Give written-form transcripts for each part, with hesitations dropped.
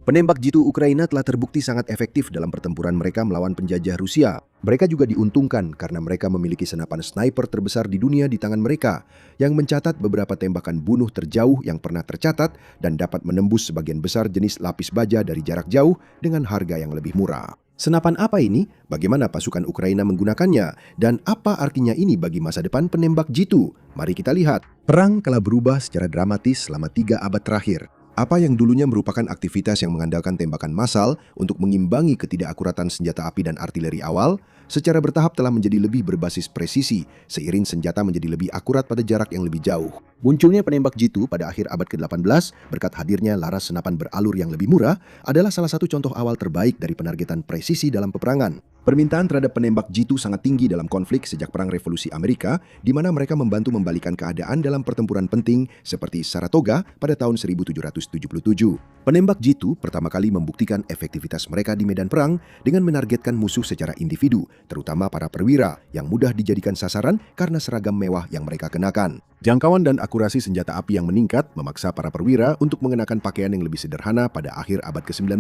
Penembak jitu Ukraina telah terbukti sangat efektif dalam pertempuran mereka melawan penjajah Rusia. Mereka juga diuntungkan karena mereka memiliki senapan sniper terbesar di dunia di tangan mereka, yang mencatat beberapa tembakan bunuh terjauh yang pernah tercatat dan dapat menembus sebagian besar jenis lapis baja dari jarak jauh dengan harga yang lebih murah. Senapan apa ini? Bagaimana pasukan Ukraina menggunakannya? Dan apa artinya ini bagi masa depan penembak jitu? Mari kita lihat. Perang telah berubah secara dramatis selama 3 abad terakhir. Apa yang dulunya merupakan aktivitas yang mengandalkan tembakan massal untuk mengimbangi ketidakakuratan senjata api dan artileri awal, secara bertahap telah menjadi lebih berbasis presisi, seiring senjata menjadi lebih akurat pada jarak yang lebih jauh. Munculnya penembak jitu pada akhir abad ke-18 berkat hadirnya laras senapan beralur yang lebih murah adalah salah satu contoh awal terbaik dari penargetan presisi dalam peperangan. Permintaan terhadap penembak jitu sangat tinggi dalam konflik sejak Perang Revolusi Amerika, di mana mereka membantu membalikan keadaan dalam pertempuran penting seperti Saratoga pada tahun 1777. Penembak jitu pertama kali membuktikan efektivitas mereka di medan perang dengan menargetkan musuh secara individu, terutama para perwira yang mudah dijadikan sasaran karena seragam mewah yang mereka kenakan. Jangkauan dan akurasi senjata api yang meningkat memaksa para perwira untuk mengenakan pakaian yang lebih sederhana pada akhir abad ke-19.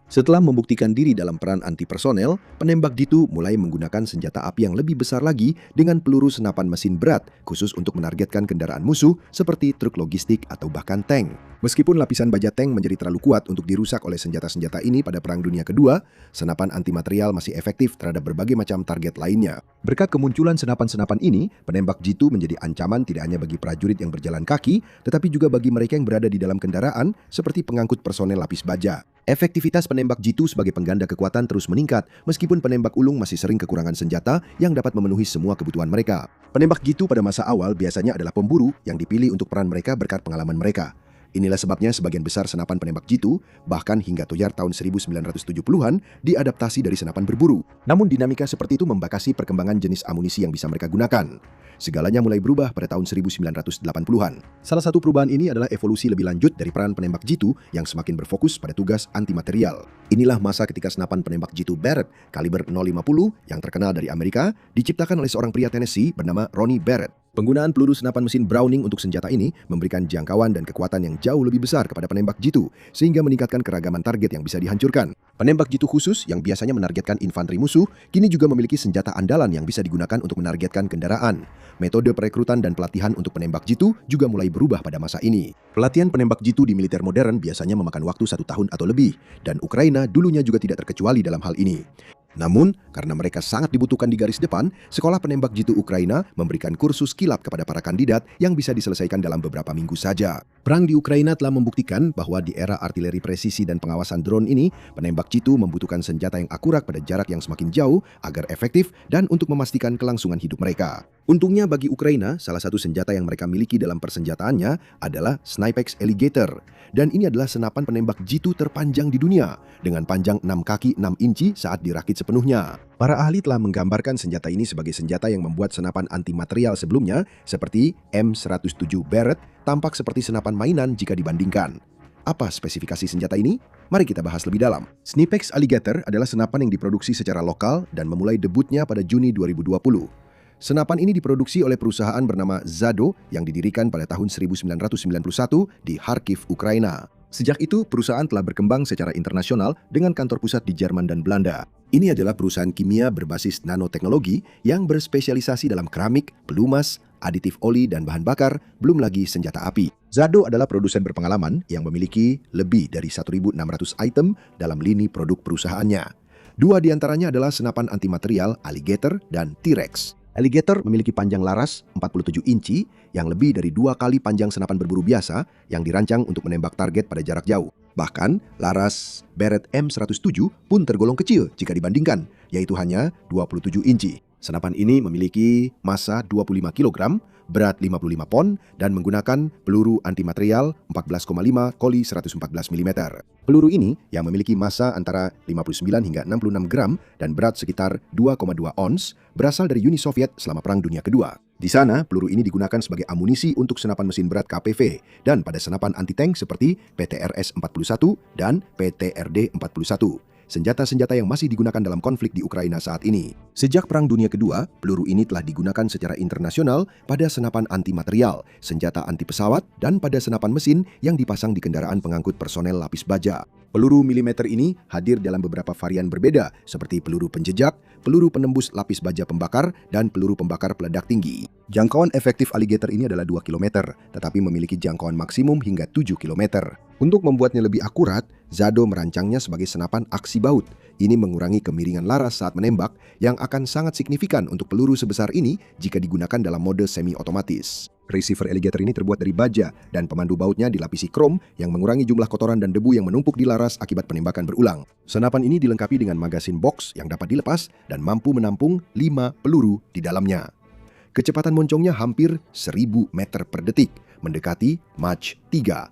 Setelah membuktikan diri dalam peran anti-personel, penembak jitu mulai menggunakan senjata api yang lebih besar lagi dengan peluru senapan mesin berat, khusus untuk menargetkan kendaraan musuh seperti truk logistik atau bahkan tank. Meskipun lapisan baja tank menjadi terlalu kuat untuk dirusak oleh senjata-senjata ini pada Perang Dunia Kedua, senapan anti-material masih efektif terhadap berbagai macam target lainnya. Berkat kemunculan senapan-senapan ini, penembak jitu menjadi ancaman tidak hanya bagi prajurit yang berjalan kaki, tetapi juga bagi mereka yang berada di dalam kendaraan seperti pengangkut personel lapis baja. Efektivitas penembak jitu sebagai pengganda kekuatan terus meningkat, meskipun penembak ulung masih sering kekurangan senjata yang dapat memenuhi semua kebutuhan mereka. Penembak jitu pada masa awal biasanya adalah pemburu yang dipilih untuk peran mereka berkat pengalaman mereka. Inilah sebabnya sebagian besar senapan penembak jitu, bahkan hingga toyar tahun 1970-an, diadaptasi dari senapan berburu. Namun dinamika seperti itu membatasi perkembangan jenis amunisi yang bisa mereka gunakan. Segalanya mulai berubah pada tahun 1980-an. Salah satu perubahan ini adalah evolusi lebih lanjut dari peran penembak jitu yang semakin berfokus pada tugas anti-material. Inilah masa ketika senapan penembak jitu Barrett kaliber 050 yang terkenal dari Amerika diciptakan oleh seorang pria Tennessee bernama Ronnie Barrett. Penggunaan peluru senapan mesin Browning untuk senjata ini memberikan jangkauan dan kekuatan yang jauh lebih besar kepada penembak jitu, sehingga meningkatkan keragaman target yang bisa dihancurkan. Penembak jitu khusus yang biasanya menargetkan infanteri musuh, kini juga memiliki senjata andalan yang bisa digunakan untuk menargetkan kendaraan. Metode perekrutan dan pelatihan untuk penembak jitu juga mulai berubah pada masa ini. Pelatihan penembak jitu di militer modern biasanya memakan waktu 1 tahun atau lebih, dan Ukraina dulunya juga tidak terkecuali dalam hal ini. Namun, karena mereka sangat dibutuhkan di garis depan, sekolah penembak jitu Ukraina memberikan kursus kilap kepada para kandidat yang bisa diselesaikan dalam beberapa minggu saja. Perang di Ukraina telah membuktikan bahwa di era artileri presisi dan pengawasan drone ini, penembak jitu membutuhkan senjata yang akurat pada jarak yang semakin jauh agar efektif dan untuk memastikan kelangsungan hidup mereka. Untungnya bagi Ukraina, salah satu senjata yang mereka miliki dalam persenjataannya adalah Snipex Alligator. Dan ini adalah senapan penembak jitu terpanjang di dunia, dengan panjang 6 kaki 6 inci saat dirakit sepenuhnya. Para ahli telah menggambarkan senjata ini sebagai senjata yang membuat senapan anti-material sebelumnya, seperti M107 Barrett, tampak seperti senapan mainan jika dibandingkan. Apa spesifikasi senjata ini? Mari kita bahas lebih dalam. Snipex Alligator adalah senapan yang diproduksi secara lokal dan memulai debutnya pada Juni 2020. Senapan ini diproduksi oleh perusahaan bernama Zado yang didirikan pada tahun 1991 di Kharkiv, Ukraina. Sejak itu, perusahaan telah berkembang secara internasional dengan kantor pusat di Jerman dan Belanda. Ini adalah perusahaan kimia berbasis nanoteknologi yang berspesialisasi dalam keramik, pelumas, aditif oli dan bahan bakar, belum lagi senjata api. Zado adalah produsen berpengalaman yang memiliki lebih dari 1.600 item dalam lini produk perusahaannya. 2 di antaranya adalah senapan antimaterial Alligator dan T-Rex. Alligator memiliki panjang laras 47 inci yang lebih dari 2 kali panjang senapan berburu biasa yang dirancang untuk menembak target pada jarak jauh. Bahkan, laras Barrett M107 pun tergolong kecil jika dibandingkan, yaitu hanya 27 inci. Senapan ini memiliki massa 25 kg, berat 55 pon, dan menggunakan peluru antimaterial 14,5 x 114 mm. Peluru ini yang memiliki massa antara 59 hingga 66 gram dan berat sekitar 2,2 ons berasal dari Uni Soviet selama Perang Dunia Kedua. Di sana, peluru ini digunakan sebagai amunisi untuk senapan mesin berat KPV dan pada senapan anti-tank seperti PTRS-41 dan PTRD-41. senjata-senjata yang masih digunakan dalam konflik di Ukraina saat ini. Sejak Perang Dunia Kedua, peluru ini telah digunakan secara internasional pada senapan anti-material, senjata anti pesawat, dan pada senapan mesin yang dipasang di kendaraan pengangkut personel lapis baja. Peluru milimeter ini hadir dalam beberapa varian berbeda, seperti peluru penjejak, peluru penembus lapis baja pembakar, dan peluru pembakar peledak tinggi. Jangkauan efektif Alligator ini adalah 2 km, tetapi memiliki jangkauan maksimum hingga 7 km. Untuk membuatnya lebih akurat, Zado merancangnya sebagai senapan aksi baut. Ini mengurangi kemiringan laras saat menembak, yang akan sangat signifikan untuk peluru sebesar ini jika digunakan dalam mode semi-otomatis. Receiver Alligator ini terbuat dari baja dan pemandu bautnya dilapisi krom yang mengurangi jumlah kotoran dan debu yang menumpuk di laras akibat penembakan berulang. Senapan ini dilengkapi dengan magasin box yang dapat dilepas dan mampu menampung 5 peluru di dalamnya. Kecepatan moncongnya hampir 1000 meter per detik, mendekati Mach 3.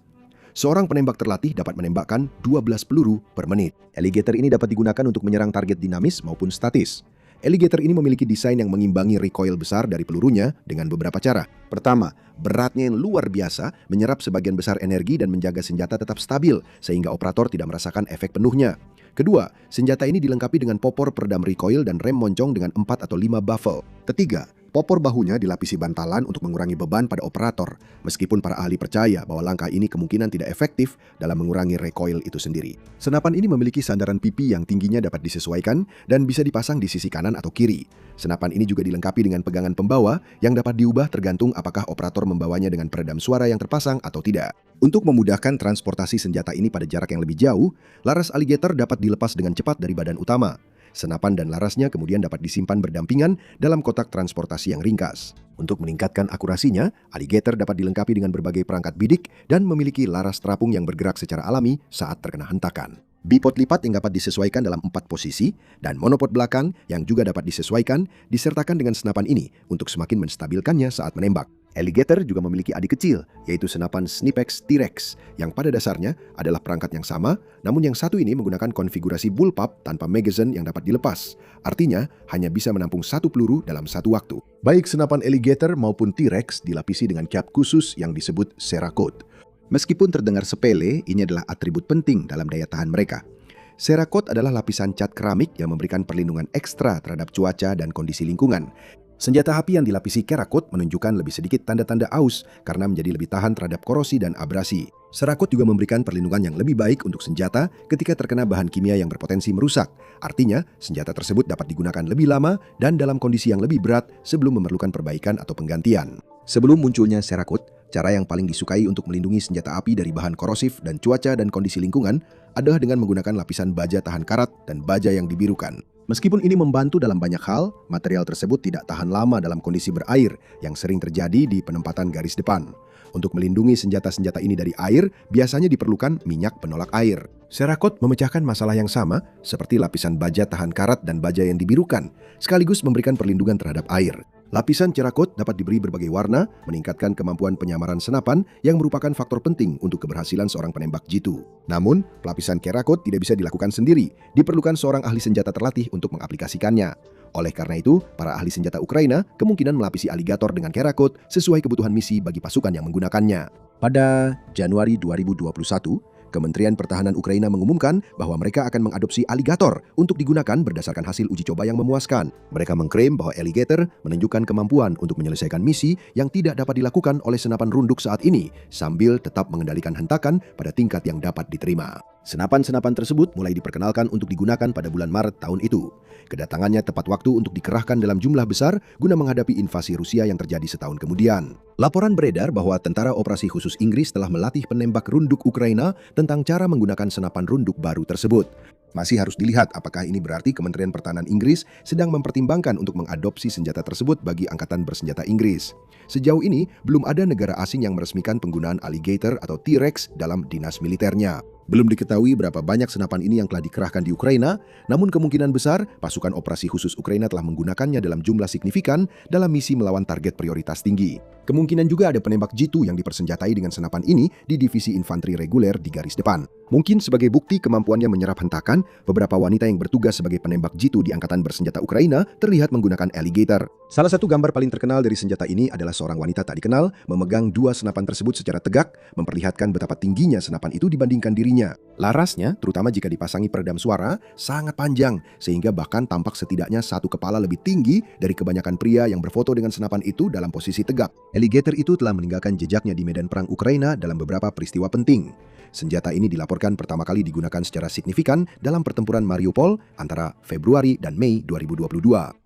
Seorang penembak terlatih dapat menembakkan 12 peluru per menit. Alligator ini dapat digunakan untuk menyerang target dinamis maupun statis. Alligator ini memiliki desain yang mengimbangi recoil besar dari pelurunya dengan beberapa cara. Pertama, beratnya yang luar biasa menyerap sebagian besar energi dan menjaga senjata tetap stabil sehingga operator tidak merasakan efek penuhnya. Kedua, senjata ini dilengkapi dengan popor peredam recoil dan rem moncong dengan 4 atau 5 baffle. Ketiga, popor bahunya dilapisi bantalan untuk mengurangi beban pada operator, meskipun para ahli percaya bahwa langkah ini kemungkinan tidak efektif dalam mengurangi recoil itu sendiri. Senapan ini memiliki sandaran pipi yang tingginya dapat disesuaikan dan bisa dipasang di sisi kanan atau kiri. Senapan ini juga dilengkapi dengan pegangan pembawa yang dapat diubah tergantung apakah operator membawanya dengan peredam suara yang terpasang atau tidak. Untuk memudahkan transportasi senjata ini pada jarak yang lebih jauh, laras Alligator dapat dilepas dengan cepat dari badan utama. Senapan dan larasnya kemudian dapat disimpan berdampingan dalam kotak transportasi yang ringkas. Untuk meningkatkan akurasinya, Alligator dapat dilengkapi dengan berbagai perangkat bidik dan memiliki laras terapung yang bergerak secara alami saat terkena hentakan. Bipod lipat yang dapat disesuaikan dalam 4 posisi, dan monopod belakang yang juga dapat disesuaikan disertakan dengan senapan ini untuk semakin menstabilkannya saat menembak. Alligator juga memiliki adik kecil, yaitu senapan Snipex T-Rex, yang pada dasarnya adalah perangkat yang sama, namun yang satu ini menggunakan konfigurasi bullpup tanpa magazine yang dapat dilepas. Artinya, hanya bisa menampung 1 peluru dalam 1 waktu. Baik senapan Alligator maupun T-Rex dilapisi dengan cap khusus yang disebut Cerakote. Meskipun terdengar sepele, ini adalah atribut penting dalam daya tahan mereka. Cerakote adalah lapisan cat keramik yang memberikan perlindungan ekstra terhadap cuaca dan kondisi lingkungan. Senjata api yang dilapisi Cerakote menunjukkan lebih sedikit tanda-tanda aus karena menjadi lebih tahan terhadap korosi dan abrasi. Cerakote juga memberikan perlindungan yang lebih baik untuk senjata ketika terkena bahan kimia yang berpotensi merusak. Artinya, senjata tersebut dapat digunakan lebih lama dan dalam kondisi yang lebih berat sebelum memerlukan perbaikan atau penggantian. Sebelum munculnya Cerakote, cara yang paling disukai untuk melindungi senjata api dari bahan korosif dan cuaca dan kondisi lingkungan adalah dengan menggunakan lapisan baja tahan karat dan baja yang dibirukan. Meskipun ini membantu dalam banyak hal, material tersebut tidak tahan lama dalam kondisi berair yang sering terjadi di penempatan garis depan. Untuk melindungi senjata-senjata ini dari air, biasanya diperlukan minyak penolak air. Cerakote memecahkan masalah yang sama seperti lapisan baja tahan karat dan baja yang dibirukan, sekaligus memberikan perlindungan terhadap air. Lapisan Cerakote dapat diberi berbagai warna, meningkatkan kemampuan penyamaran senapan yang merupakan faktor penting untuk keberhasilan seorang penembak jitu. Namun, pelapisan Cerakote tidak bisa dilakukan sendiri, diperlukan seorang ahli senjata terlatih untuk mengaplikasikannya. Oleh karena itu, para ahli senjata Ukraina kemungkinan melapisi Alligator dengan Cerakote sesuai kebutuhan misi bagi pasukan yang menggunakannya. Pada Januari 2021, Kementerian Pertahanan Ukraina mengumumkan bahwa mereka akan mengadopsi Alligator untuk digunakan berdasarkan hasil uji coba yang memuaskan. Mereka mengklaim bahwa Alligator menunjukkan kemampuan untuk menyelesaikan misi yang tidak dapat dilakukan oleh senapan runduk saat ini, sambil tetap mengendalikan hentakan pada tingkat yang dapat diterima. Senapan-senapan tersebut mulai diperkenalkan untuk digunakan pada bulan Maret tahun itu. Kedatangannya tepat waktu untuk dikerahkan dalam jumlah besar guna menghadapi invasi Rusia yang terjadi setahun kemudian. Laporan beredar bahwa Tentara Operasi Khusus Inggris telah melatih penembak runduk Ukraina tentang cara menggunakan senapan runduk baru tersebut. Masih harus dilihat apakah ini berarti Kementerian Pertahanan Inggris sedang mempertimbangkan untuk mengadopsi senjata tersebut bagi Angkatan Bersenjata Inggris. Sejauh ini, belum ada negara asing yang meresmikan penggunaan Alligator atau T-Rex dalam dinas militernya. Belum diketahui berapa banyak senapan ini yang telah dikerahkan di Ukraina, namun kemungkinan besar pasukan operasi khusus Ukraina telah menggunakannya dalam jumlah signifikan dalam misi melawan target prioritas tinggi. Kemungkinan juga ada penembak jitu yang dipersenjatai dengan senapan ini di divisi infanteri reguler di garis depan. Mungkin sebagai bukti kemampuannya menyerap hentakan, beberapa wanita yang bertugas sebagai penembak jitu di Angkatan Bersenjata Ukraina terlihat menggunakan Alligator. Salah satu gambar paling terkenal dari senjata ini adalah seorang wanita tak dikenal memegang 2 senapan tersebut secara tegak, memperlihatkan betapa tingginya senapan itu dibandingkan dirinya. Larasnya, terutama jika dipasangi peredam suara, sangat panjang sehingga bahkan tampak setidaknya satu kepala lebih tinggi dari kebanyakan pria yang berfoto dengan senapan itu dalam posisi tegak. Alligator itu telah meninggalkan jejaknya di medan perang Ukraina dalam beberapa peristiwa penting. Senjata ini dilaporkan pertama kali digunakan secara signifikan dalam pertempuran Mariupol antara Februari dan Mei 2022.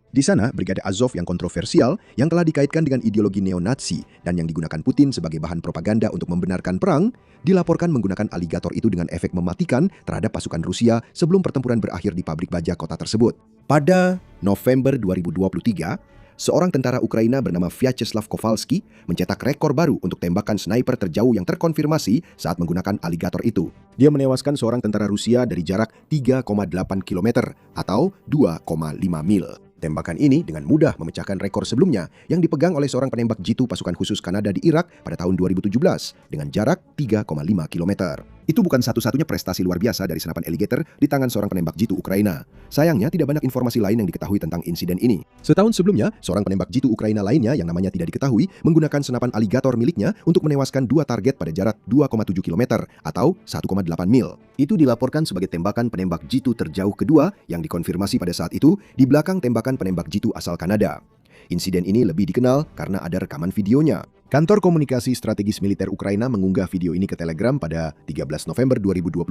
Di sana, Brigade Azov yang kontroversial yang telah dikaitkan dengan ideologi neo-Nazi dan yang digunakan Putin sebagai bahan propaganda untuk membenarkan perang, dilaporkan menggunakan aligator itu dengan efek mematikan terhadap pasukan Rusia sebelum pertempuran berakhir di pabrik baja kota tersebut. Pada November 2023, seorang tentara Ukraina bernama Vyacheslav Kowalski mencetak rekor baru untuk tembakan sniper terjauh yang terkonfirmasi saat menggunakan aligator itu. Dia menewaskan seorang tentara Rusia dari jarak 3,8 km atau 2,5 mil. Tembakan ini dengan mudah memecahkan rekor sebelumnya yang dipegang oleh seorang penembak jitu pasukan khusus Kanada di Irak pada tahun 2017 dengan jarak 3,5 km. Itu bukan satu-satunya prestasi luar biasa dari senapan alligator di tangan seorang penembak jitu Ukraina. Sayangnya tidak banyak informasi lain yang diketahui tentang insiden ini. Setahun sebelumnya, seorang penembak jitu Ukraina lainnya yang namanya tidak diketahui menggunakan senapan aligator miliknya untuk menewaskan dua target pada jarak 2,7 km atau 1,8 mil. Itu dilaporkan sebagai tembakan penembak jitu terjauh kedua yang dikonfirmasi pada saat itu di belakang tembakan penembak jitu asal Kanada. Insiden ini lebih dikenal karena ada rekaman videonya. Kantor Komunikasi Strategis Militer Ukraina mengunggah video ini ke Telegram pada 13 November 2022.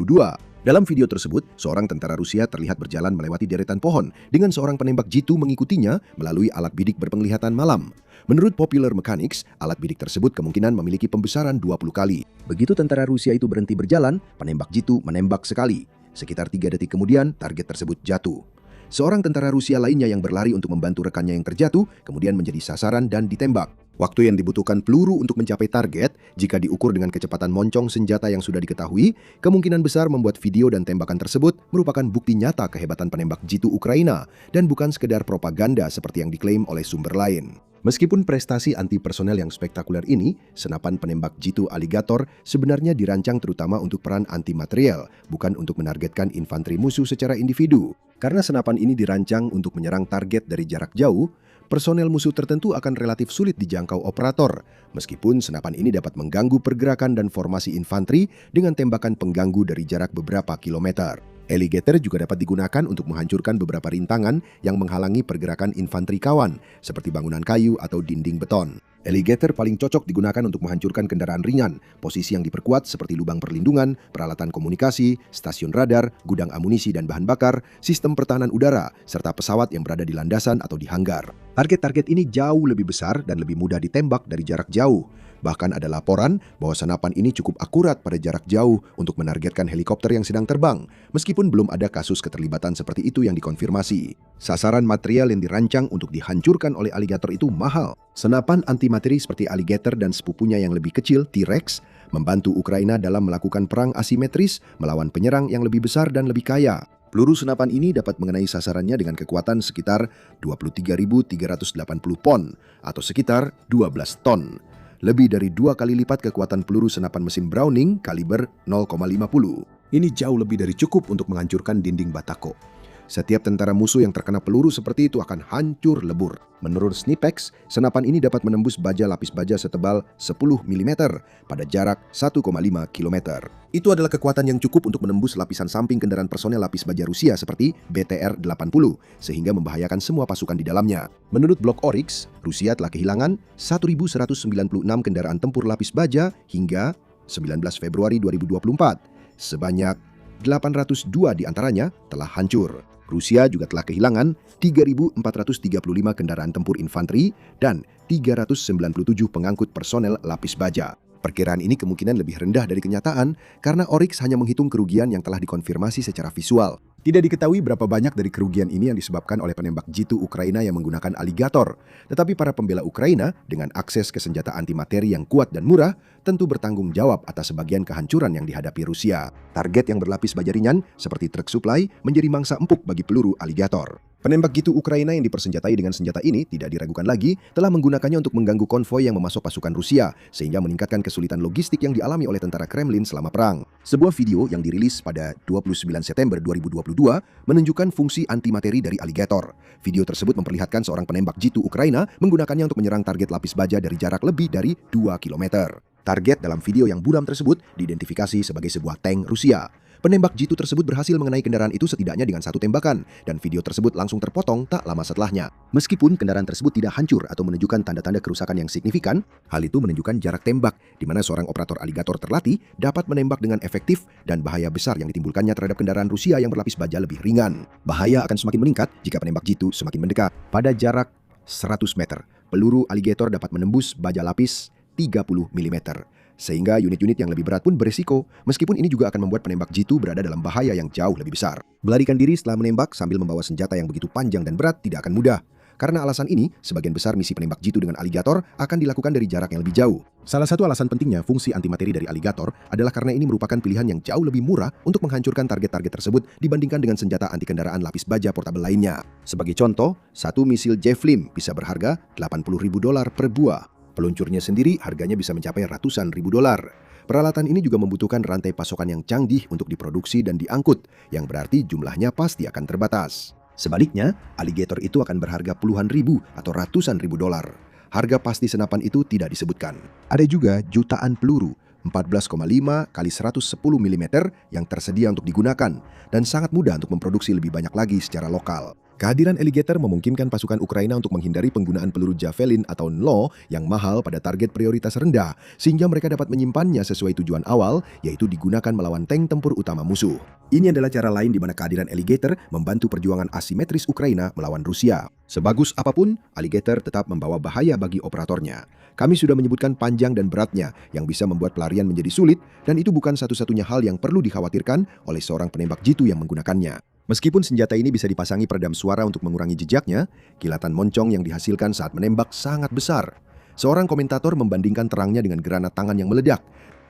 Dalam video tersebut, seorang tentara Rusia terlihat berjalan melewati deretan pohon dengan seorang penembak jitu mengikutinya melalui alat bidik berpenglihatan malam. Menurut Popular Mechanics, alat bidik tersebut kemungkinan memiliki pembesaran 20 kali. Begitu tentara Rusia itu berhenti berjalan, penembak jitu menembak sekali. Sekitar 3 detik kemudian, target tersebut jatuh. Seorang tentara Rusia lainnya yang berlari untuk membantu rekannya yang terjatuh, kemudian menjadi sasaran dan ditembak. Waktu yang dibutuhkan peluru untuk mencapai target, jika diukur dengan kecepatan moncong senjata yang sudah diketahui, kemungkinan besar membuat video dan tembakan tersebut merupakan bukti nyata kehebatan penembak jitu Ukraina dan bukan sekedar propaganda seperti yang diklaim oleh sumber lain. Meskipun prestasi anti personel yang spektakuler ini, senapan penembak jitu aligator sebenarnya dirancang terutama untuk peran anti material, bukan untuk menargetkan infanteri musuh secara individu. Karena senapan ini dirancang untuk menyerang target dari jarak jauh, personel musuh tertentu akan relatif sulit dijangkau operator, meskipun senapan ini dapat mengganggu pergerakan dan formasi infanteri dengan tembakan pengganggu dari jarak beberapa kilometer. Alligator juga dapat digunakan untuk menghancurkan beberapa rintangan yang menghalangi pergerakan infanteri kawan, seperti bangunan kayu atau dinding beton. Alligator paling cocok digunakan untuk menghancurkan kendaraan ringan, posisi yang diperkuat seperti lubang perlindungan, peralatan komunikasi, stasiun radar, gudang amunisi dan bahan bakar, sistem pertahanan udara, serta pesawat yang berada di landasan atau di hanggar. Target-target ini jauh lebih besar dan lebih mudah ditembak dari jarak jauh. Bahkan ada laporan bahwa senapan ini cukup akurat pada jarak jauh untuk menargetkan helikopter yang sedang terbang, meskipun belum ada kasus keterlibatan seperti itu yang dikonfirmasi. Sasaran material yang dirancang untuk dihancurkan oleh aligator itu mahal. Senapan antimateri seperti alligator dan sepupunya yang lebih kecil, T-Rex, membantu Ukraina dalam melakukan perang asimetris melawan penyerang yang lebih besar dan lebih kaya. Peluru senapan ini dapat mengenai sasarannya dengan kekuatan sekitar 23.380 pon atau sekitar 12 ton. Lebih dari 2 kali lipat kekuatan peluru senapan mesin Browning kaliber 0,50. Ini jauh lebih dari cukup untuk menghancurkan dinding batako. Setiap tentara musuh yang terkena peluru seperti itu akan hancur lebur. Menurut Snipex, senapan ini dapat menembus baja lapis baja setebal 10 mm pada jarak 1,5 km. Itu adalah kekuatan yang cukup untuk menembus lapisan samping kendaraan personel lapis baja Rusia seperti BTR-80, sehingga membahayakan semua pasukan di dalamnya. Menurut blog Oryx, Rusia telah kehilangan 1.196 kendaraan tempur lapis baja hingga 19 Februari 2024. Sebanyak 802 diantaranya telah hancur. Rusia juga telah kehilangan 3.435 kendaraan tempur infanteri dan 397 pengangkut personel lapis baja. Perkiraan ini kemungkinan lebih rendah dari kenyataan karena Oryx hanya menghitung kerugian yang telah dikonfirmasi secara visual. Tidak diketahui berapa banyak dari kerugian ini yang disebabkan oleh penembak jitu Ukraina yang menggunakan aligator. Tetapi para pembela Ukraina dengan akses ke senjata antimateri yang kuat dan murah tentu bertanggung jawab atas sebagian kehancuran yang dihadapi Rusia. Target yang berlapis baja ringan seperti truk suplai menjadi mangsa empuk bagi peluru aligator. Penembak jitu Ukraina yang dipersenjatai dengan senjata ini tidak diragukan lagi telah menggunakannya untuk mengganggu konvoi yang memasok pasukan Rusia sehingga meningkatkan kesulitan logistik yang dialami oleh tentara Kremlin selama perang. Sebuah video yang dirilis pada 29 September 2022 menunjukkan fungsi antimateri dari aligator. Video tersebut memperlihatkan seorang penembak jitu Ukraina menggunakannya untuk menyerang target lapis baja dari jarak lebih dari 2 km. Target dalam video yang buram tersebut diidentifikasi sebagai sebuah tank Rusia. Penembak jitu tersebut berhasil mengenai kendaraan itu setidaknya dengan satu tembakan, dan video tersebut langsung terpotong tak lama setelahnya. Meskipun kendaraan tersebut tidak hancur atau menunjukkan tanda-tanda kerusakan yang signifikan, hal itu menunjukkan jarak tembak, di mana seorang operator aligator terlatih dapat menembak dengan efektif dan bahaya besar yang ditimbulkannya terhadap kendaraan Rusia yang berlapis baja lebih ringan. Bahaya akan semakin meningkat jika penembak jitu semakin mendekat. Pada jarak 100 meter, peluru aligator dapat menembus baja lapis 30 mm. Sehingga unit-unit yang lebih berat pun berisiko, meskipun ini juga akan membuat penembak jitu berada dalam bahaya yang jauh lebih besar. Melarikan diri setelah menembak sambil membawa senjata yang begitu panjang dan berat tidak akan mudah. Karena alasan ini, sebagian besar misi penembak jitu dengan aligator akan dilakukan dari jarak yang lebih jauh. Salah satu alasan pentingnya fungsi antimateri dari aligator adalah karena ini merupakan pilihan yang jauh lebih murah untuk menghancurkan target-target tersebut dibandingkan dengan senjata anti kendaraan lapis baja portabel lainnya. Sebagai contoh, satu misil Javelin bisa berharga $80.000 per buah. Peluncurnya sendiri harganya bisa mencapai ratusan ribu dolar. Peralatan ini juga membutuhkan rantai pasokan yang canggih untuk diproduksi dan diangkut, yang berarti jumlahnya pasti akan terbatas. Sebaliknya, aligator itu akan berharga puluhan ribu atau ratusan ribu dolar. Harga pasti senapan itu tidak disebutkan. Ada juga jutaan peluru 14,5 kali 110 mm yang tersedia untuk digunakan dan sangat mudah untuk memproduksi lebih banyak lagi secara lokal. Kehadiran aligator memungkinkan pasukan Ukraina untuk menghindari penggunaan peluru Javelin atau NLAW yang mahal pada target prioritas rendah, sehingga mereka dapat menyimpannya sesuai tujuan awal, yaitu digunakan melawan tank tempur utama musuh. Ini adalah cara lain di mana kehadiran aligator membantu perjuangan asimetris Ukraina melawan Rusia. Sebagus apapun, aligator tetap membawa bahaya bagi operatornya. Kami sudah menyebutkan panjang dan beratnya yang bisa membuat pelarian menjadi sulit, dan itu bukan satu-satunya hal yang perlu dikhawatirkan oleh seorang penembak jitu yang menggunakannya. Meskipun senjata ini bisa dipasangi peredam suara untuk mengurangi jejaknya, kilatan moncong yang dihasilkan saat menembak sangat besar. Seorang komentator membandingkan terangnya dengan gerana tangan yang meledak.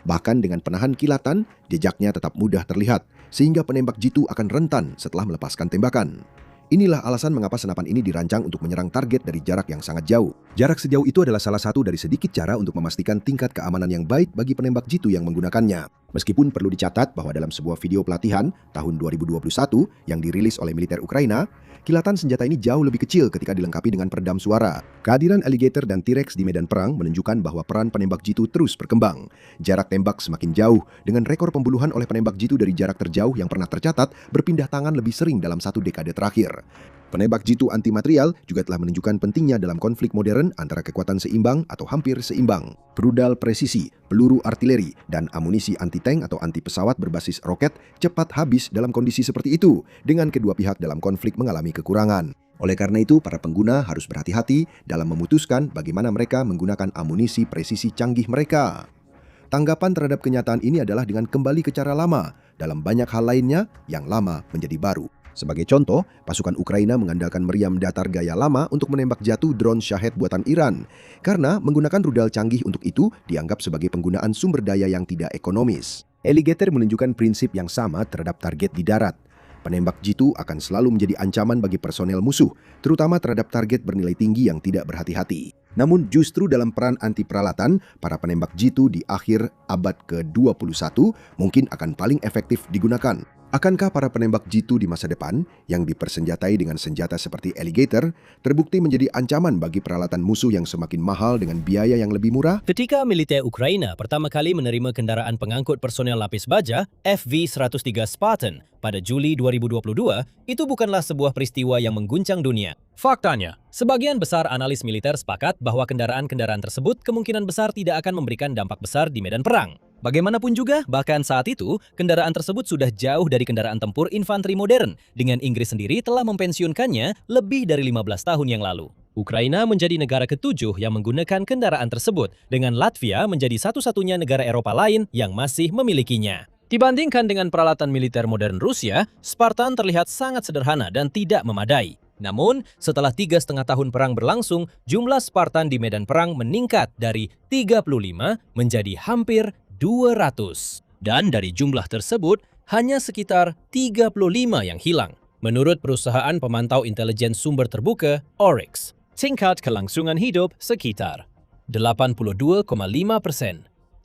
Bahkan dengan penahan kilatan, jejaknya tetap mudah terlihat, sehingga penembak jitu akan rentan setelah melepaskan tembakan. Inilah alasan mengapa senapan ini dirancang untuk menyerang target dari jarak yang sangat jauh. Jarak sejauh itu adalah salah satu dari sedikit cara untuk memastikan tingkat keamanan yang baik bagi penembak jitu yang menggunakannya. Meskipun perlu dicatat bahwa dalam sebuah video pelatihan tahun 2021 yang dirilis oleh militer Ukraina, kilatan senjata ini jauh lebih kecil ketika dilengkapi dengan peredam suara. Kehadiran aligator dan T-Rex di medan perang menunjukkan bahwa peran penembak jitu terus berkembang. Jarak tembak semakin jauh, dengan rekor pembunuhan oleh penembak jitu dari jarak terjauh yang pernah tercatat berpindah tangan lebih sering dalam satu dekade terakhir. Penembak jitu antimaterial juga telah menunjukkan pentingnya dalam konflik modern antara kekuatan seimbang atau hampir seimbang. Rudal presisi, peluru artileri, dan amunisi anti-tank atau anti-pesawat berbasis roket cepat habis dalam kondisi seperti itu, dengan kedua pihak dalam konflik mengalami kekurangan. Oleh karena itu, para pengguna harus berhati-hati dalam memutuskan bagaimana mereka menggunakan amunisi presisi canggih mereka. Tanggapan terhadap kenyataan ini adalah dengan kembali ke cara lama. Dalam banyak hal lainnya, yang lama menjadi baru. Sebagai contoh, pasukan Ukraina mengandalkan meriam datar gaya lama untuk menembak jatuh drone Shahed buatan Iran. Karena menggunakan rudal canggih untuk itu dianggap sebagai penggunaan sumber daya yang tidak ekonomis. Aligator menunjukkan prinsip yang sama terhadap target di darat. Penembak jitu akan selalu menjadi ancaman bagi personel musuh, terutama terhadap target bernilai tinggi yang tidak berhati-hati. Namun justru dalam peran anti peralatan, para penembak jitu di akhir abad ke-21 mungkin akan paling efektif digunakan. Akankah para penembak jitu di masa depan yang dipersenjatai dengan senjata seperti aligator terbukti menjadi ancaman bagi peralatan musuh yang semakin mahal dengan biaya yang lebih murah? Ketika militer Ukraina pertama kali menerima kendaraan pengangkut personel lapis baja FV-103 Spartan pada Juli 2022, itu bukanlah sebuah peristiwa yang mengguncang dunia. Faktanya, sebagian besar analis militer sepakat bahwa kendaraan-kendaraan tersebut kemungkinan besar tidak akan memberikan dampak besar di medan perang. Bagaimanapun juga, bahkan saat itu, kendaraan tersebut sudah jauh dari kendaraan tempur infanteri modern, dengan Inggris sendiri telah mempensiunkannya lebih dari 15 tahun yang lalu. Ukraina menjadi negara ke-7 yang menggunakan kendaraan tersebut, dengan Latvia menjadi satu-satunya negara Eropa lain yang masih memilikinya. Dibandingkan dengan peralatan militer modern Rusia, Spartan terlihat sangat sederhana dan tidak memadai. Namun, setelah 3,5 tahun perang berlangsung, jumlah Spartan di medan perang meningkat dari 35 menjadi hampir 200. Dan dari jumlah tersebut, hanya sekitar 35 yang hilang. Menurut perusahaan pemantau intelijen sumber terbuka, Oryx, tingkat kelangsungan hidup sekitar 82,5%.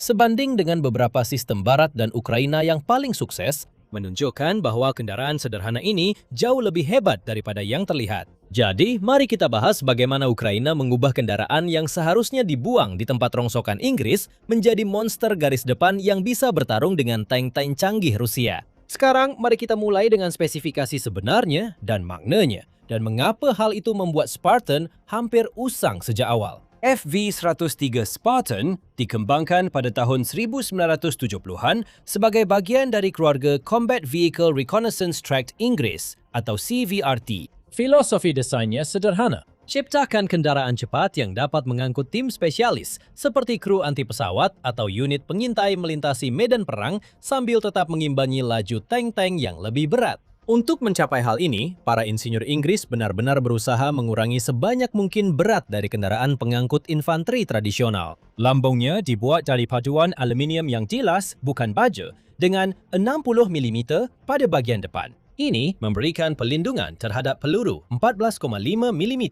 Sebanding dengan beberapa sistem barat dan Ukraina yang paling sukses, menunjukkan bahwa kendaraan sederhana ini jauh lebih hebat daripada yang terlihat. Jadi, mari kita bahas bagaimana Ukraina mengubah kendaraan yang seharusnya dibuang di tempat rongsokan Inggris menjadi monster garis depan yang bisa bertarung dengan tank-tank canggih Rusia. Sekarang, mari kita mulai dengan spesifikasi sebenarnya dan maknanya, dan mengapa hal itu membuat Spartan hampir usang sejak awal. FV-103 Spartan dikembangkan pada tahun 1970-an sebagai bagian dari keluarga Combat Vehicle Reconnaissance Tracked Inggris atau CVRT. Filosofi desainnya sederhana. Ciptakan kendaraan cepat yang dapat mengangkut tim spesialis seperti kru anti pesawat atau unit pengintai melintasi medan perang sambil tetap mengimbangi laju tank-tank yang lebih berat. Untuk mencapai hal ini, para insinyur Inggris benar-benar berusaha mengurangi sebanyak mungkin berat dari kendaraan pengangkut infanteri tradisional. Lambungnya dibuat dari paduan aluminium yang jelas, bukan baja, dengan 60 mm pada bagian depan. Ini memberikan pelindungan terhadap peluru 14,5 mm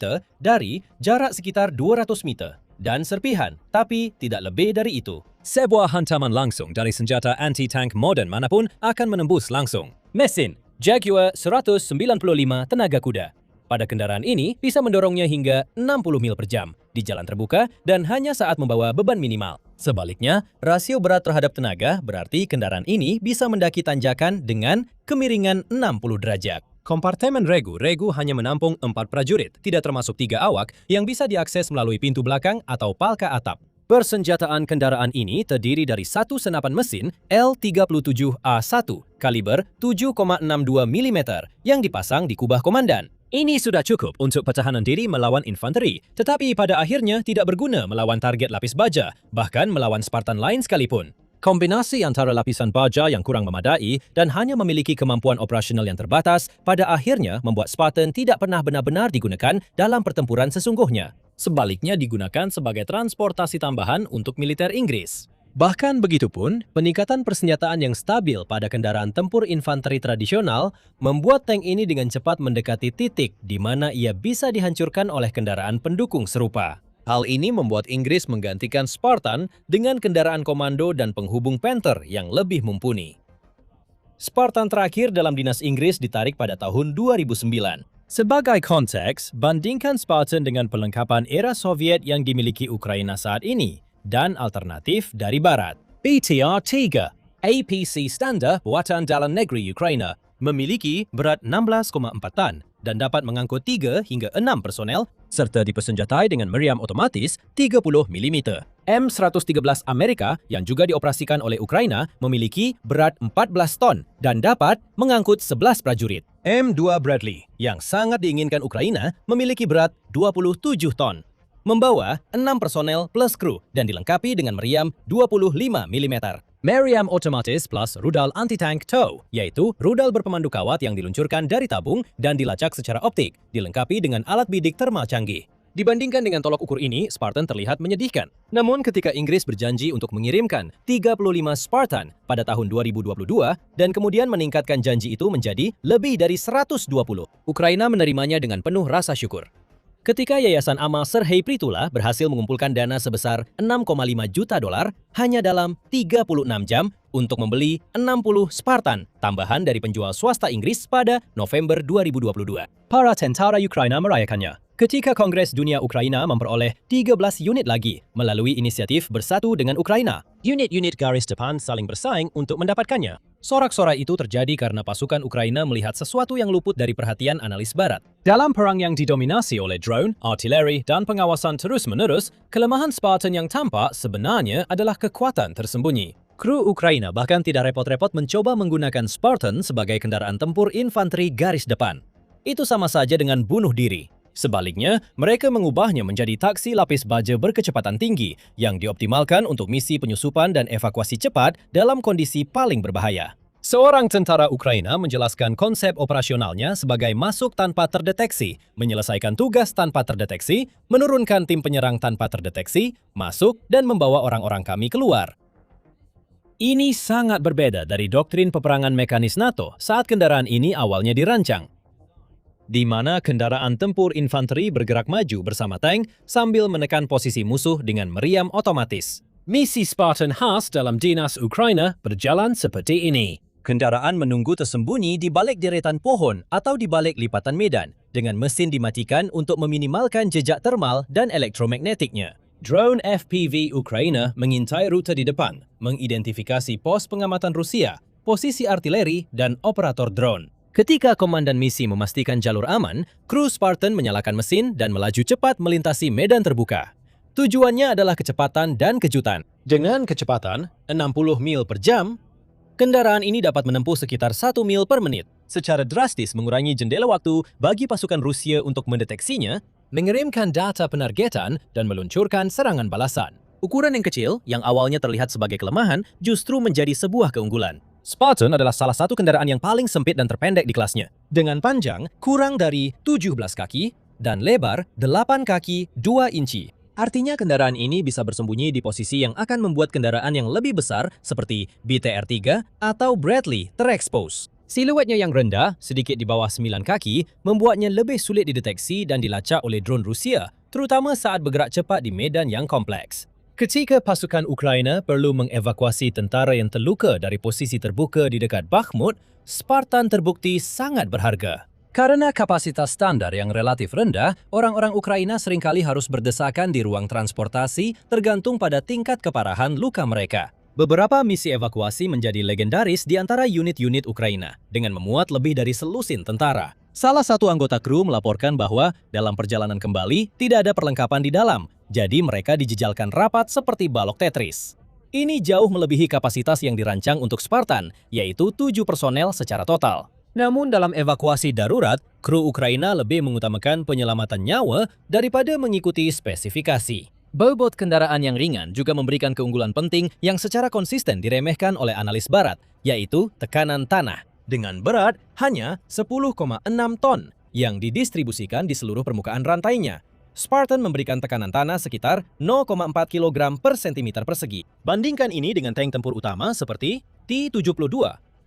dari jarak sekitar 200 meter dan serpihan, tapi tidak lebih dari itu. Sebuah hantaman langsung dari senjata anti-tank modern manapun akan menembus langsung. Mesin Jaguar 195 tenaga kuda. Pada kendaraan ini bisa mendorongnya hingga 60 mil per jam di jalan terbuka dan hanya saat membawa beban minimal. Sebaliknya, rasio berat terhadap tenaga berarti kendaraan ini bisa mendaki tanjakan dengan kemiringan 60 derajat. Kompartemen regu hanya menampung 4 prajurit, tidak termasuk 3 awak yang bisa diakses melalui pintu belakang atau palka atap. Persenjataan kendaraan ini terdiri dari satu senapan mesin L37A1 kaliber 7,62 mm yang dipasang di kubah komandan. Ini sudah cukup untuk pertahanan diri melawan infanteri, tetapi pada akhirnya tidak berguna melawan target lapis baja, bahkan melawan Spartan lain sekalipun. Kombinasi antara lapisan baja yang kurang memadai dan hanya memiliki kemampuan operasional yang terbatas pada akhirnya membuat Spartan tidak pernah benar-benar digunakan dalam pertempuran sesungguhnya. Sebaliknya digunakan sebagai transportasi tambahan untuk militer Inggris. Bahkan begitupun, peningkatan persenjataan yang stabil pada kendaraan tempur infanteri tradisional membuat tank ini dengan cepat mendekati titik di mana ia bisa dihancurkan oleh kendaraan pendukung serupa. Hal ini membuat Inggris menggantikan Spartan dengan kendaraan komando dan penghubung Panther yang lebih mumpuni. Spartan terakhir dalam dinas Inggris ditarik pada tahun 2009. Sebagai konteks, bandingkan Spartan dengan perlengkapan era Soviet yang dimiliki Ukraina saat ini dan alternatif dari Barat. BTR-3, APC standar buatan dalam negeri Ukraina, memiliki berat 16,4 ton dan dapat mengangkut 3 hingga 6 personel serta dipersenjatai dengan meriam otomatis 30 mm. M113 Amerika yang juga dioperasikan oleh Ukraina memiliki berat 14 ton dan dapat mengangkut 11 prajurit. M2 Bradley yang sangat diinginkan Ukraina memiliki berat 27 ton. Membawa 6 personel plus kru dan dilengkapi dengan meriam 25 mm. Meriam otomatis plus rudal anti-tank tow, yaitu rudal berpemandu kawat yang diluncurkan dari tabung dan dilacak secara optik, dilengkapi dengan alat bidik termal canggih. Dibandingkan dengan tolok ukur ini, Spartan terlihat menyedihkan. Namun ketika Inggris berjanji untuk mengirimkan 35 Spartan pada tahun 2022 dan kemudian meningkatkan janji itu menjadi lebih dari 120, Ukraina menerimanya dengan penuh rasa syukur. Ketika Yayasan Amal Serhei Pritula berhasil mengumpulkan dana sebesar 6,5 juta dolar hanya dalam 36 jam untuk membeli 60 Spartan tambahan dari penjual swasta Inggris pada November 2022. Para tentara Ukraina merayakannya ketika Kongres Dunia Ukraina memperoleh 13 unit lagi melalui inisiatif Bersatu dengan Ukraina. Unit-unit garis depan saling bersaing untuk mendapatkannya. Sorak-sorai itu terjadi karena pasukan Ukraina melihat sesuatu yang luput dari perhatian analis Barat. Dalam perang yang didominasi oleh drone, artileri, dan pengawasan terus-menerus, kelemahan Spartan yang tampak sebenarnya adalah kekuatan tersembunyi. Kru Ukraina bahkan tidak repot-repot mencoba menggunakan Spartan sebagai kendaraan tempur infanteri garis depan. Itu sama saja dengan bunuh diri. Sebaliknya, mereka mengubahnya menjadi taksi lapis baja berkecepatan tinggi yang dioptimalkan untuk misi penyusupan dan evakuasi cepat dalam kondisi paling berbahaya. Seorang tentara Ukraina menjelaskan konsep operasionalnya sebagai masuk tanpa terdeteksi, menyelesaikan tugas tanpa terdeteksi, menurunkan tim penyerang tanpa terdeteksi, masuk dan membawa orang-orang kami keluar. Ini sangat berbeda dari doktrin peperangan mekanis NATO saat kendaraan ini awalnya dirancang, di mana kendaraan tempur infanteri bergerak maju bersama tank sambil menekan posisi musuh dengan meriam otomatis. Misi Spartan khas dalam dinas Ukraina berjalan seperti ini. Kendaraan menunggu tersembunyi di balik deretan pohon atau di balik lipatan medan, dengan mesin dimatikan untuk meminimalkan jejak termal dan elektromagnetiknya. Drone FPV Ukraina mengintai rute di depan, mengidentifikasi pos pengamatan Rusia, posisi artileri, dan operator drone. Ketika komandan misi memastikan jalur aman, kru Spartan menyalakan mesin dan melaju cepat melintasi medan terbuka. Tujuannya adalah kecepatan dan kejutan. Dengan kecepatan 60 mil per jam, kendaraan ini dapat menempuh sekitar 1 mil per menit. Secara drastis mengurangi jendela waktu bagi pasukan Rusia untuk mendeteksinya, mengirimkan data penargetan, dan meluncurkan serangan balasan. Ukuran yang kecil, yang awalnya terlihat sebagai kelemahan, justru menjadi sebuah keunggulan. Spartan adalah salah satu kendaraan yang paling sempit dan terpendek di kelasnya. Dengan panjang kurang dari 17 kaki dan lebar 8 kaki 2 inci. Artinya kendaraan ini bisa bersembunyi di posisi yang akan membuat kendaraan yang lebih besar seperti BTR-3 atau Bradley terekspos. Siluetnya yang rendah, sedikit di bawah 9 kaki, membuatnya lebih sulit dideteksi dan dilacak oleh drone Rusia, terutama saat bergerak cepat di medan yang kompleks. Ketika pasukan Ukraina perlu mengevakuasi tentara yang terluka dari posisi terbuka di dekat Bakhmut, Spartan terbukti sangat berharga. Karena kapasitas standar yang relatif rendah, orang-orang Ukraina seringkali harus berdesakan di ruang transportasi tergantung pada tingkat keparahan luka mereka. Beberapa misi evakuasi menjadi legendaris di antara unit-unit Ukraina dengan memuat lebih dari selusin tentara. Salah satu anggota kru melaporkan bahwa dalam perjalanan kembali tidak ada perlengkapan di dalam, jadi mereka dijejalkan rapat seperti balok Tetris. Ini jauh melebihi kapasitas yang dirancang untuk Spartan, yaitu 7 personel secara total. Namun dalam evakuasi darurat, kru Ukraina lebih mengutamakan penyelamatan nyawa daripada mengikuti spesifikasi. Bobot kendaraan yang ringan juga memberikan keunggulan penting yang secara konsisten diremehkan oleh analis barat, yaitu tekanan tanah. Dengan berat hanya 10,6 ton yang didistribusikan di seluruh permukaan rantainya. Spartan memberikan tekanan tanah sekitar 0,4 kg per cm persegi. Bandingkan ini dengan tank tempur utama seperti T-72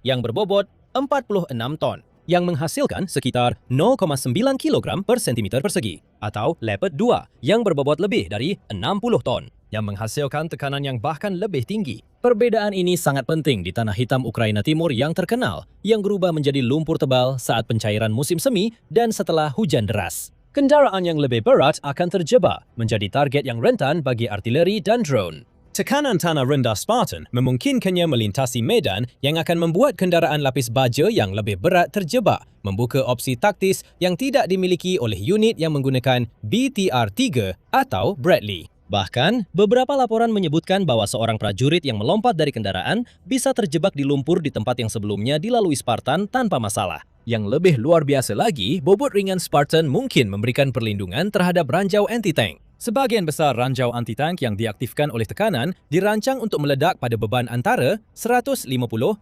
yang berbobot 46 ton, yang menghasilkan sekitar 0,9 kg per cm persegi, atau Leopard 2 yang berbobot lebih dari 60 ton, yang menghasilkan tekanan yang bahkan lebih tinggi. Perbedaan ini sangat penting di tanah hitam Ukraina Timur yang terkenal, yang berubah menjadi lumpur tebal saat pencairan musim semi dan setelah hujan deras. Kendaraan yang lebih berat akan terjebak menjadi target yang rentan bagi artileri dan drone. Tekanan tanah rendah Spartan memungkinkannya melintasi medan yang akan membuat kendaraan lapis baja yang lebih berat terjebak, membuka opsi taktis yang tidak dimiliki oleh unit yang menggunakan BTR-3 atau Bradley. Bahkan, beberapa laporan menyebutkan bahwa seorang prajurit yang melompat dari kendaraan bisa terjebak di lumpur di tempat yang sebelumnya dilalui Spartan tanpa masalah. Yang lebih luar biasa lagi, bobot ringan Spartan mungkin memberikan perlindungan terhadap ranjau anti-tank. Sebagian besar ranjau anti-tank yang diaktifkan oleh tekanan dirancang untuk meledak pada beban antara 150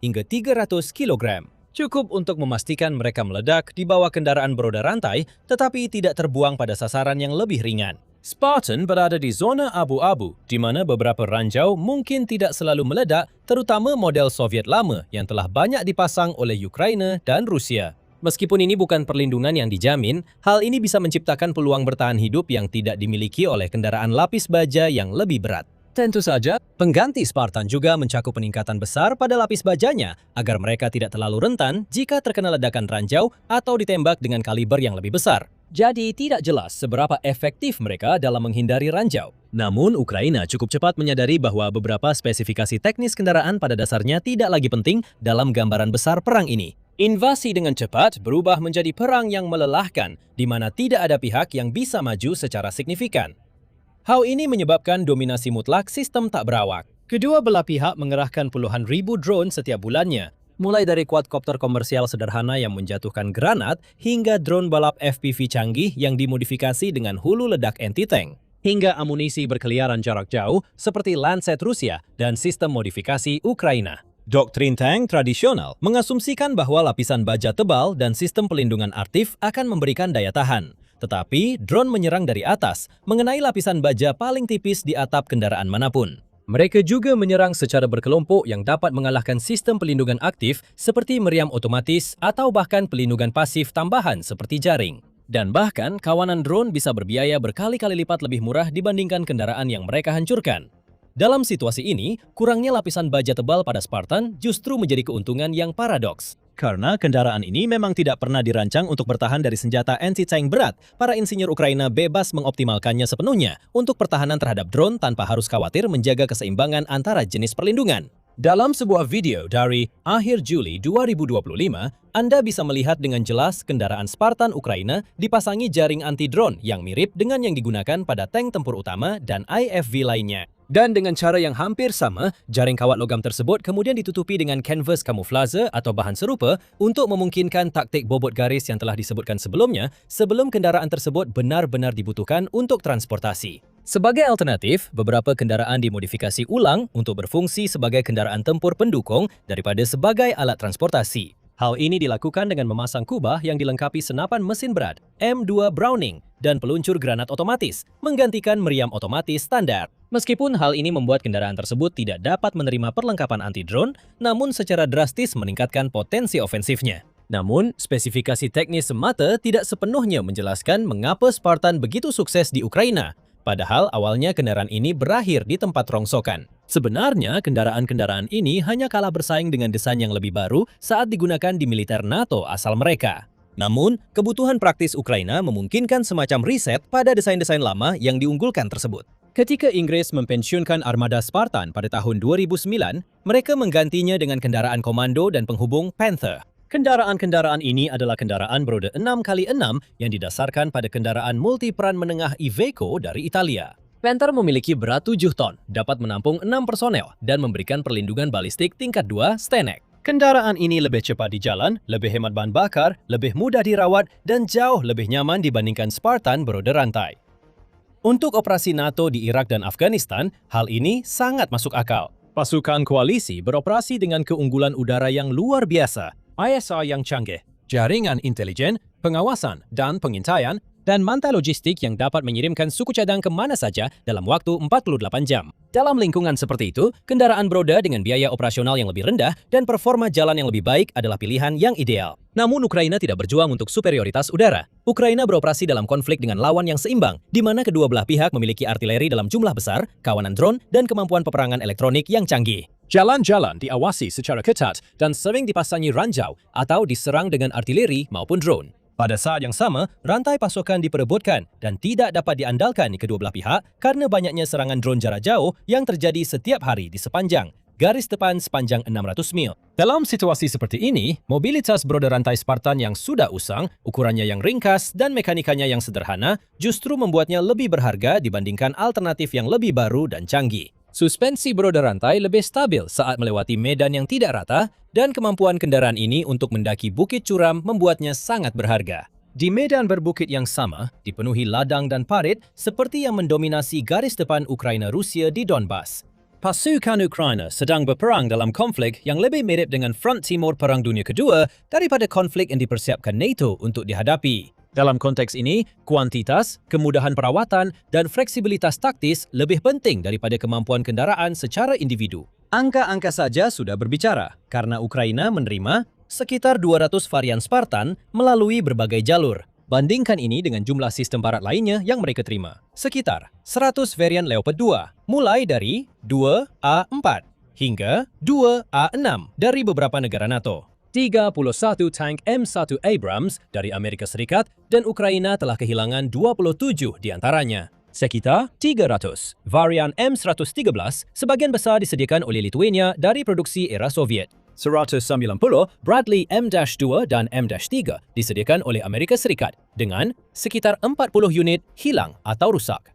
hingga 300 kg. Cukup untuk memastikan mereka meledak di bawah kendaraan beroda rantai, tetapi tidak terbuang pada sasaran yang lebih ringan. Spartan berada di zona abu-abu, di mana beberapa ranjau mungkin tidak selalu meledak, terutama model Soviet lama yang telah banyak dipasang oleh Ukraina dan Rusia. Meskipun ini bukan perlindungan yang dijamin, hal ini bisa menciptakan peluang bertahan hidup yang tidak dimiliki oleh kendaraan lapis baja yang lebih berat. Tentu saja, pengganti Spartan juga mencakup peningkatan besar pada lapis bajanya agar mereka tidak terlalu rentan jika terkena ledakan ranjau atau ditembak dengan kaliber yang lebih besar. Jadi tidak jelas seberapa efektif mereka dalam menghindari ranjau. Namun, Ukraina cukup cepat menyadari bahwa beberapa spesifikasi teknis kendaraan pada dasarnya tidak lagi penting dalam gambaran besar perang ini. Invasi dengan cepat berubah menjadi perang yang melelahkan, di mana tidak ada pihak yang bisa maju secara signifikan. Hal ini menyebabkan dominasi mutlak sistem tak berawak. Kedua belah pihak mengerahkan puluhan ribu drone setiap bulannya, mulai dari quadcopter komersial sederhana yang menjatuhkan granat hingga drone balap FPV canggih yang dimodifikasi dengan hulu ledak anti-tank, hingga amunisi berkeliaran jarak jauh seperti Lancet Rusia dan sistem modifikasi Ukraina. Doktrin tank tradisional mengasumsikan bahwa lapisan baja tebal dan sistem pelindungan aktif akan memberikan daya tahan. Tetapi, drone menyerang dari atas, mengenai lapisan baja paling tipis di atap kendaraan manapun. Mereka juga menyerang secara berkelompok yang dapat mengalahkan sistem pelindungan aktif seperti meriam otomatis atau bahkan pelindungan pasif tambahan seperti jaring. Dan bahkan, kawanan drone bisa berbiaya berkali-kali lipat lebih murah dibandingkan kendaraan yang mereka hancurkan. Dalam situasi ini, kurangnya lapisan baja tebal pada Spartan justru menjadi keuntungan yang paradoks. Karena kendaraan ini memang tidak pernah dirancang untuk bertahan dari senjata anti-tank berat, para insinyur Ukraina bebas mengoptimalkannya sepenuhnya untuk pertahanan terhadap drone tanpa harus khawatir menjaga keseimbangan antara jenis perlindungan. Dalam sebuah video dari akhir Juli 2025, Anda bisa melihat dengan jelas kendaraan Spartan Ukraina dipasangi jaring anti-drone yang mirip dengan yang digunakan pada tank tempur utama dan IFV lainnya. Dan dengan cara yang hampir sama, jaring kawat logam tersebut kemudian ditutupi dengan kanvas kamuflase atau bahan serupa untuk memungkinkan taktik bobot garis yang telah disebutkan sebelumnya sebelum kendaraan tersebut benar-benar dibutuhkan untuk transportasi. Sebagai alternatif, beberapa kendaraan dimodifikasi ulang untuk berfungsi sebagai kendaraan tempur pendukung daripada sebagai alat transportasi. Hal ini dilakukan dengan memasang kubah yang dilengkapi senapan mesin berat M2 Browning dan peluncur granat otomatis, menggantikan meriam otomatis standar. Meskipun hal ini membuat kendaraan tersebut tidak dapat menerima perlengkapan anti-drone, namun secara drastis meningkatkan potensi ofensifnya. Namun, spesifikasi teknis semata tidak sepenuhnya menjelaskan mengapa Spartan begitu sukses di Ukraina. Padahal awalnya kendaraan ini berakhir di tempat rongsokan. Sebenarnya, kendaraan-kendaraan ini hanya kalah bersaing dengan desain yang lebih baru saat digunakan di militer NATO asal mereka. Namun, kebutuhan praktis Ukraina memungkinkan semacam riset pada desain-desain lama yang diunggulkan tersebut. Ketika Inggris mempensiunkan armada Spartan pada tahun 2009, mereka menggantinya dengan kendaraan komando dan penghubung Panther. Kendaraan-kendaraan ini adalah kendaraan beroda 6x6 yang didasarkan pada kendaraan multiperan menengah Iveco dari Italia. Panther memiliki berat 7 ton, dapat menampung 6 personel, dan memberikan perlindungan balistik tingkat 2 Stenek. Kendaraan ini lebih cepat di jalan, lebih hemat bahan bakar, lebih mudah dirawat, dan jauh lebih nyaman dibandingkan Spartan beroda rantai. Untuk operasi NATO di Irak dan Afghanistan, hal ini sangat masuk akal. Pasukan koalisi beroperasi dengan keunggulan udara yang luar biasa, ISR yang canggih, jaringan intelijen, pengawasan dan pengintaian, dan mantai logistik yang dapat mengirimkan suku cadang ke mana saja dalam waktu 48 jam. Dalam lingkungan seperti itu, kendaraan beroda dengan biaya operasional yang lebih rendah dan performa jalan yang lebih baik adalah pilihan yang ideal. Namun Ukraina tidak berjuang untuk superioritas udara. Ukraina beroperasi dalam konflik dengan lawan yang seimbang, di mana kedua belah pihak memiliki artileri dalam jumlah besar, kawanan drone, dan kemampuan peperangan elektronik yang canggih. Jalan-jalan diawasi secara ketat dan sering dipasangi ranjau atau diserang dengan artileri maupun drone. Pada saat yang sama, rantai pasokan diperebutkan dan tidak dapat diandalkan di kedua belah pihak karena banyaknya serangan drone jarak jauh yang terjadi setiap hari di sepanjang garis depan sepanjang 600 mil. Dalam situasi seperti ini, mobilitas beroda rantai Spartan yang sudah usang, ukurannya yang ringkas, dan mekanikanya yang sederhana justru membuatnya lebih berharga dibandingkan alternatif yang lebih baru dan canggih. Suspensi beroda rantai lebih stabil saat melewati medan yang tidak rata, dan kemampuan kendaraan ini untuk mendaki bukit curam membuatnya sangat berharga. Di medan berbukit yang sama, dipenuhi ladang dan parit seperti yang mendominasi garis depan Ukraina-Rusia di Donbas. Pasukan Ukraina sedang berperang dalam konflik yang lebih mirip dengan front timur Perang Dunia Kedua daripada konflik yang dipersiapkan NATO untuk dihadapi. Dalam konteks ini, kuantitas, kemudahan perawatan, dan fleksibilitas taktis lebih penting daripada kemampuan kendaraan secara individu. Angka-angka saja sudah berbicara, karena Ukraina menerima sekitar 200 varian Spartan melalui berbagai jalur. Bandingkan ini dengan jumlah sistem barat lainnya yang mereka terima. Sekitar 100 varian Leopard 2, mulai dari 2A4 hingga 2A6 dari beberapa negara NATO. 31 tank M1 Abrams dari Amerika Serikat dan Ukraina telah kehilangan 27 di antaranya. Sekitar 300 varian M113 sebagian besar disediakan oleh Lithuania dari produksi era Soviet. 190 Bradley M-2 dan M-3 disediakan oleh Amerika Serikat dengan sekitar 40 unit hilang atau rusak.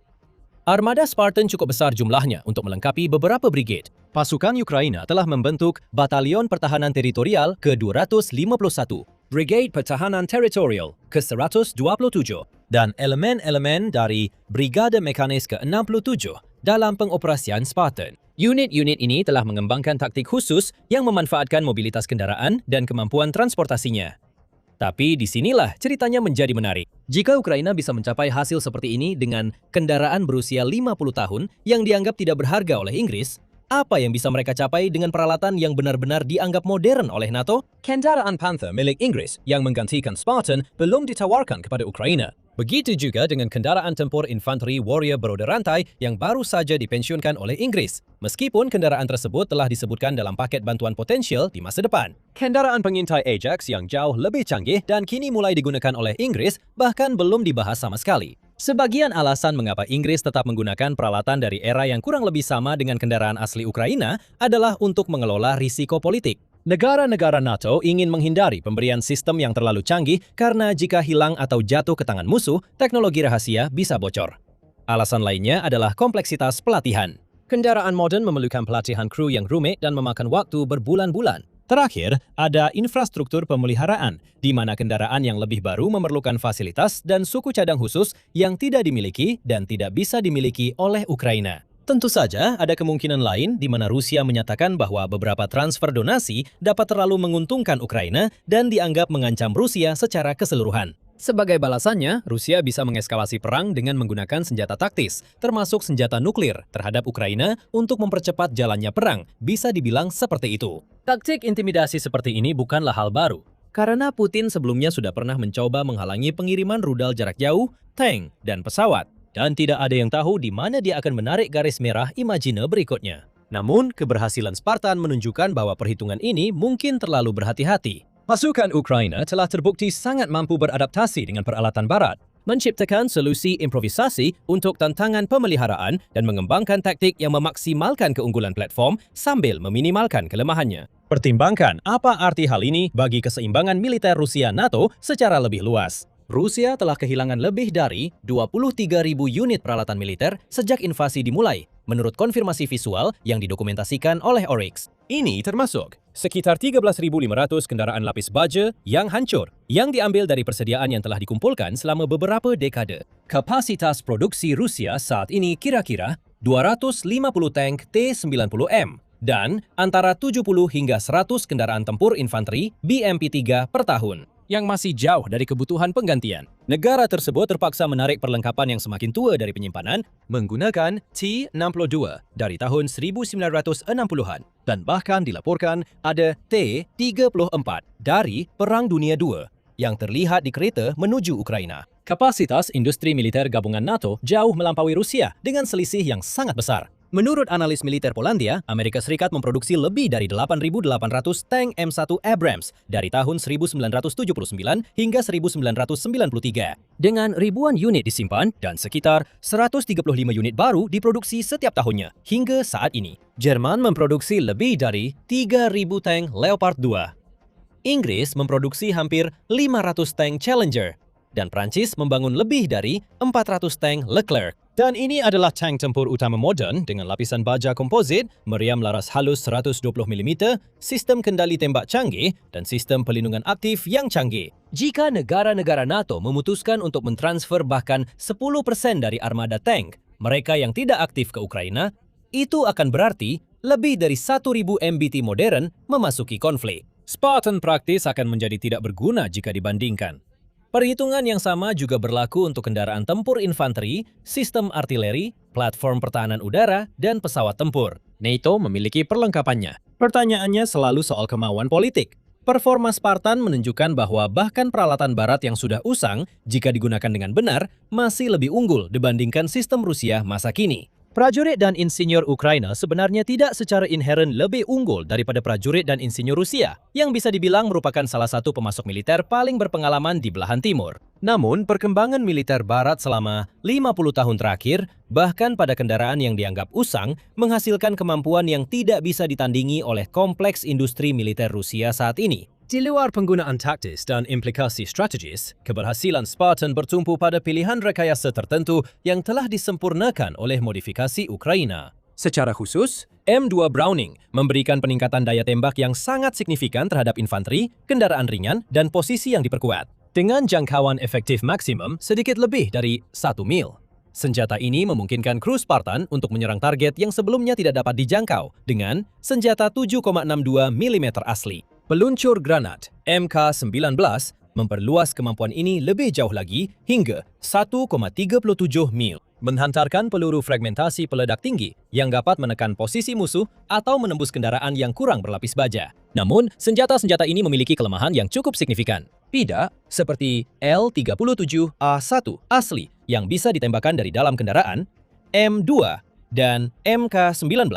Armada Spartan cukup besar jumlahnya untuk melengkapi beberapa brigade. Pasukan Ukraina telah membentuk Batalion Pertahanan Teritorial ke-251, Brigade Pertahanan Teritorial ke-127, dan elemen-elemen dari Brigade Mekanis ke-67 dalam pengoperasian Spartan. Unit-unit ini telah mengembangkan taktik khusus yang memanfaatkan mobilitas kendaraan dan kemampuan transportasinya. Tapi disinilah ceritanya menjadi menarik. Jika Ukraina bisa mencapai hasil seperti ini dengan kendaraan berusia 50 tahun yang dianggap tidak berharga oleh Inggris, apa yang bisa mereka capai dengan peralatan yang benar-benar dianggap modern oleh NATO? Kendaraan Panther milik Inggris yang menggantikan Spartan belum ditawarkan kepada Ukraina. Begitu juga dengan kendaraan tempur infanteri Warrior beroda rantai yang baru saja dipensiunkan oleh Inggris, meskipun kendaraan tersebut telah disebutkan dalam paket bantuan potensial di masa depan. Kendaraan pengintai Ajax yang jauh lebih canggih dan kini mulai digunakan oleh Inggris bahkan belum dibahas sama sekali. Sebagian alasan mengapa Inggris tetap menggunakan peralatan dari era yang kurang lebih sama dengan kendaraan asli Ukraina adalah untuk mengelola risiko politik. Negara-negara NATO ingin menghindari pemberian sistem yang terlalu canggih karena jika hilang atau jatuh ke tangan musuh, teknologi rahasia bisa bocor. Alasan lainnya adalah kompleksitas pelatihan. Kendaraan modern memerlukan pelatihan kru yang rumit dan memakan waktu berbulan-bulan. Terakhir, ada infrastruktur pemeliharaan, di mana kendaraan yang lebih baru memerlukan fasilitas dan suku cadang khusus yang tidak dimiliki dan tidak bisa dimiliki oleh Ukraina. Tentu saja, ada kemungkinan lain di mana Rusia menyatakan bahwa beberapa transfer donasi dapat terlalu menguntungkan Ukraina dan dianggap mengancam Rusia secara keseluruhan. Sebagai balasannya, Rusia bisa mengeskalasi perang dengan menggunakan senjata taktis, termasuk senjata nuklir, terhadap Ukraina untuk mempercepat jalannya perang, bisa dibilang seperti itu. Taktik intimidasi seperti ini bukanlah hal baru, karena Putin sebelumnya sudah pernah mencoba menghalangi pengiriman rudal jarak jauh, tank, dan pesawat, dan tidak ada yang tahu di mana dia akan menarik garis merah imajine berikutnya. Namun, keberhasilan Spartan menunjukkan bahwa perhitungan ini mungkin terlalu berhati-hati. Pasukan Ukraina telah terbukti sangat mampu beradaptasi dengan peralatan barat, menciptakan solusi improvisasi untuk tantangan pemeliharaan dan mengembangkan taktik yang memaksimalkan keunggulan platform sambil meminimalkan kelemahannya. Pertimbangkan apa arti hal ini bagi keseimbangan militer Rusia NATO secara lebih luas. Rusia telah kehilangan lebih dari 23.000 unit peralatan militer sejak invasi dimulai, menurut konfirmasi visual yang didokumentasikan oleh Oryx. Ini termasuk sekitar 13.500 kendaraan lapis baja yang hancur, yang diambil dari persediaan yang telah dikumpulkan selama beberapa dekade. Kapasitas produksi Rusia saat ini kira-kira 250 tank T-90M dan antara 70 hingga 100 kendaraan tempur infanteri BMP-3 per tahun, yang masih jauh dari kebutuhan penggantian. Negara tersebut terpaksa menarik perlengkapan yang semakin tua dari penyimpanan menggunakan T-62 dari tahun 1960-an dan bahkan dilaporkan ada T-34 dari Perang Dunia II yang terlihat di kereta menuju Ukraina. Kapasitas industri militer gabungan NATO jauh melampaui Rusia dengan selisih yang sangat besar. Menurut analis militer Polandia, Amerika Serikat memproduksi lebih dari 8.800 tank M1 Abrams dari tahun 1979 hingga 1993. Dengan ribuan unit disimpan dan sekitar 135 unit baru diproduksi setiap tahunnya hingga saat ini. Jerman memproduksi lebih dari 3.000 tank Leopard 2. Inggris memproduksi hampir 500 tank Challenger dan Prancis membangun lebih dari 400 tank Leclerc. Dan ini adalah tank tempur utama modern dengan lapisan baja komposit, meriam laras halus 120 mm, sistem kendali tembak canggih, dan sistem pelindungan aktif yang canggih. Jika negara-negara NATO memutuskan untuk mentransfer bahkan 10% dari armada tank mereka yang tidak aktif ke Ukraina, itu akan berarti lebih dari 1.000 MBT modern memasuki konflik. Spartan praktis akan menjadi tidak berguna jika dibandingkan. Perhitungan yang sama juga berlaku untuk kendaraan tempur infanteri, sistem artileri, platform pertahanan udara, dan pesawat tempur. NATO memiliki perlengkapannya. Pertanyaannya selalu soal kemauan politik. Performa Spartan menunjukkan bahwa bahkan peralatan barat yang sudah usang, jika digunakan dengan benar, masih lebih unggul dibandingkan sistem Rusia masa kini. Prajurit dan insinyur Ukraina sebenarnya tidak secara inheren lebih unggul daripada prajurit dan insinyur Rusia, yang bisa dibilang merupakan salah satu pemasok militer paling berpengalaman di belahan timur. Namun, perkembangan militer barat selama 50 tahun terakhir, bahkan pada kendaraan yang dianggap usang, menghasilkan kemampuan yang tidak bisa ditandingi oleh kompleks industri militer Rusia saat ini. Di luar penggunaan taktis dan implikasi strategis, keberhasilan Spartan bertumpu pada pilihan rekayasa tertentu yang telah disempurnakan oleh modifikasi Ukraina. Secara khusus, M2 Browning memberikan peningkatan daya tembak yang sangat signifikan terhadap infanteri, kendaraan ringan, dan posisi yang diperkuat, dengan jangkauan efektif maksimum sedikit lebih dari 1 mil. Senjata ini memungkinkan kru Spartan untuk menyerang target yang sebelumnya tidak dapat dijangkau dengan senjata 7,62 mm asli. Peluncur granat MK-19 memperluas kemampuan ini lebih jauh lagi hingga 1,37 mil, menghantarkan peluru fragmentasi peledak tinggi yang dapat menekan posisi musuh atau menembus kendaraan yang kurang berlapis baja. Namun, senjata-senjata ini memiliki kelemahan yang cukup signifikan. Tidak seperti L-37A1 asli yang bisa ditembakkan dari dalam kendaraan, M2 dan MK-19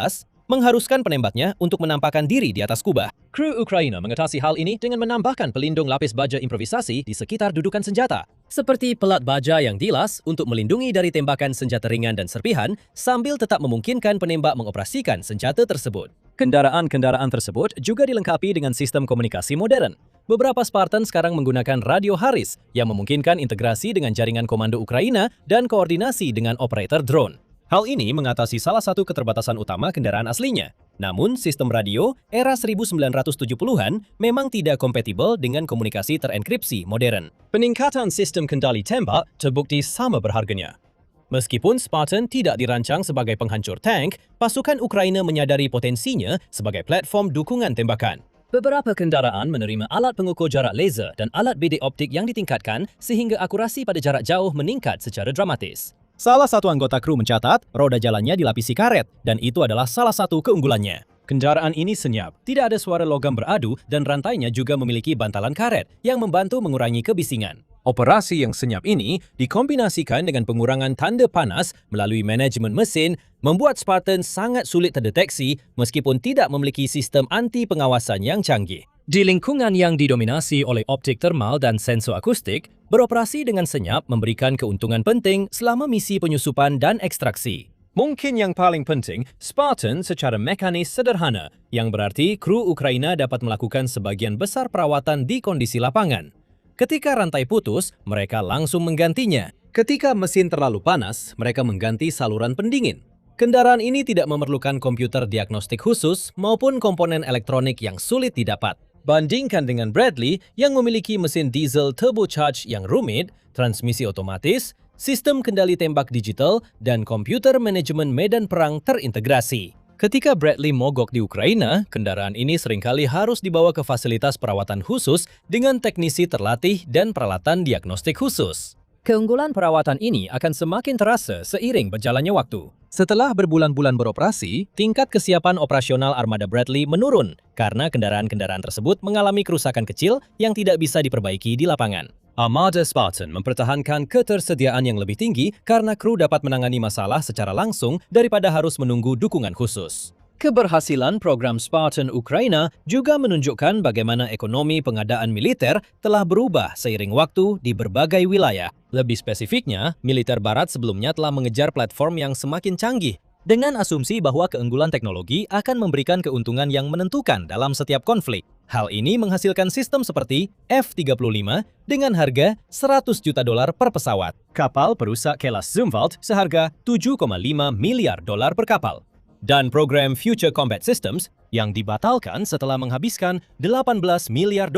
mengharuskan penembaknya untuk menampakkan diri di atas kubah. Kru Ukraina mengatasi hal ini dengan menambahkan pelindung lapis baja improvisasi di sekitar dudukan senjata, seperti pelat baja yang dilas untuk melindungi dari tembakan senjata ringan dan serpihan sambil tetap memungkinkan penembak mengoperasikan senjata tersebut. Kendaraan-kendaraan tersebut juga dilengkapi dengan sistem komunikasi modern. Beberapa Spartan sekarang menggunakan radio Harris yang memungkinkan integrasi dengan jaringan komando Ukraina dan koordinasi dengan operator drone. Hal ini mengatasi salah satu keterbatasan utama kendaraan aslinya. Namun, sistem radio era 1970-an memang tidak kompatibel dengan komunikasi terenkripsi modern. Peningkatan sistem kendali tembak terbukti sama berharganya. Meskipun Spartan tidak dirancang sebagai penghancur tank, pasukan Ukraina menyadari potensinya sebagai platform dukungan tembakan. Beberapa kendaraan menerima alat pengukur jarak laser dan alat bidik optik yang ditingkatkan sehingga akurasi pada jarak jauh meningkat secara dramatis. Salah satu anggota kru mencatat, roda jalannya dilapisi karet, dan itu adalah salah satu keunggulannya. Kendaraan ini senyap, tidak ada suara logam beradu, dan rantainya juga memiliki bantalan karet yang membantu mengurangi kebisingan. Operasi yang senyap ini dikombinasikan dengan pengurangan tanda panas melalui manajemen mesin, membuat Spartan sangat sulit terdeteksi meskipun tidak memiliki sistem anti-pengawasan yang canggih. Di lingkungan yang didominasi oleh optik termal dan sensor akustik, beroperasi dengan senyap memberikan keuntungan penting selama misi penyusupan dan ekstraksi. Mungkin yang paling penting, Spartan secara mekanis sederhana, yang berarti kru Ukraina dapat melakukan sebagian besar perawatan di kondisi lapangan. Ketika rantai putus, mereka langsung menggantinya. Ketika mesin terlalu panas, mereka mengganti saluran pendingin. Kendaraan ini tidak memerlukan komputer diagnostik khusus maupun komponen elektronik yang sulit didapat. Bandingkan dengan Bradley yang memiliki mesin diesel turbocharged yang rumit, transmisi otomatis, sistem kendali tembak digital, dan komputer manajemen medan perang terintegrasi. Ketika Bradley mogok di Ukraina, kendaraan ini seringkali harus dibawa ke fasilitas perawatan khusus dengan teknisi terlatih dan peralatan diagnostik khusus. Keunggulan perawatan ini akan semakin terasa seiring berjalannya waktu. Setelah berbulan-bulan beroperasi, tingkat kesiapan operasional armada Bradley menurun karena kendaraan-kendaraan tersebut mengalami kerusakan kecil yang tidak bisa diperbaiki di lapangan. Armada Spartan mempertahankan ketersediaan yang lebih tinggi karena kru dapat menangani masalah secara langsung daripada harus menunggu dukungan khusus. Keberhasilan program Spartan Ukraina juga menunjukkan bagaimana ekonomi pengadaan militer telah berubah seiring waktu di berbagai wilayah. Lebih spesifiknya, militer barat sebelumnya telah mengejar platform yang semakin canggih dengan asumsi bahwa keunggulan teknologi akan memberikan keuntungan yang menentukan dalam setiap konflik. Hal ini menghasilkan sistem seperti F-35 dengan harga $100 juta per pesawat. Kapal perusak kelas Zumwalt seharga $7,5 miliar per kapal. Dan program Future Combat Systems yang dibatalkan setelah menghabiskan $18 miliar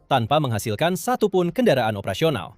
tanpa menghasilkan satupun kendaraan operasional.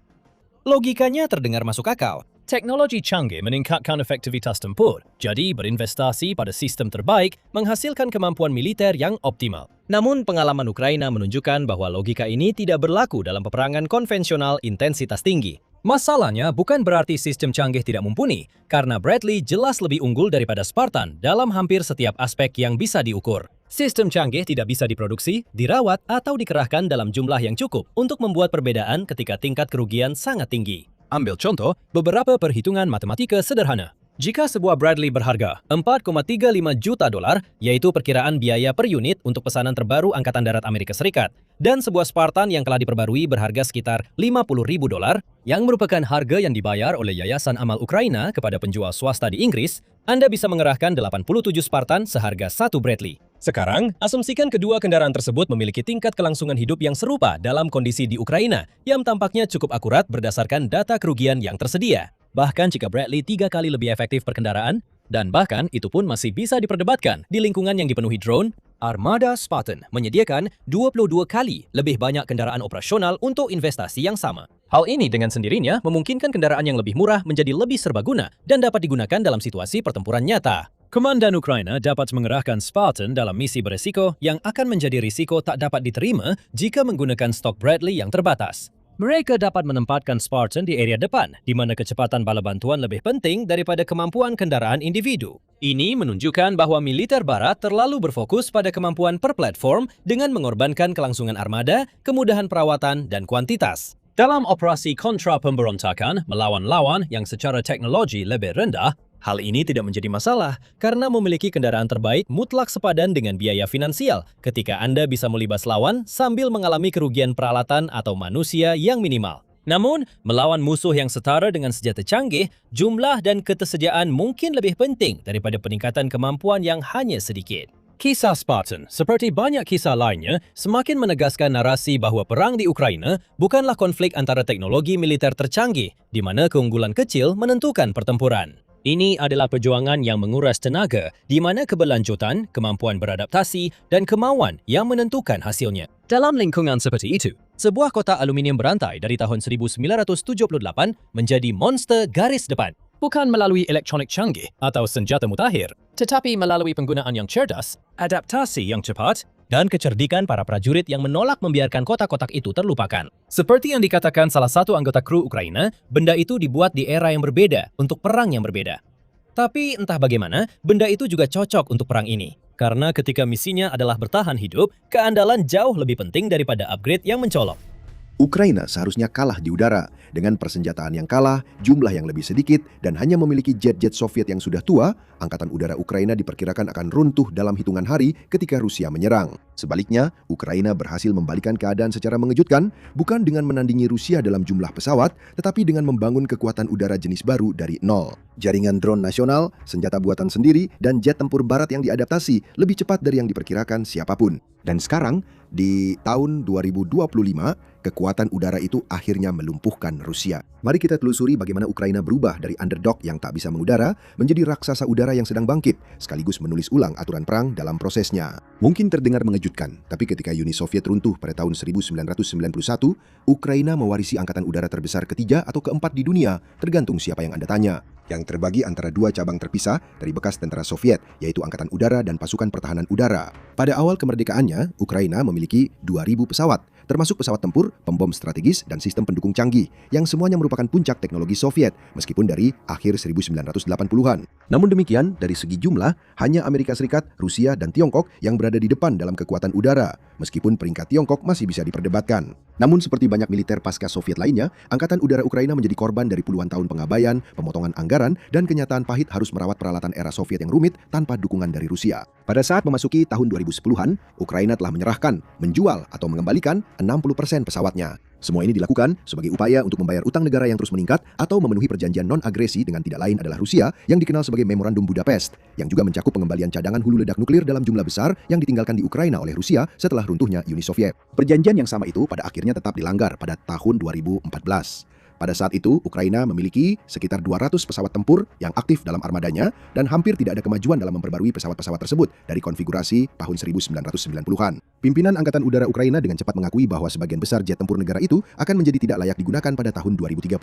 Logikanya terdengar masuk akal. Teknologi canggih meningkatkan efektivitas tempur, jadi berinvestasi pada sistem terbaik menghasilkan kemampuan militer yang optimal. Namun pengalaman Ukraina menunjukkan bahwa logika ini tidak berlaku dalam peperangan konvensional intensitas tinggi. Masalahnya bukan berarti sistem canggih tidak mumpuni, karena Bradley jelas lebih unggul daripada Spartan dalam hampir setiap aspek yang bisa diukur. Sistem canggih tidak bisa diproduksi, dirawat, atau dikerahkan dalam jumlah yang cukup untuk membuat perbedaan ketika tingkat kerugian sangat tinggi. Ambil contoh, beberapa perhitungan matematika sederhana. Jika sebuah Bradley berharga $4,35 juta, yaitu perkiraan biaya per unit untuk pesanan terbaru Angkatan Darat Amerika Serikat, dan sebuah Spartan yang telah diperbarui berharga sekitar $50.000, yang merupakan harga yang dibayar oleh Yayasan Amal Ukraina kepada penjual swasta di Inggris, Anda bisa mengerahkan 87 Spartan seharga satu Bradley. Sekarang, asumsikan kedua kendaraan tersebut memiliki tingkat kelangsungan hidup yang serupa dalam kondisi di Ukraina, yang tampaknya cukup akurat berdasarkan data kerugian yang tersedia. Bahkan jika Bradley 3 kali lebih efektif per kendaraan, dan bahkan itu pun masih bisa diperdebatkan di lingkungan yang dipenuhi drone, Armada Spartan menyediakan 22 kali lebih banyak kendaraan operasional untuk investasi yang sama. Hal ini dengan sendirinya memungkinkan kendaraan yang lebih murah menjadi lebih serbaguna dan dapat digunakan dalam situasi pertempuran nyata. Komandan Ukraina dapat mengerahkan Spartan dalam misi beresiko yang akan menjadi risiko tak dapat diterima jika menggunakan stok Bradley yang terbatas. Mereka dapat menempatkan Spartan di area depan, di mana kecepatan bala bantuan lebih penting daripada kemampuan kendaraan individu. Ini menunjukkan bahwa militer barat terlalu berfokus pada kemampuan per platform dengan mengorbankan kelangsungan armada, kemudahan perawatan, dan kuantitas. Dalam operasi kontra pemberontakan melawan lawan yang secara teknologi lebih rendah, Hal ini tidak menjadi masalah karena memiliki kendaraan terbaik mutlak sepadan dengan biaya finansial ketika Anda bisa melibas lawan sambil mengalami kerugian peralatan atau manusia yang minimal. Namun, melawan musuh yang setara dengan senjata canggih, jumlah dan ketersediaan mungkin lebih penting daripada peningkatan kemampuan yang hanya sedikit. Kisah Spartan, seperti banyak kisah lainnya, semakin menegaskan narasi bahawa perang di Ukraina bukanlah konflik antara teknologi militer tercanggih, di mana keunggulan kecil menentukan pertempuran. Ini adalah perjuangan yang menguras tenaga, di mana keberlanjutan, kemampuan beradaptasi, dan kemauan yang menentukan hasilnya. Dalam lingkungan seperti itu, sebuah kotak aluminium berantai dari tahun 1978 menjadi monster garis depan. Bukan melalui elektronik canggih atau senjata mutakhir, tetapi melalui penggunaan yang cerdas, adaptasi yang cepat, dan kecerdikan para prajurit yang menolak membiarkan kotak-kotak itu terlupakan. Seperti yang dikatakan salah satu anggota kru Ukraina, benda itu dibuat di era yang berbeda untuk perang yang berbeda. Tapi entah bagaimana, benda itu juga cocok untuk perang ini. Karena ketika misinya adalah bertahan hidup, keandalan jauh lebih penting daripada upgrade yang mencolok. Ukraina seharusnya kalah di udara, dengan persenjataan yang kalah, jumlah yang lebih sedikit, dan hanya memiliki jet-jet Soviet yang sudah tua. Angkatan udara Ukraina diperkirakan akan runtuh dalam hitungan hari ketika Rusia menyerang. Sebaliknya, Ukraina berhasil membalikkan keadaan secara mengejutkan, bukan dengan menandingi Rusia dalam jumlah pesawat, tetapi dengan membangun kekuatan udara jenis baru dari nol. Jaringan drone nasional, senjata buatan sendiri, dan jet tempur barat yang diadaptasi lebih cepat dari yang diperkirakan siapapun. Dan sekarang, di tahun 2025, kekuatan udara itu akhirnya melumpuhkan Rusia. Mari kita telusuri bagaimana Ukraina berubah dari underdog yang tak bisa mengudara menjadi raksasa udara yang sedang bangkit, sekaligus menulis ulang aturan perang dalam prosesnya. Mungkin terdengar mengejutkan, tapi ketika Uni Soviet runtuh pada tahun 1991, Ukraina mewarisi angkatan udara terbesar ketiga atau keempat di dunia, tergantung siapa yang Anda tanya. Yang terbagi antara dua cabang terpisah dari bekas tentara Soviet, yaitu Angkatan Udara dan Pasukan Pertahanan Udara. Pada awal kemerdekaannya, Ukraina memiliki 2.000 pesawat, termasuk pesawat tempur, pembom strategis, dan sistem pendukung canggih, yang semuanya merupakan puncak teknologi Soviet, meskipun dari akhir 1980-an. Namun demikian, dari segi jumlah, hanya Amerika Serikat, Rusia, dan Tiongkok yang berada di depan dalam kekuatan udara, meskipun peringkat Tiongkok masih bisa diperdebatkan. Namun seperti banyak militer pasca Soviet lainnya, Angkatan Udara Ukraina menjadi korban dari puluhan tahun pengabaian, pemotongan anggaran, dan kenyataan pahit harus merawat peralatan era Soviet yang rumit tanpa dukungan dari Rusia. Pada saat memasuki tahun 2010-an, Ukraina telah menyerahkan, menjual, atau mengembalikan 60% pesawatnya. Semua ini dilakukan sebagai upaya untuk membayar utang negara yang terus meningkat atau memenuhi perjanjian non-agresi dengan tidak lain adalah Rusia yang dikenal sebagai Memorandum Budapest, yang juga mencakup pengembalian cadangan hulu ledak nuklir dalam jumlah besar yang ditinggalkan di Ukraina oleh Rusia setelah runtuhnya Uni Soviet. Perjanjian yang sama itu pada akhirnya tetap dilanggar pada tahun 2014. Pada saat itu, Ukraina memiliki sekitar 200 pesawat tempur yang aktif dalam armadanya dan hampir tidak ada kemajuan dalam memperbarui pesawat-pesawat tersebut dari konfigurasi tahun 1990-an. Pimpinan Angkatan Udara Ukraina dengan cepat mengakui bahwa sebagian besar jet tempur negara itu akan menjadi tidak layak digunakan pada tahun 2030.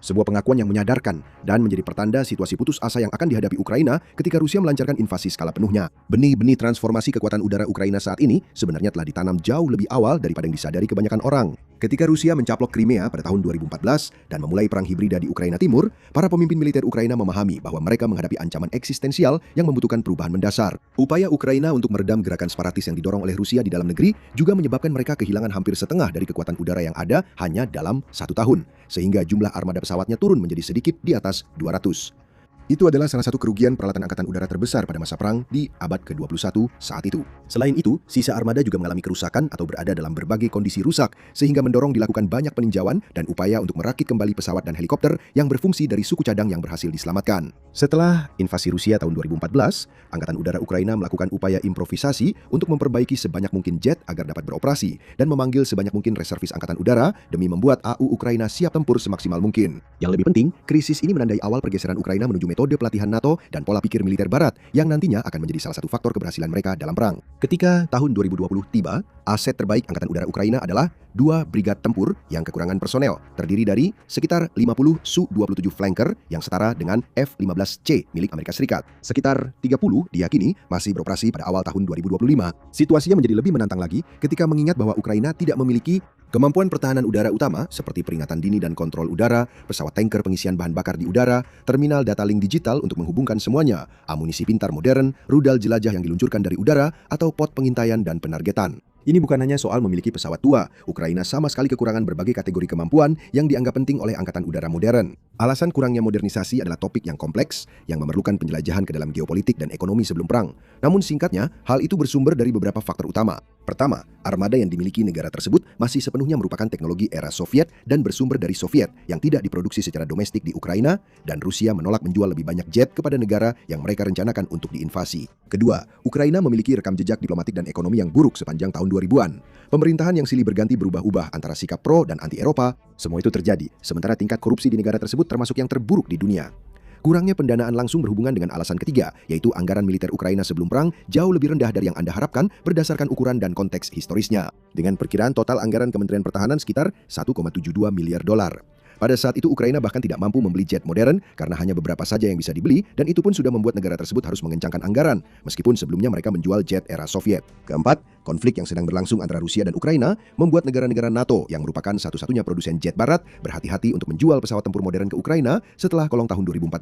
Sebuah pengakuan yang menyadarkan dan menjadi pertanda situasi putus asa yang akan dihadapi Ukraina ketika Rusia melancarkan invasi skala penuhnya. Benih-benih transformasi kekuatan udara Ukraina saat ini sebenarnya telah ditanam jauh lebih awal daripada yang disadari kebanyakan orang. Ketika Rusia mencaplok Crimea pada tahun 2014 dan memulai perang hibrida di Ukraina Timur, para pemimpin militer Ukraina memahami bahwa mereka menghadapi ancaman eksistensial yang membutuhkan perubahan mendasar. Upaya Ukraina untuk meredam gerakan separatis yang didorong oleh Rusia di dalam negeri juga menyebabkan mereka kehilangan hampir setengah dari kekuatan udara yang ada hanya dalam 1 tahun, sehingga jumlah armada pesawatnya turun menjadi sedikit di atas 200. Itu adalah salah satu kerugian peralatan angkatan udara terbesar pada masa perang di abad ke-21 saat itu. Selain itu, sisa armada juga mengalami kerusakan atau berada dalam berbagai kondisi rusak, sehingga mendorong dilakukan banyak peninjauan dan upaya untuk merakit kembali pesawat dan helikopter yang berfungsi dari suku cadang yang berhasil diselamatkan. Setelah invasi Rusia tahun 2014, Angkatan Udara Ukraina melakukan upaya improvisasi untuk memperbaiki sebanyak mungkin jet agar dapat beroperasi dan memanggil sebanyak mungkin reservis Angkatan Udara demi membuat AU Ukraina siap tempur semaksimal mungkin. Yang lebih penting, krisis ini menandai awal pergeseran Ukraina menuju metode pelatihan NATO dan pola pikir militer Barat yang nantinya akan menjadi salah satu faktor keberhasilan mereka dalam perang. Ketika tahun 2020 tiba, aset terbaik Angkatan Udara Ukraina adalah 2 brigad tempur yang kekurangan personel, terdiri dari sekitar 50 Su-27 flanker yang setara dengan F-15C milik Amerika Serikat. Sekitar 30 diyakini masih beroperasi pada awal tahun 2025. Situasinya menjadi lebih menantang lagi ketika mengingat bahwa Ukraina tidak memiliki kemampuan pertahanan udara utama seperti peringatan dini dan kontrol udara, pesawat tanker pengisian bahan bakar di udara, terminal data link digital untuk menghubungkan semuanya, amunisi pintar modern, rudal jelajah yang diluncurkan dari udara, atau pot pengintaian dan penargetan. Ini bukan hanya soal memiliki pesawat tua. Ukraina sama sekali kekurangan berbagai kategori kemampuan yang dianggap penting oleh Angkatan Udara modern. Alasan kurangnya modernisasi adalah topik yang kompleks yang memerlukan penjelajahan ke dalam geopolitik dan ekonomi sebelum perang. Namun singkatnya, hal itu bersumber dari beberapa faktor utama. Pertama, armada yang dimiliki negara tersebut masih sepenuhnya merupakan teknologi era Soviet dan bersumber dari Soviet yang tidak diproduksi secara domestik di Ukraina, dan Rusia menolak menjual lebih banyak jet kepada negara yang mereka rencanakan untuk diinvasi. Kedua, Ukraina memiliki rekam jejak diplomatik dan ekonomi yang buruk sepanjang tahun 2000-an. Pemerintahan yang silih berganti berubah-ubah antara sikap pro dan anti-Eropa, semua itu terjadi, sementara tingkat korupsi di negara tersebut termasuk yang terburuk di dunia. Kurangnya pendanaan langsung berhubungan dengan alasan ketiga, yaitu anggaran militer Ukraina sebelum perang jauh lebih rendah dari yang Anda harapkan berdasarkan ukuran dan konteks historisnya. Dengan perkiraan total anggaran Kementerian Pertahanan sekitar 1,72 miliar dolar. Pada saat itu Ukraina bahkan tidak mampu membeli jet modern karena hanya beberapa saja yang bisa dibeli, dan itu pun sudah membuat negara tersebut harus mengencangkan anggaran, meskipun sebelumnya mereka menjual jet era Soviet. Keempat, konflik yang sedang berlangsung antara Rusia dan Ukraina membuat negara-negara NATO yang merupakan satu-satunya produsen jet barat berhati-hati untuk menjual pesawat tempur modern ke Ukraina setelah kolong tahun 2014,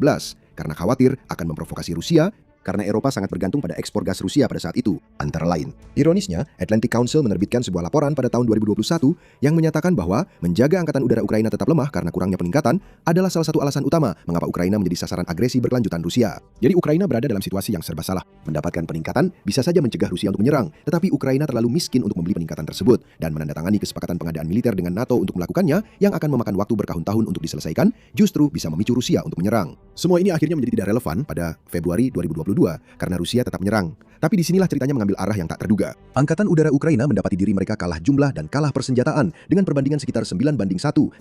karena khawatir akan memprovokasi Rusia, karena Eropa sangat bergantung pada ekspor gas Rusia pada saat itu, antara lain. Ironisnya, Atlantic Council menerbitkan sebuah laporan pada tahun 2021 yang menyatakan bahwa menjaga angkatan udara Ukraina tetap lemah karena kurangnya peningkatan adalah salah satu alasan utama mengapa Ukraina menjadi sasaran agresi berkelanjutan Rusia. Jadi Ukraina berada dalam situasi yang serba salah. Mendapatkan peningkatan bisa saja mencegah Rusia untuk menyerang, tetapi Ukraina terlalu miskin untuk membeli peningkatan tersebut dan menandatangani kesepakatan pengadaan militer dengan NATO untuk melakukannya yang akan memakan waktu bertahun-tahun untuk diselesaikan, justru bisa memicu Rusia untuk menyerang. Semua ini akhirnya menjadi tidak relevan pada Februari 2022 karena Rusia tetap menyerang. Tapi disinilah ceritanya mengambil arah yang tak terduga. Angkatan udara Ukraina mendapati diri mereka kalah jumlah dan kalah persenjataan dengan perbandingan sekitar 9:1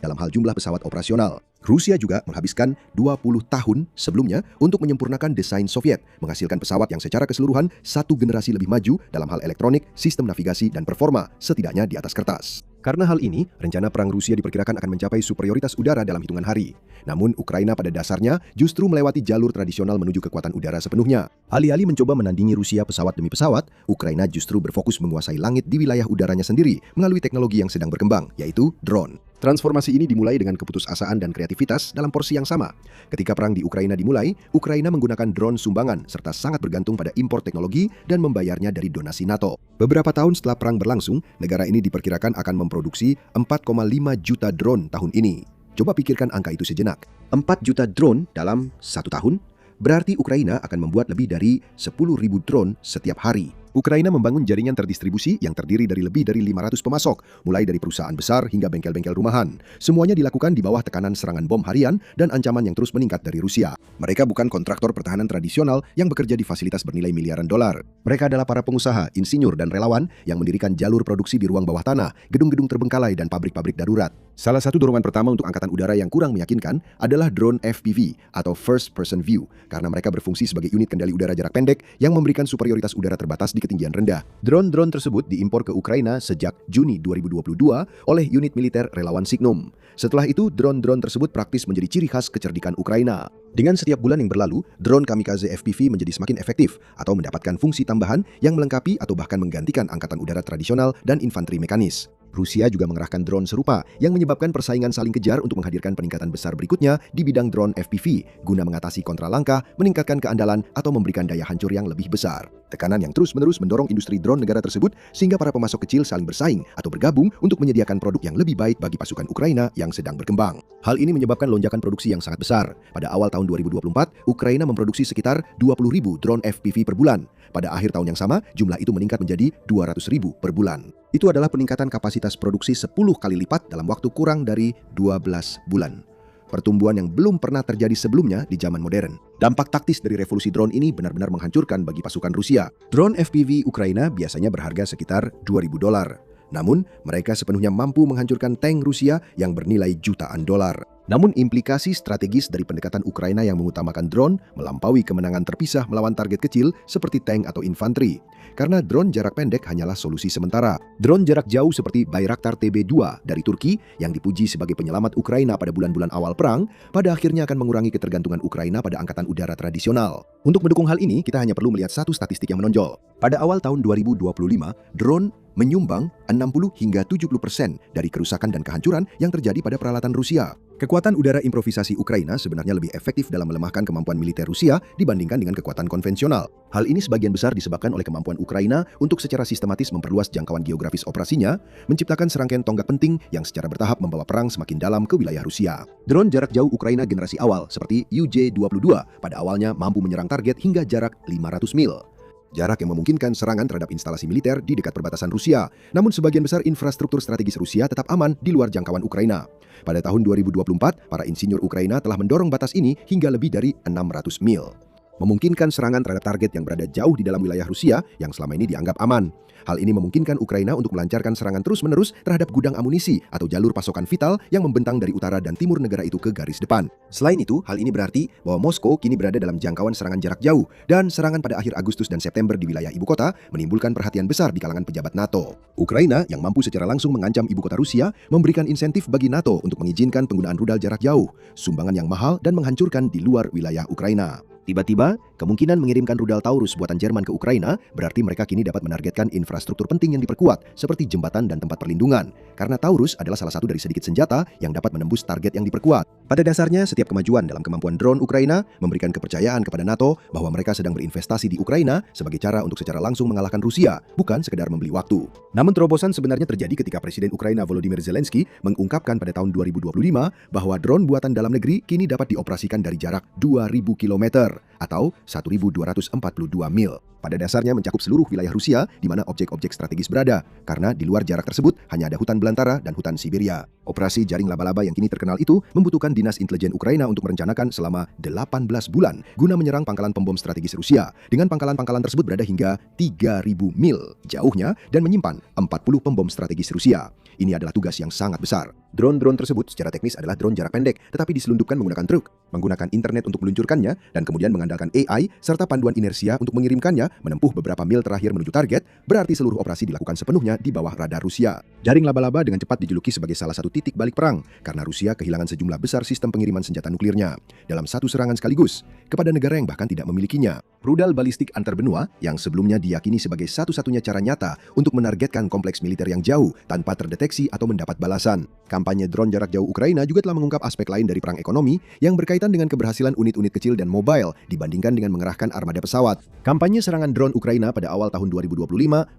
dalam hal jumlah pesawat operasional. Rusia juga menghabiskan 20 tahun sebelumnya untuk menyempurnakan desain Soviet, menghasilkan pesawat yang secara keseluruhan satu generasi lebih maju dalam hal elektronik, sistem navigasi, dan performa, setidaknya di atas kertas. Karena hal ini, rencana perang Rusia diperkirakan akan mencapai superioritas udara dalam hitungan hari. Namun, Ukraina pada dasarnya justru melewati jalur tradisional menuju kekuatan udara sepenuhnya. Alih-alih mencoba menandingi Rusia pesawat demi pesawat, Ukraina justru berfokus menguasai langit di wilayah udaranya sendiri melalui teknologi yang sedang berkembang, yaitu drone. Transformasi ini dimulai dengan keputusasaan dan kreativitas dalam porsi yang sama. Ketika perang di Ukraina dimulai, Ukraina menggunakan drone sumbangan serta sangat bergantung pada impor teknologi dan membayarnya dari donasi NATO. Beberapa tahun setelah perang berlangsung, negara ini diperkirakan akan memproduksi 4,5 juta drone tahun ini. Coba pikirkan angka itu sejenak. 4 juta drone dalam 1 tahun, berarti Ukraina akan membuat lebih dari 10.000 drone setiap hari. Ukraina membangun jaringan terdistribusi yang terdiri dari lebih dari 500 pemasok, mulai dari perusahaan besar hingga bengkel-bengkel rumahan. Semuanya dilakukan di bawah tekanan serangan bom harian dan ancaman yang terus meningkat dari Rusia. Mereka bukan kontraktor pertahanan tradisional yang bekerja di fasilitas bernilai miliaran dolar. Mereka adalah para pengusaha, insinyur, dan relawan yang mendirikan jalur produksi di ruang bawah tanah, gedung-gedung terbengkalai, dan pabrik-pabrik darurat. Salah satu dorongan pertama untuk angkatan udara yang kurang meyakinkan adalah drone FPV atau First Person View, karena mereka berfungsi sebagai unit kendali udara jarak pendek yang memberikan superioritas udara terbatas di ketinggian rendah. Drone-drone tersebut diimpor ke Ukraina sejak Juni 2022 oleh unit militer relawan Signum. Setelah itu, drone-drone tersebut praktis menjadi ciri khas kecerdikan Ukraina. Dengan setiap bulan yang berlalu, drone kamikaze FPV menjadi semakin efektif atau mendapatkan fungsi tambahan yang melengkapi atau bahkan menggantikan angkatan udara tradisional dan infanteri mekanis. Rusia juga mengerahkan drone serupa yang menyebabkan persaingan saling kejar untuk menghadirkan peningkatan besar berikutnya di bidang drone FPV guna mengatasi kontra langkah, meningkatkan keandalan, atau memberikan daya hancur yang lebih besar. Tekanan yang terus-menerus mendorong industri drone negara tersebut sehingga para pemasok kecil saling bersaing atau bergabung untuk menyediakan produk yang lebih baik bagi pasukan Ukraina yang sedang berkembang. Hal ini menyebabkan lonjakan produksi yang sangat besar. Pada awal tahun 2024, Ukraina memproduksi sekitar 20.000 drone FPV per bulan. Pada akhir tahun yang sama, jumlah itu meningkat menjadi 200.000 per bulan. Itu adalah peningkatan kapasitas produksi 10 kali lipat dalam waktu kurang dari 12 bulan. Pertumbuhan yang belum pernah terjadi sebelumnya di zaman modern. Dampak taktis dari revolusi drone ini benar-benar menghancurkan bagi pasukan Rusia. Drone FPV Ukraina biasanya berharga sekitar $2.000. Namun, mereka sepenuhnya mampu menghancurkan tank Rusia yang bernilai jutaan dolar. Namun, implikasi strategis dari pendekatan Ukraina yang mengutamakan drone melampaui kemenangan terpisah melawan target kecil seperti tank atau infanteri. Karena drone jarak pendek hanyalah solusi sementara. Drone jarak jauh seperti Bayraktar TB2 dari Turki yang dipuji sebagai penyelamat Ukraina pada bulan-bulan awal perang, pada akhirnya akan mengurangi ketergantungan Ukraina pada angkatan udara tradisional. Untuk mendukung hal ini, kita hanya perlu melihat satu statistik yang menonjol. Pada awal tahun 2025, drone menyumbang 60 hingga 70% dari kerusakan dan kehancuran yang terjadi pada peralatan Rusia. Kekuatan udara improvisasi Ukraina sebenarnya lebih efektif dalam melemahkan kemampuan militer Rusia dibandingkan dengan kekuatan konvensional. Hal ini sebagian besar disebabkan oleh kemampuan Ukraina untuk secara sistematis memperluas jangkauan geografis operasinya, menciptakan serangkaian tonggak penting yang secara bertahap membawa perang semakin dalam ke wilayah Rusia. Drone jarak jauh Ukraina generasi awal seperti UJ-22 pada awalnya mampu menyerang target hingga jarak 500 mil. Jarak yang memungkinkan serangan terhadap instalasi militer di dekat perbatasan Rusia. Namun sebagian besar infrastruktur strategis Rusia tetap aman di luar jangkauan Ukraina. Pada tahun 2024, para insinyur Ukraina telah mendorong batas ini hingga lebih dari 600 mil. Memungkinkan serangan terhadap target yang berada jauh di dalam wilayah Rusia yang selama ini dianggap aman. Hal ini memungkinkan Ukraina untuk melancarkan serangan terus-menerus terhadap gudang amunisi atau jalur pasokan vital yang membentang dari utara dan timur negara itu ke garis depan. Selain itu, hal ini berarti bahwa Moskow kini berada dalam jangkauan serangan jarak jauh dan serangan pada akhir Agustus dan September di wilayah ibu kota menimbulkan perhatian besar di kalangan pejabat NATO. Ukraina yang mampu secara langsung mengancam ibu kota Rusia memberikan insentif bagi NATO untuk mengizinkan penggunaan rudal jarak jauh, sumbangan yang mahal dan menghancurkan di luar wilayah Ukraina. Tiba-tiba, kemungkinan mengirimkan rudal Taurus buatan Jerman ke Ukraina berarti mereka kini dapat menargetkan infrastruktur penting yang diperkuat seperti jembatan dan tempat perlindungan. Karena Taurus adalah salah satu dari sedikit senjata yang dapat menembus target yang diperkuat. Pada dasarnya, setiap kemajuan dalam kemampuan drone Ukraina memberikan kepercayaan kepada NATO bahwa mereka sedang berinvestasi di Ukraina sebagai cara untuk secara langsung mengalahkan Rusia, bukan sekedar membeli waktu. Namun terobosan sebenarnya terjadi ketika Presiden Ukraina Volodymyr Zelensky mengungkapkan pada tahun 2025 bahwa drone buatan dalam negeri kini dapat dioperasikan dari jarak 2.000 km atau 1.242 mil. Pada dasarnya mencakup seluruh wilayah Rusia di mana objek-objek strategis berada, karena di luar jarak tersebut hanya ada hutan belantara dan hutan Siberia. Operasi jaring laba-laba yang kini terkenal itu membutuhkan dinas intelijen Ukraina untuk merencanakan selama 18 bulan guna menyerang pangkalan pembom strategis Rusia, dengan pangkalan-pangkalan tersebut berada hingga 3.000 mil jauhnya dan menyimpan 40 pembom strategis Rusia. Ini adalah tugas yang sangat besar. Drone-drone tersebut secara teknis adalah drone jarak pendek, tetapi diselundupkan menggunakan truk, menggunakan internet untuk meluncurkannya, dan kemudian mengandalkan AI serta panduan inersia untuk mengirimkannya menempuh beberapa mil terakhir menuju target, berarti seluruh operasi dilakukan sepenuhnya di bawah radar Rusia. Jaring laba-laba dengan cepat dijuluki sebagai salah satu titik balik perang, karena Rusia kehilangan sejumlah besar sistem pengiriman senjata nuklirnya dalam satu serangan sekaligus kepada negara yang bahkan tidak memilikinya. Rudal balistik antarbenua yang sebelumnya diyakini sebagai satu-satunya cara nyata untuk menargetkan kompleks militer yang jauh tanpa terdeteksi atau mendapat balasan. Kampanye drone jarak jauh Ukraina juga telah mengungkap aspek lain dari perang ekonomi yang berkaitan dengan keberhasilan unit-unit kecil dan mobile dibandingkan dengan mengerahkan armada pesawat. Kampanye serangan drone Ukraina pada awal tahun 2025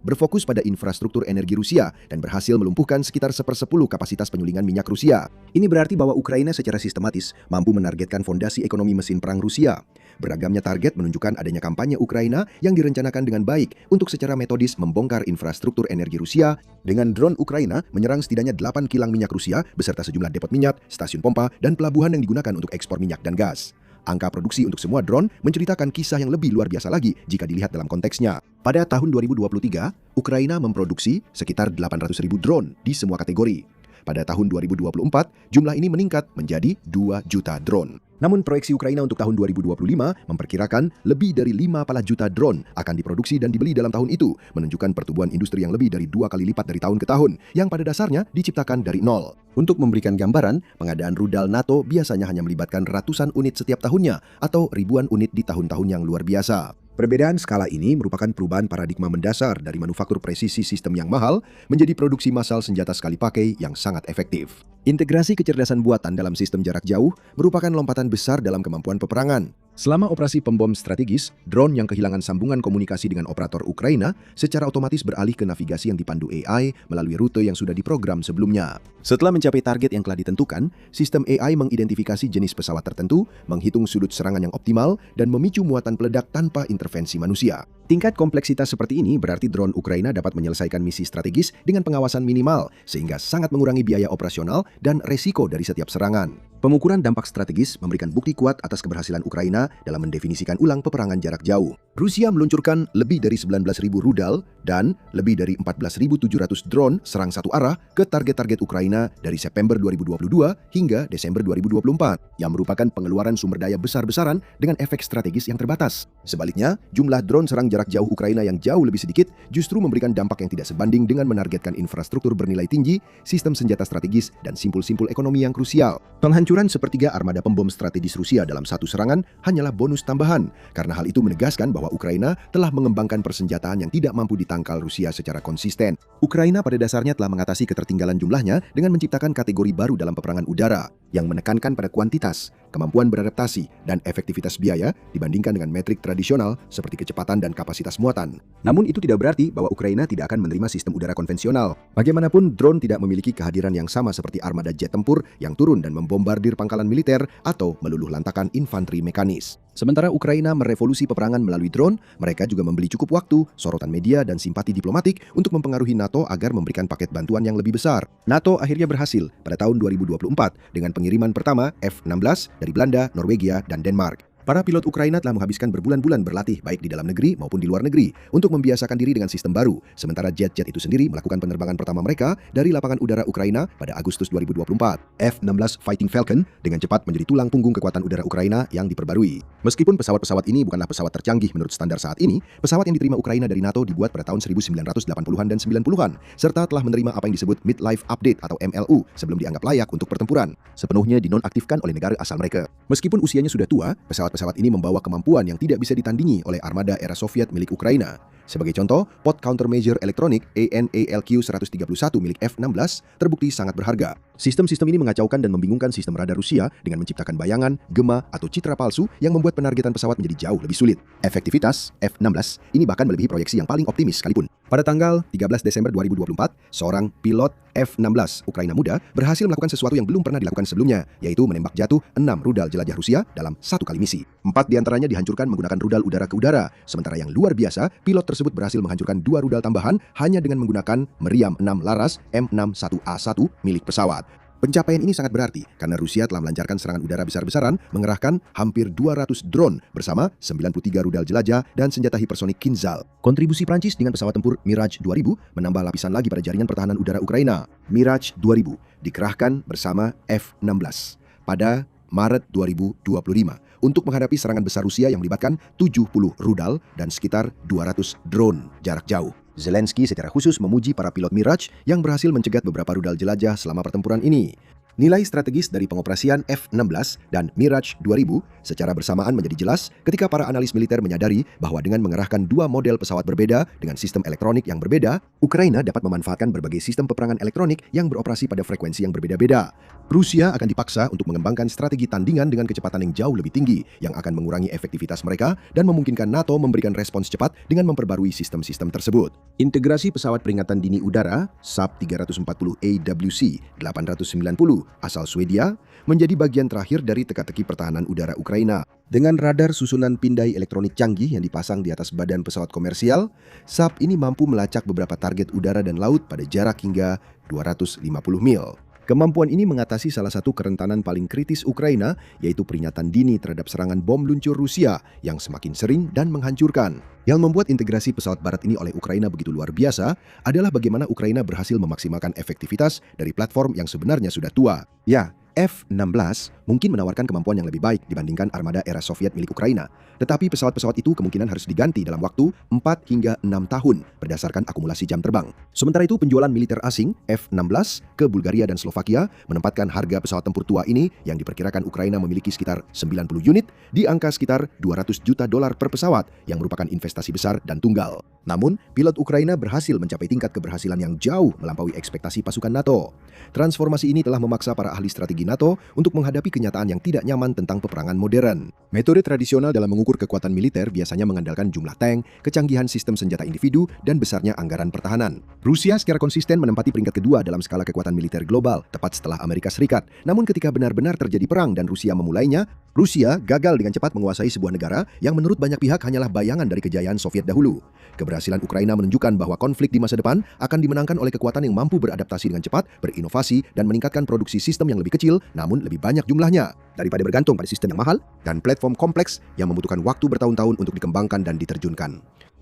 berfokus pada infrastruktur energi Rusia dan berhasil melumpuhkan sekitar 1/10 kapasitas penyulingan minyak Rusia. Ini berarti bahwa Ukraina secara sistematis mampu menargetkan fondasi ekonomi mesin perang Rusia. Beragamnya target menunjukkan adanya kampanye Ukraina yang direncanakan dengan baik untuk secara metodis membongkar infrastruktur energi Rusia. Dengan drone Ukraina menyerang setidaknya 8 kilang minyak Rusia beserta sejumlah depot minyak, stasiun pompa, dan pelabuhan yang digunakan untuk ekspor minyak dan gas. Angka produksi untuk semua drone menceritakan kisah yang lebih luar biasa lagi jika dilihat dalam konteksnya. Pada tahun 2023, Ukraina memproduksi sekitar 800.000 drone di semua kategori. Pada tahun 2024, jumlah ini meningkat menjadi 2 juta drone. Namun proyeksi Ukraina untuk tahun 2025 memperkirakan lebih dari 5 juta drone akan diproduksi dan dibeli dalam tahun itu, menunjukkan pertumbuhan industri yang lebih dari 2 kali lipat dari tahun ke tahun, yang pada dasarnya diciptakan dari nol. Untuk memberikan gambaran, pengadaan rudal NATO biasanya hanya melibatkan ratusan unit setiap tahunnya atau ribuan unit di tahun-tahun yang luar biasa. Perbedaan skala ini merupakan perubahan paradigma mendasar dari manufaktur presisi sistem yang mahal menjadi produksi massal senjata sekali pakai yang sangat efektif. Integrasi kecerdasan buatan dalam sistem jarak jauh merupakan lompatan besar dalam kemampuan peperangan. Selama operasi pembom strategis, drone yang kehilangan sambungan komunikasi dengan operator Ukraina secara otomatis beralih ke navigasi yang dipandu AI melalui rute yang sudah diprogram sebelumnya. Setelah mencapai target yang telah ditentukan, sistem AI mengidentifikasi jenis pesawat tertentu, menghitung sudut serangan yang optimal, dan memicu muatan peledak tanpa intervensi manusia. Tingkat kompleksitas seperti ini berarti drone Ukraina dapat menyelesaikan misi strategis dengan pengawasan minimal, sehingga sangat mengurangi biaya operasional dan resiko dari setiap serangan. Pengukuran dampak strategis memberikan bukti kuat atas keberhasilan Ukraina dalam mendefinisikan ulang peperangan jarak jauh. Rusia meluncurkan lebih dari 19.000 rudal dan lebih dari 14.700 drone serang satu arah ke target-target Ukraina dari September 2022 hingga Desember 2024, yang merupakan pengeluaran sumber daya besar-besaran dengan efek strategis yang terbatas. Sebaliknya, jumlah drone serang jarak jauh Ukraina yang jauh lebih sedikit justru memberikan dampak yang tidak sebanding dengan menargetkan infrastruktur bernilai tinggi, sistem senjata strategis, dan simpul-simpul ekonomi yang krusial. Penghancuran sepertiga armada pembom strategis Rusia dalam satu serangan hanyalah bonus tambahan, karena hal itu menegaskan bahwa Ukraina telah mengembangkan persenjataan yang tidak mampu ditangkal Rusia secara konsisten. Ukraina pada dasarnya telah mengatasi ketertinggalan jumlahnya dengan menciptakan kategori baru dalam peperangan udara, yang menekankan pada kuantitas, kemampuan beradaptasi, dan efektivitas biaya dibandingkan dengan metrik tradisional seperti kecepatan dan kapasitas muatan. Namun itu tidak berarti bahwa Ukraina tidak akan menerima sistem udara konvensional. Bagaimanapun, drone tidak memiliki kehadiran yang sama seperti armada jet tempur yang turun dan membombardir pangkalan militer atau meluluh lantakan infanteri mekanis. Sementara Ukraina merevolusi peperangan melalui drone, mereka juga membeli cukup waktu, sorotan media, dan simpati diplomatik untuk mempengaruhi NATO agar memberikan paket bantuan yang lebih besar. NATO akhirnya berhasil pada tahun 2024 dengan pengiriman pertama F-16 dari Belanda, Norwegia, dan Denmark. Para pilot Ukraina telah menghabiskan berbulan-bulan berlatih baik di dalam negeri maupun di luar negeri untuk membiasakan diri dengan sistem baru, sementara jet-jet itu sendiri melakukan penerbangan pertama mereka dari lapangan udara Ukraina pada Agustus 2024. F-16 Fighting Falcon dengan cepat menjadi tulang punggung kekuatan udara Ukraina yang diperbarui. Meskipun pesawat-pesawat ini bukanlah pesawat tercanggih menurut standar saat ini, pesawat yang diterima Ukraina dari NATO dibuat pada tahun 1980-an dan 90-an, serta telah menerima apa yang disebut Mid-Life Update atau MLU sebelum dianggap layak untuk pertempuran, sepenuhnya dinonaktifkan oleh negara asal mereka. Meskipun usianya sudah tua, pesawat ini membawa kemampuan yang tidak bisa ditandingi oleh armada era Soviet milik Ukraina. Sebagai contoh, pot countermeasure elektronik ANALQ-131 milik F-16 terbukti sangat berharga. Sistem-sistem ini mengacaukan dan membingungkan sistem radar Rusia dengan menciptakan bayangan, gema, atau citra palsu yang membuat penargetan pesawat menjadi jauh lebih sulit. Efektivitas F-16 ini bahkan melebihi proyeksi yang paling optimis sekalipun. Pada tanggal 13 Desember 2024, seorang pilot F-16 Ukraina muda berhasil melakukan sesuatu yang belum pernah dilakukan sebelumnya, yaitu menembak jatuh 6 rudal jelajah Rusia dalam satu kali misi. 4 diantaranya dihancurkan menggunakan rudal udara ke udara, sementara yang luar biasa, pilot tersebut berhasil menghancurkan 2 rudal tambahan hanya dengan menggunakan meriam 6 laras M61A1 milik pesawat. Pencapaian ini sangat berarti karena Rusia telah melancarkan serangan udara besar-besaran, mengerahkan hampir 200 drone bersama 93 rudal jelajah dan senjata hipersonik Kinzhal. Kontribusi Prancis dengan pesawat tempur Mirage 2000 menambah lapisan lagi pada jaringan pertahanan udara Ukraina. Mirage 2000 dikerahkan bersama F-16 pada Maret 2025 untuk menghadapi serangan besar Rusia yang melibatkan 70 rudal dan sekitar 200 drone jarak jauh. Zelensky secara khusus memuji para pilot Mirage yang berhasil mencegat beberapa rudal jelajah selama pertempuran ini. Nilai strategis dari pengoperasian F-16 dan Mirage 2000 secara bersamaan menjadi jelas ketika para analis militer menyadari bahwa dengan mengerahkan 2 model pesawat berbeda dengan sistem elektronik yang berbeda, Ukraina dapat memanfaatkan berbagai sistem peperangan elektronik yang beroperasi pada frekuensi yang berbeda-beda. Rusia akan dipaksa untuk mengembangkan strategi tandingan dengan kecepatan yang jauh lebih tinggi yang akan mengurangi efektivitas mereka dan memungkinkan NATO memberikan respons cepat dengan memperbarui sistem-sistem tersebut. Integrasi pesawat peringatan dini udara SAP 340 AWC 890 asal Swedia menjadi bagian terakhir dari teka-teki pertahanan udara Ukraina. Dengan radar susunan pindai elektronik canggih yang dipasang di atas badan pesawat komersial, SAP ini mampu melacak beberapa target udara dan laut pada jarak hingga 250 mil. Kemampuan ini mengatasi salah satu kerentanan paling kritis Ukraina, yaitu peringatan dini terhadap serangan bom luncur Rusia yang semakin sering dan menghancurkan. Yang membuat integrasi pesawat barat ini oleh Ukraina begitu luar biasa adalah bagaimana Ukraina berhasil memaksimalkan efektivitas dari platform yang sebenarnya sudah tua. Ya, F-16 mungkin menawarkan kemampuan yang lebih baik dibandingkan armada era Soviet milik Ukraina. Tetapi pesawat-pesawat itu kemungkinan harus diganti dalam waktu 4 hingga 6 tahun berdasarkan akumulasi jam terbang. Sementara itu penjualan militer asing F-16 ke Bulgaria dan Slovakia menempatkan harga pesawat tempur tua ini yang diperkirakan Ukraina memiliki sekitar 90 unit di angka sekitar $200 juta per pesawat yang merupakan investasi besar dan tunggal. Namun, pilot Ukraina berhasil mencapai tingkat keberhasilan yang jauh melampaui ekspektasi pasukan NATO. Transformasi ini telah memaksa para ahli strategi NATO untuk menghadapi kenyataan yang tidak nyaman tentang peperangan modern. Metode tradisional dalam mengukur kekuatan militer biasanya mengandalkan jumlah tank, kecanggihan sistem senjata individu, dan besarnya anggaran pertahanan. Rusia secara konsisten menempati peringkat kedua dalam skala kekuatan militer global, tepat setelah Amerika Serikat. Namun ketika benar-benar terjadi perang dan Rusia memulainya, Rusia gagal dengan cepat menguasai sebuah negara yang menurut banyak pihak hanyalah bayangan dari kejayaan Soviet dahulu. Keberhasilan Ukraina menunjukkan bahwa konflik di masa depan akan dimenangkan oleh kekuatan yang mampu beradaptasi dengan cepat, berinovasi, dan meningkatkan produksi sistem yang lebih kecil namun lebih banyak jumlahnya, daripada bergantung pada sistem yang mahal dan platform kompleks yang membutuhkan waktu bertahun-tahun untuk dikembangkan dan diterjunkan.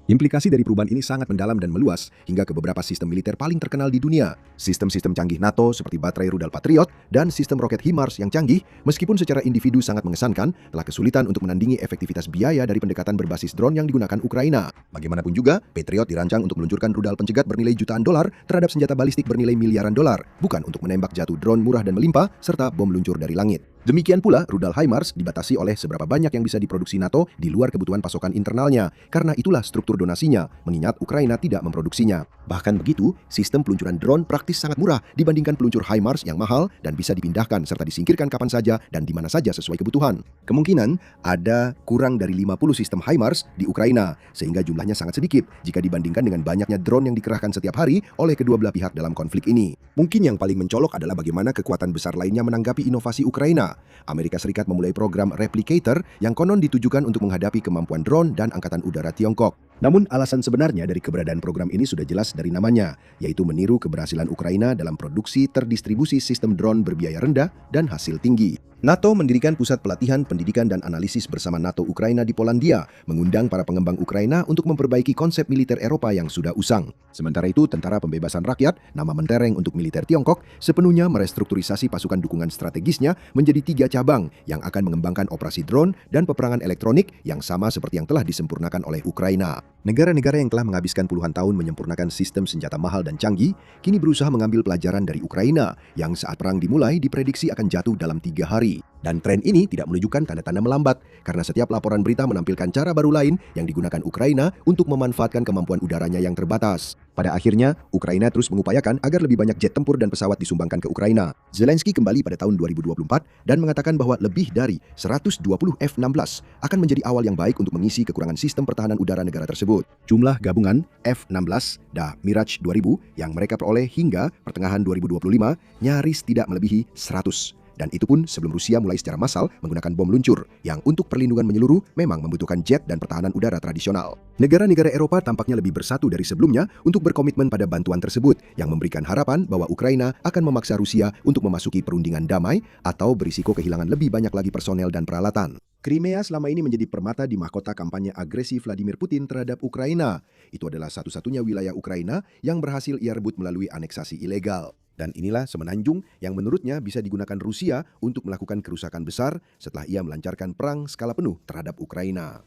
Implikasi dari perubahan ini sangat mendalam dan meluas hingga ke beberapa sistem militer paling terkenal di dunia. Sistem-sistem canggih NATO seperti baterai rudal Patriot dan sistem roket HIMARS yang canggih, meskipun secara individu sangat mengesankan, telah kesulitan untuk menandingi efektivitas biaya dari pendekatan berbasis drone yang digunakan Ukraina. Bagaimanapun juga, Patriot dirancang untuk meluncurkan rudal pencegat bernilai jutaan dolar terhadap senjata balistik bernilai miliaran dolar, bukan untuk menembak jatuh drone murah dan melimpah serta bom luncur dari langit. Demikian pula, rudal HIMARS dibatasi oleh seberapa banyak yang bisa diproduksi NATO di luar kebutuhan pasokan internalnya, karena itulah struktur donasinya, mengingat Ukraina tidak memproduksinya. Bahkan begitu, sistem peluncuran drone praktis sangat murah dibandingkan peluncur HIMARS yang mahal dan bisa dipindahkan serta disingkirkan kapan saja dan di mana saja sesuai kebutuhan. Kemungkinan ada kurang dari 50 sistem HIMARS di Ukraina, sehingga jumlahnya sangat sedikit jika dibandingkan dengan banyaknya drone yang dikerahkan setiap hari oleh kedua belah pihak dalam konflik ini. Mungkin yang paling mencolok adalah bagaimana kekuatan besar lainnya menanggapi inovasi Ukraina. Amerika Serikat memulai program Replicator yang konon ditujukan untuk menghadapi kemampuan drone dan angkatan udara Tiongkok. Namun alasan sebenarnya dari keberadaan program ini sudah jelas dari namanya, yaitu meniru keberhasilan Ukraina dalam produksi terdistribusi sistem drone berbiaya rendah dan hasil tinggi. NATO mendirikan pusat pelatihan, pendidikan, dan analisis bersama NATO Ukraina di Polandia, mengundang para pengembang Ukraina untuk memperbaiki konsep militer Eropa yang sudah usang. Sementara itu, Tentara Pembebasan Rakyat, nama mentereng untuk militer Tiongkok, sepenuhnya merestrukturisasi pasukan dukungan strategisnya menjadi 3 cabang yang akan mengembangkan operasi drone dan peperangan elektronik yang sama seperti yang telah disempurnakan oleh Ukraina. Negara-negara yang telah menghabiskan puluhan tahun menyempurnakan sistem senjata mahal dan canggih, kini berusaha mengambil pelajaran dari Ukraina, yang saat perang dimulai diprediksi akan jatuh dalam 3 hari. Dan tren ini tidak menunjukkan tanda-tanda melambat, karena setiap laporan berita menampilkan cara baru lain yang digunakan Ukraina untuk memanfaatkan kemampuan udaranya yang terbatas. Pada akhirnya, Ukraina terus mengupayakan agar lebih banyak jet tempur dan pesawat disumbangkan ke Ukraina. Zelensky kembali pada tahun 2024 dan mengatakan bahwa lebih dari 120 F-16 akan menjadi awal yang baik untuk mengisi kekurangan sistem pertahanan udara negara tersebut. Jumlah gabungan F-16 dan Mirage 2000 yang mereka peroleh hingga pertengahan 2025 nyaris tidak melebihi 100. Dan itu pun sebelum Rusia mulai secara massal menggunakan bom luncur, yang untuk perlindungan menyeluruh memang membutuhkan jet dan pertahanan udara tradisional. Negara-negara Eropa tampaknya lebih bersatu dari sebelumnya untuk berkomitmen pada bantuan tersebut, yang memberikan harapan bahwa Ukraina akan memaksa Rusia untuk memasuki perundingan damai atau berisiko kehilangan lebih banyak lagi personel dan peralatan. Crimea selama ini menjadi permata di mahkota kampanye agresi Vladimir Putin terhadap Ukraina. Itu adalah satu-satunya wilayah Ukraina yang berhasil ia rebut melalui aneksasi ilegal. Dan inilah semenanjung yang menurutnya bisa digunakan Rusia untuk melakukan kerusakan besar setelah ia melancarkan perang skala penuh terhadap Ukraina.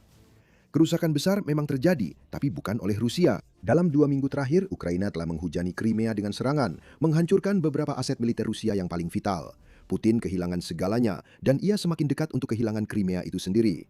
Kerusakan besar memang terjadi, tapi bukan oleh Rusia. Dalam 2 minggu terakhir, Ukraina telah menghujani Crimea dengan serangan, menghancurkan beberapa aset militer Rusia yang paling vital. Putin kehilangan segalanya, dan ia semakin dekat untuk kehilangan Crimea itu sendiri.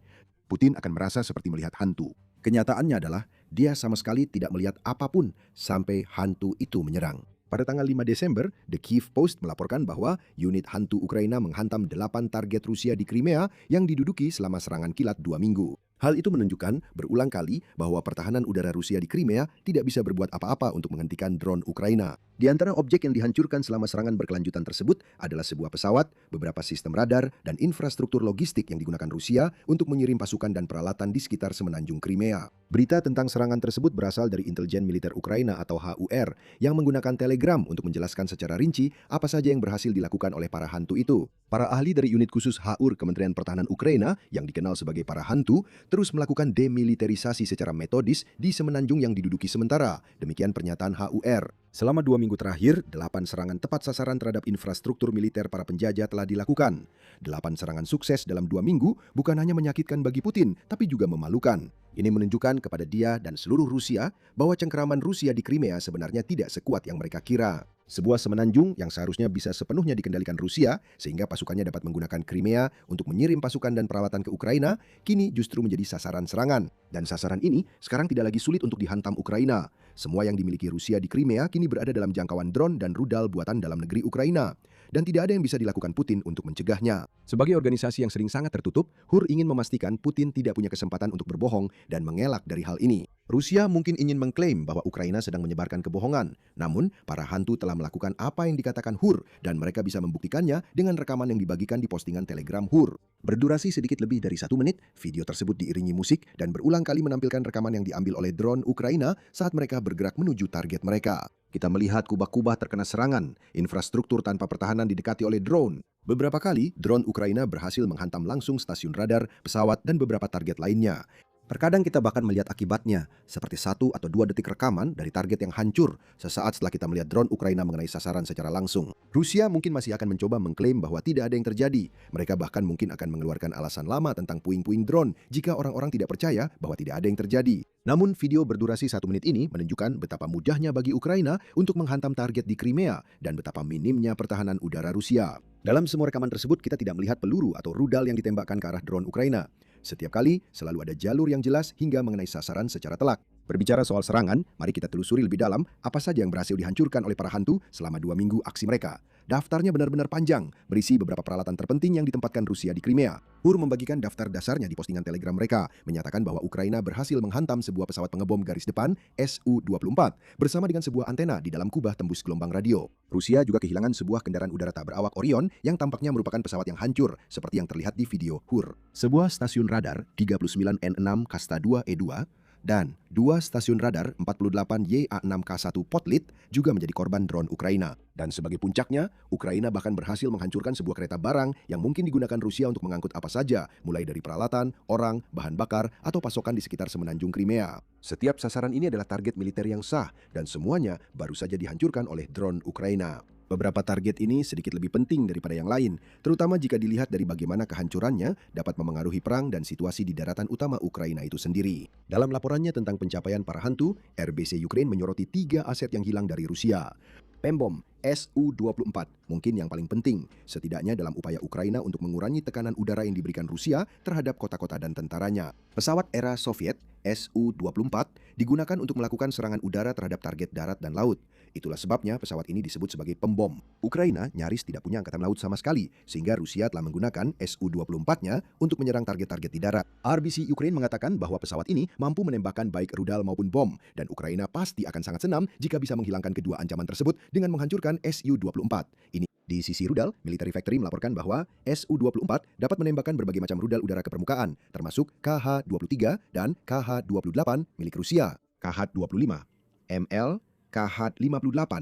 Putin akan merasa seperti melihat hantu. Kenyataannya adalah, dia sama sekali tidak melihat apapun sampai hantu itu menyerang. Pada tanggal 5 Desember, The Kyiv Post melaporkan bahwa unit hantu Ukraina menghantam 8 target Rusia di Crimea yang diduduki selama serangan kilat 2 minggu. Hal itu menunjukkan berulang kali bahwa pertahanan udara Rusia di Crimea tidak bisa berbuat apa-apa untuk menghentikan drone Ukraina. Di antara objek yang dihancurkan selama serangan berkelanjutan tersebut adalah sebuah pesawat, beberapa sistem radar, dan infrastruktur logistik yang digunakan Rusia untuk mengirim pasukan dan peralatan di sekitar semenanjung Crimea. Berita tentang serangan tersebut berasal dari intelijen militer Ukraina atau HUR yang menggunakan Telegram untuk menjelaskan secara rinci apa saja yang berhasil dilakukan oleh para hantu itu. Para ahli dari unit khusus HUR Kementerian Pertahanan Ukraina yang dikenal sebagai para hantu terus melakukan demilitarisasi secara metodis di semenanjung yang diduduki sementara. Demikian pernyataan HUR. Selama 2 minggu terakhir, 8 serangan tepat sasaran terhadap infrastruktur militer para penjajah telah dilakukan. 8 serangan sukses dalam 2 minggu bukan hanya menyakitkan bagi Putin, tapi juga memalukan. Ini menunjukkan kepada dia dan seluruh Rusia bahwa cengkeraman Rusia di Crimea sebenarnya tidak sekuat yang mereka kira. Sebuah semenanjung yang seharusnya bisa sepenuhnya dikendalikan Rusia sehingga pasukannya dapat menggunakan Crimea untuk mengirim pasukan dan peralatan ke Ukraina, kini justru menjadi sasaran serangan. Dan sasaran ini sekarang tidak lagi sulit untuk dihantam Ukraina. Semua yang dimiliki Rusia di Crimea kini berada dalam jangkauan drone dan rudal buatan dalam negeri Ukraina. Dan tidak ada yang bisa dilakukan Putin untuk mencegahnya. Sebagai organisasi yang sering sangat tertutup, HUR ingin memastikan Putin tidak punya kesempatan untuk berbohong dan mengelak dari hal ini. Rusia mungkin ingin mengklaim bahwa Ukraina sedang menyebarkan kebohongan. Namun, para hantu telah melakukan apa yang dikatakan HUR dan mereka bisa membuktikannya dengan rekaman yang dibagikan di postingan Telegram HUR. Berdurasi sedikit lebih dari 1 menit, video tersebut diiringi musik dan berulang kali menampilkan rekaman yang diambil oleh drone Ukraina saat mereka bergerak menuju target mereka. Kita melihat kubah-kubah terkena serangan, infrastruktur tanpa pertahanan didekati oleh drone. Beberapa kali, drone Ukraina berhasil menghantam langsung stasiun radar, pesawat, dan beberapa target lainnya. Terkadang kita bahkan melihat akibatnya, seperti 1 atau 2 detik rekaman dari target yang hancur sesaat setelah kita melihat drone Ukraina mengenai sasaran secara langsung. Rusia mungkin masih akan mencoba mengklaim bahwa tidak ada yang terjadi. Mereka bahkan mungkin akan mengeluarkan alasan lama tentang puing-puing drone jika orang-orang tidak percaya bahwa tidak ada yang terjadi. Namun video berdurasi 1 menit ini menunjukkan betapa mudahnya bagi Ukraina untuk menghantam target di Crimea dan betapa minimnya pertahanan udara Rusia. Dalam semua rekaman tersebut kita tidak melihat peluru atau rudal yang ditembakkan ke arah drone Ukraina. Setiap kali selalu ada jalur yang jelas hingga mengenai sasaran secara telak. Berbicara soal serangan, mari kita telusuri lebih dalam apa saja yang berhasil dihancurkan oleh para hantu selama 2 minggu aksi mereka. Daftarnya benar-benar panjang, berisi beberapa peralatan terpenting yang ditempatkan Rusia di Crimea. HUR membagikan daftar dasarnya di postingan Telegram mereka, menyatakan bahwa Ukraina berhasil menghantam sebuah pesawat pengebom garis depan Su-24 bersama dengan sebuah antena di dalam kubah tembus gelombang radio. Rusia juga kehilangan sebuah kendaraan udara tak berawak Orion yang tampaknya merupakan pesawat yang hancur, seperti yang terlihat di video HUR. Sebuah stasiun radar 39N6 Kasta 2 E2 dan 2 stasiun radar 48 YA6K1 Potlit juga menjadi korban drone Ukraina. Dan sebagai puncaknya, Ukraina bahkan berhasil menghancurkan sebuah kereta barang yang mungkin digunakan Rusia untuk mengangkut apa saja, mulai dari peralatan, orang, bahan bakar, atau pasokan di sekitar semenanjung Crimea. Setiap sasaran ini adalah target militer yang sah, dan semuanya baru saja dihancurkan oleh drone Ukraina. Beberapa target ini sedikit lebih penting daripada yang lain, terutama jika dilihat dari bagaimana kehancurannya dapat memengaruhi perang dan situasi di daratan utama Ukraina itu sendiri. Dalam laporannya tentang pencapaian para hantu, RBC Ukraine menyoroti 3 aset yang hilang dari Rusia. Pembom Su-24 mungkin yang paling penting, setidaknya dalam upaya Ukraina untuk mengurangi tekanan udara yang diberikan Rusia terhadap kota-kota dan tentaranya. Pesawat era Soviet Su-24 digunakan untuk melakukan serangan udara terhadap target darat dan laut. Itulah sebabnya pesawat ini disebut sebagai pembom. Ukraina nyaris tidak punya angkatan laut sama sekali, sehingga Rusia telah menggunakan Su-24-nya untuk menyerang target-target di darat. RBC Ukraine mengatakan bahwa pesawat ini mampu menembakkan baik rudal maupun bom, dan Ukraina pasti akan sangat senang jika bisa menghilangkan kedua ancaman tersebut dengan menghancurkan Su-24. Ini di sisi rudal, Military Factory melaporkan bahwa Su-24 dapat menembakkan berbagai macam rudal udara ke permukaan, termasuk KH-23 dan KH-28 milik Rusia, KH-25, ML, KH-58,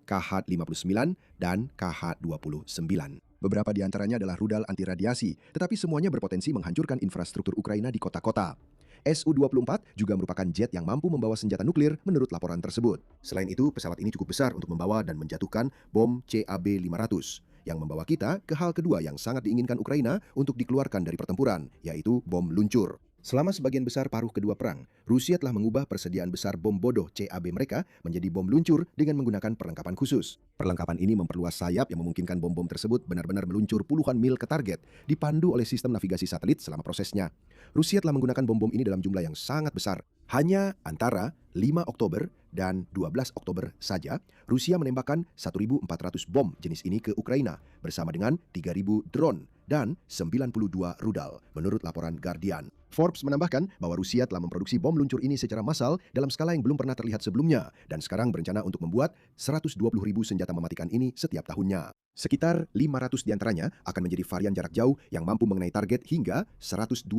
KH-59, dan KH-29. Beberapa di antaranya adalah rudal anti radiasi, tetapi semuanya berpotensi menghancurkan infrastruktur Ukraina di kota-kota. Su-24 juga merupakan jet yang mampu membawa senjata nuklir menurut laporan tersebut. Selain itu, pesawat ini cukup besar untuk membawa dan menjatuhkan bom CAB-500, yang membawa kita ke hal kedua yang sangat diinginkan Ukraina untuk dikeluarkan dari pertempuran, yaitu bom luncur. Selama sebagian besar paruh kedua perang, Rusia telah mengubah persediaan besar bom bodoh CAB mereka menjadi bom luncur dengan menggunakan perlengkapan khusus. Perlengkapan ini memperluas sayap yang memungkinkan bom-bom tersebut benar-benar meluncur puluhan mil ke target, dipandu oleh sistem navigasi satelit selama prosesnya. Rusia telah menggunakan bom-bom ini dalam jumlah yang sangat besar. Hanya antara 5 Oktober dan 12 Oktober saja, Rusia menembakkan 1.400 bom jenis ini ke Ukraina bersama dengan 3.000 drone dan 92 rudal, menurut laporan Guardian. Forbes menambahkan bahwa Rusia telah memproduksi bom luncur ini secara massal dalam skala yang belum pernah terlihat sebelumnya dan sekarang berencana untuk membuat 120.000 senjata mematikan ini setiap tahunnya. Sekitar 500 diantaranya akan menjadi varian jarak jauh yang mampu mengenai target hingga 125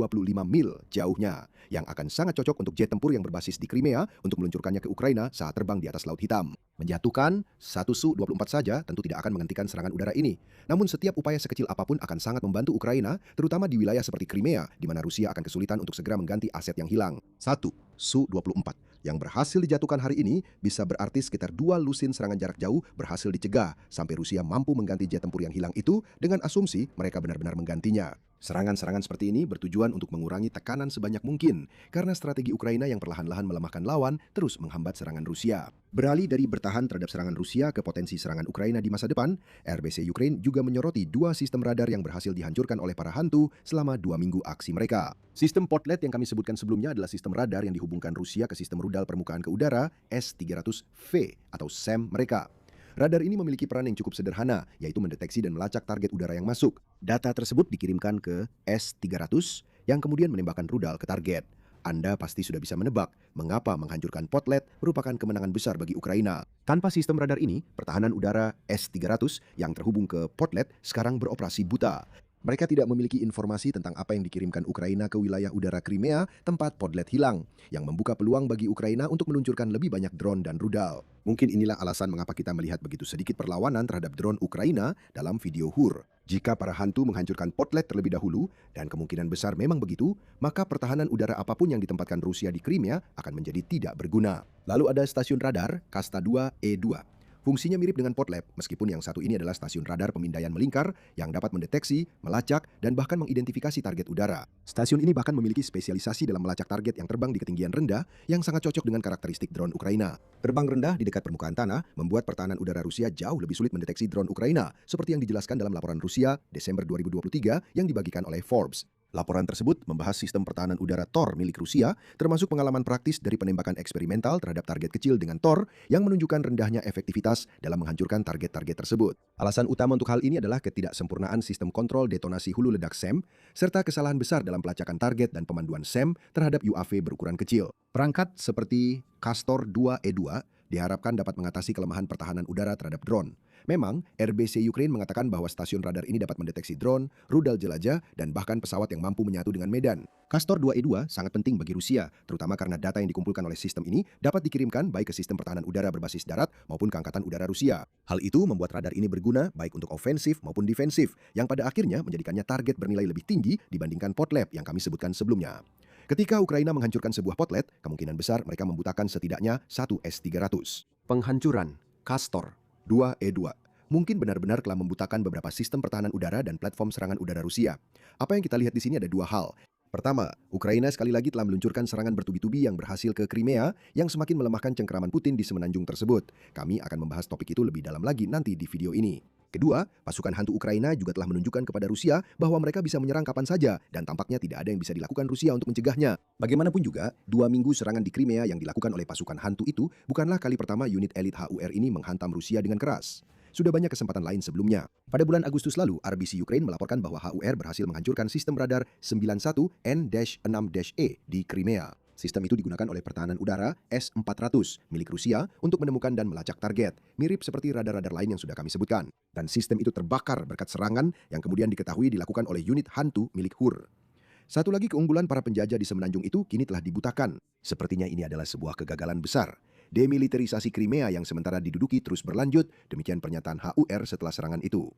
mil jauhnya, yang akan sangat cocok untuk jet tempur yang berbasis di Crimea untuk meluncurkannya ke Ukraina saat terbang di atas Laut Hitam. Menjatuhkan 1 Su-24 saja tentu tidak akan menghentikan serangan udara ini. Namun setiap upaya sekecil apapun akan sangat membantu Ukraina, terutama di wilayah seperti Crimea, di mana Rusia akan kesulitan untuk segera mengganti aset yang hilang. 1. Su-24 yang berhasil dijatuhkan hari ini bisa berarti sekitar 2 lusin serangan jarak jauh berhasil dicegah sampai Rusia mampu mengganti jet tempur yang hilang itu dengan asumsi mereka benar-benar menggantinya. Serangan-serangan seperti ini bertujuan untuk mengurangi tekanan sebanyak mungkin karena strategi Ukraina yang perlahan-lahan melemahkan lawan terus menghambat serangan Rusia. Beralih dari bertahan terhadap serangan Rusia ke potensi serangan Ukraina di masa depan, RBC Ukraine juga menyoroti 2 sistem radar yang berhasil dihancurkan oleh para hantu selama 2 minggu aksi mereka. Sistem Potlet yang kami sebutkan sebelumnya adalah sistem radar yang dihubungkan Rusia ke sistem rudal permukaan ke udara S-300V atau SAM mereka. Radar ini memiliki peran yang cukup sederhana, yaitu mendeteksi dan melacak target udara yang masuk. Data tersebut dikirimkan ke S-300 yang kemudian menembakkan rudal ke target. Anda pasti sudah bisa menebak mengapa menghancurkan Potlet merupakan kemenangan besar bagi Ukraina. Tanpa sistem radar ini, pertahanan udara S-300 yang terhubung ke Potlet sekarang beroperasi buta. Mereka tidak memiliki informasi tentang apa yang dikirimkan Ukraina ke wilayah udara Crimea, tempat Podlet hilang, yang membuka peluang bagi Ukraina untuk meluncurkan lebih banyak drone dan rudal. Mungkin inilah alasan mengapa kita melihat begitu sedikit perlawanan terhadap drone Ukraina dalam video HUR. Jika para hantu menghancurkan Podlet terlebih dahulu, dan kemungkinan besar memang begitu, maka pertahanan udara apapun yang ditempatkan Rusia di Crimea akan menjadi tidak berguna. Lalu ada stasiun radar Kasta 2E2. Fungsinya mirip dengan Podlab, meskipun yang satu ini adalah stasiun radar pemindaian melingkar yang dapat mendeteksi, melacak, dan bahkan mengidentifikasi target udara. Stasiun ini bahkan memiliki spesialisasi dalam melacak target yang terbang di ketinggian rendah yang sangat cocok dengan karakteristik drone Ukraina. Terbang rendah di dekat permukaan tanah membuat pertahanan udara Rusia jauh lebih sulit mendeteksi drone Ukraina, seperti yang dijelaskan dalam laporan Rusia Desember 2023 yang dibagikan oleh Forbes. Laporan tersebut membahas sistem pertahanan udara Tor milik Rusia, termasuk pengalaman praktis dari penembakan eksperimental terhadap target kecil dengan Tor yang menunjukkan rendahnya efektivitas dalam menghancurkan target-target tersebut. Alasan utama untuk hal ini adalah ketidaksempurnaan sistem kontrol detonasi hulu ledak SEM, serta kesalahan besar dalam pelacakan target dan pemanduan SEM terhadap UAV berukuran kecil. Perangkat seperti Castor 2E2 diharapkan dapat mengatasi kelemahan pertahanan udara terhadap drone. Memang, RBC Ukraine mengatakan bahwa stasiun radar ini dapat mendeteksi drone, rudal jelajah, dan bahkan pesawat yang mampu menyatu dengan medan. Castor 2E2 sangat penting bagi Rusia, terutama karena data yang dikumpulkan oleh sistem ini dapat dikirimkan baik ke sistem pertahanan udara berbasis darat maupun ke Angkatan Udara Rusia. Hal itu membuat radar ini berguna baik untuk ofensif maupun defensif, yang pada akhirnya menjadikannya target bernilai lebih tinggi dibandingkan Podlab yang kami sebutkan sebelumnya. Ketika Ukraina menghancurkan sebuah Podlet, kemungkinan besar mereka membutuhkan setidaknya satu S-300. Penghancuran Castor 2E2 mungkin benar-benar telah membutakan beberapa sistem pertahanan udara dan platform serangan udara Rusia. Apa yang kita lihat di sini ada dua hal. Pertama, Ukraina sekali lagi telah meluncurkan serangan bertubi-tubi yang berhasil ke Crimea yang semakin melemahkan cengkeraman Putin di semenanjung tersebut. Kami akan membahas topik itu lebih dalam lagi nanti di video ini. Kedua, pasukan hantu Ukraina juga telah menunjukkan kepada Rusia bahwa mereka bisa menyerang kapan saja dan tampaknya tidak ada yang bisa dilakukan Rusia untuk mencegahnya. Bagaimanapun juga, 2 minggu serangan di Crimea yang dilakukan oleh pasukan hantu itu bukanlah kali pertama unit elit HUR ini menghantam Rusia dengan keras. Sudah banyak kesempatan lain sebelumnya. Pada bulan Agustus lalu, RBC Ukraine melaporkan bahwa HUR berhasil menghancurkan sistem radar 91N-6-E di Crimea. Sistem itu digunakan oleh pertahanan udara S-400 milik Rusia untuk menemukan dan melacak target, mirip seperti radar-radar lain yang sudah kami sebutkan. Dan sistem itu terbakar berkat serangan yang kemudian diketahui dilakukan oleh unit hantu milik HUR. Satu lagi keunggulan para penjajah di semenanjung itu kini telah dibutakan. Sepertinya ini adalah sebuah kegagalan besar. Demilitarisasi Crimea yang sementara diduduki terus berlanjut, demikian pernyataan HUR setelah serangan itu.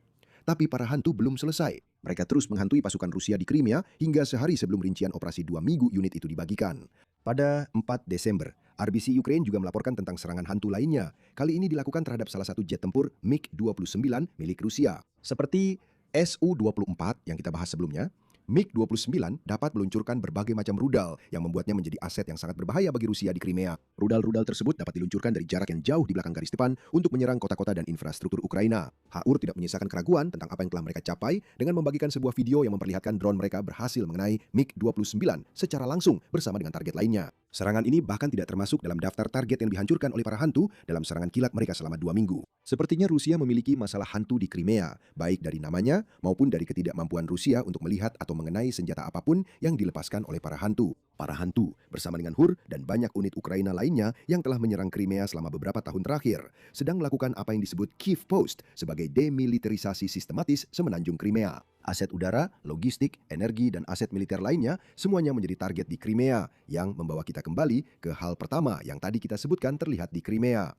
Tapi para hantu belum selesai. Mereka terus menghantui pasukan Rusia di Crimea hingga sehari sebelum rincian operasi 2 minggu unit itu dibagikan. Pada 4 Desember, RBC Ukraine juga melaporkan tentang serangan hantu lainnya. Kali ini dilakukan terhadap salah satu jet tempur MiG-29 milik Rusia. Seperti Su-24 yang kita bahas sebelumnya, MiG-29 dapat meluncurkan berbagai macam rudal yang membuatnya menjadi aset yang sangat berbahaya bagi Rusia di Crimea. Rudal-rudal tersebut dapat diluncurkan dari jarak yang jauh di belakang garis depan untuk menyerang kota-kota dan infrastruktur Ukraina. HUR tidak menyisakan keraguan tentang apa yang telah mereka capai dengan membagikan sebuah video yang memperlihatkan drone mereka berhasil mengenai MiG-29 secara langsung bersama dengan target lainnya. Serangan ini bahkan tidak termasuk dalam daftar target yang dihancurkan oleh para hantu dalam serangan kilat mereka selama 2 minggu. Sepertinya Rusia memiliki masalah hantu di Crimea, baik dari namanya maupun dari ketidakmampuan Rusia untuk melihat atau mengenai senjata apapun yang dilepaskan oleh para hantu. Para hantu bersama dengan HUR dan banyak unit Ukraina lainnya yang telah menyerang Crimea selama beberapa tahun terakhir, sedang melakukan apa yang disebut Kyiv Post sebagai demilitarisasi sistematis semenanjung Crimea. Aset udara, logistik, energi, dan aset militer lainnya semuanya menjadi target di Crimea yang membawa kita kembali ke hal pertama yang tadi kita sebutkan terlihat di Crimea.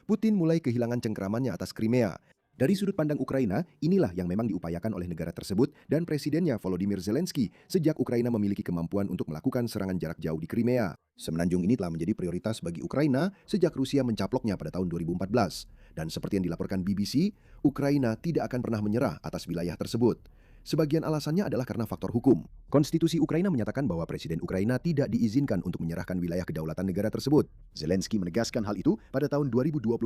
Putin mulai kehilangan cengkeramannya atas Crimea. Dari sudut pandang Ukraina, inilah yang memang diupayakan oleh negara tersebut dan presidennya Volodymyr Zelensky sejak Ukraina memiliki kemampuan untuk melakukan serangan jarak jauh di Crimea. Semenanjung ini telah menjadi prioritas bagi Ukraina sejak Rusia mencaploknya pada tahun 2014. Dan seperti yang dilaporkan BBC, Ukraina tidak akan pernah menyerah atas wilayah tersebut. Sebagian alasannya adalah karena faktor hukum. Konstitusi Ukraina menyatakan bahwa Presiden Ukraina tidak diizinkan untuk menyerahkan wilayah kedaulatan negara tersebut. Zelensky menegaskan hal itu pada tahun 2025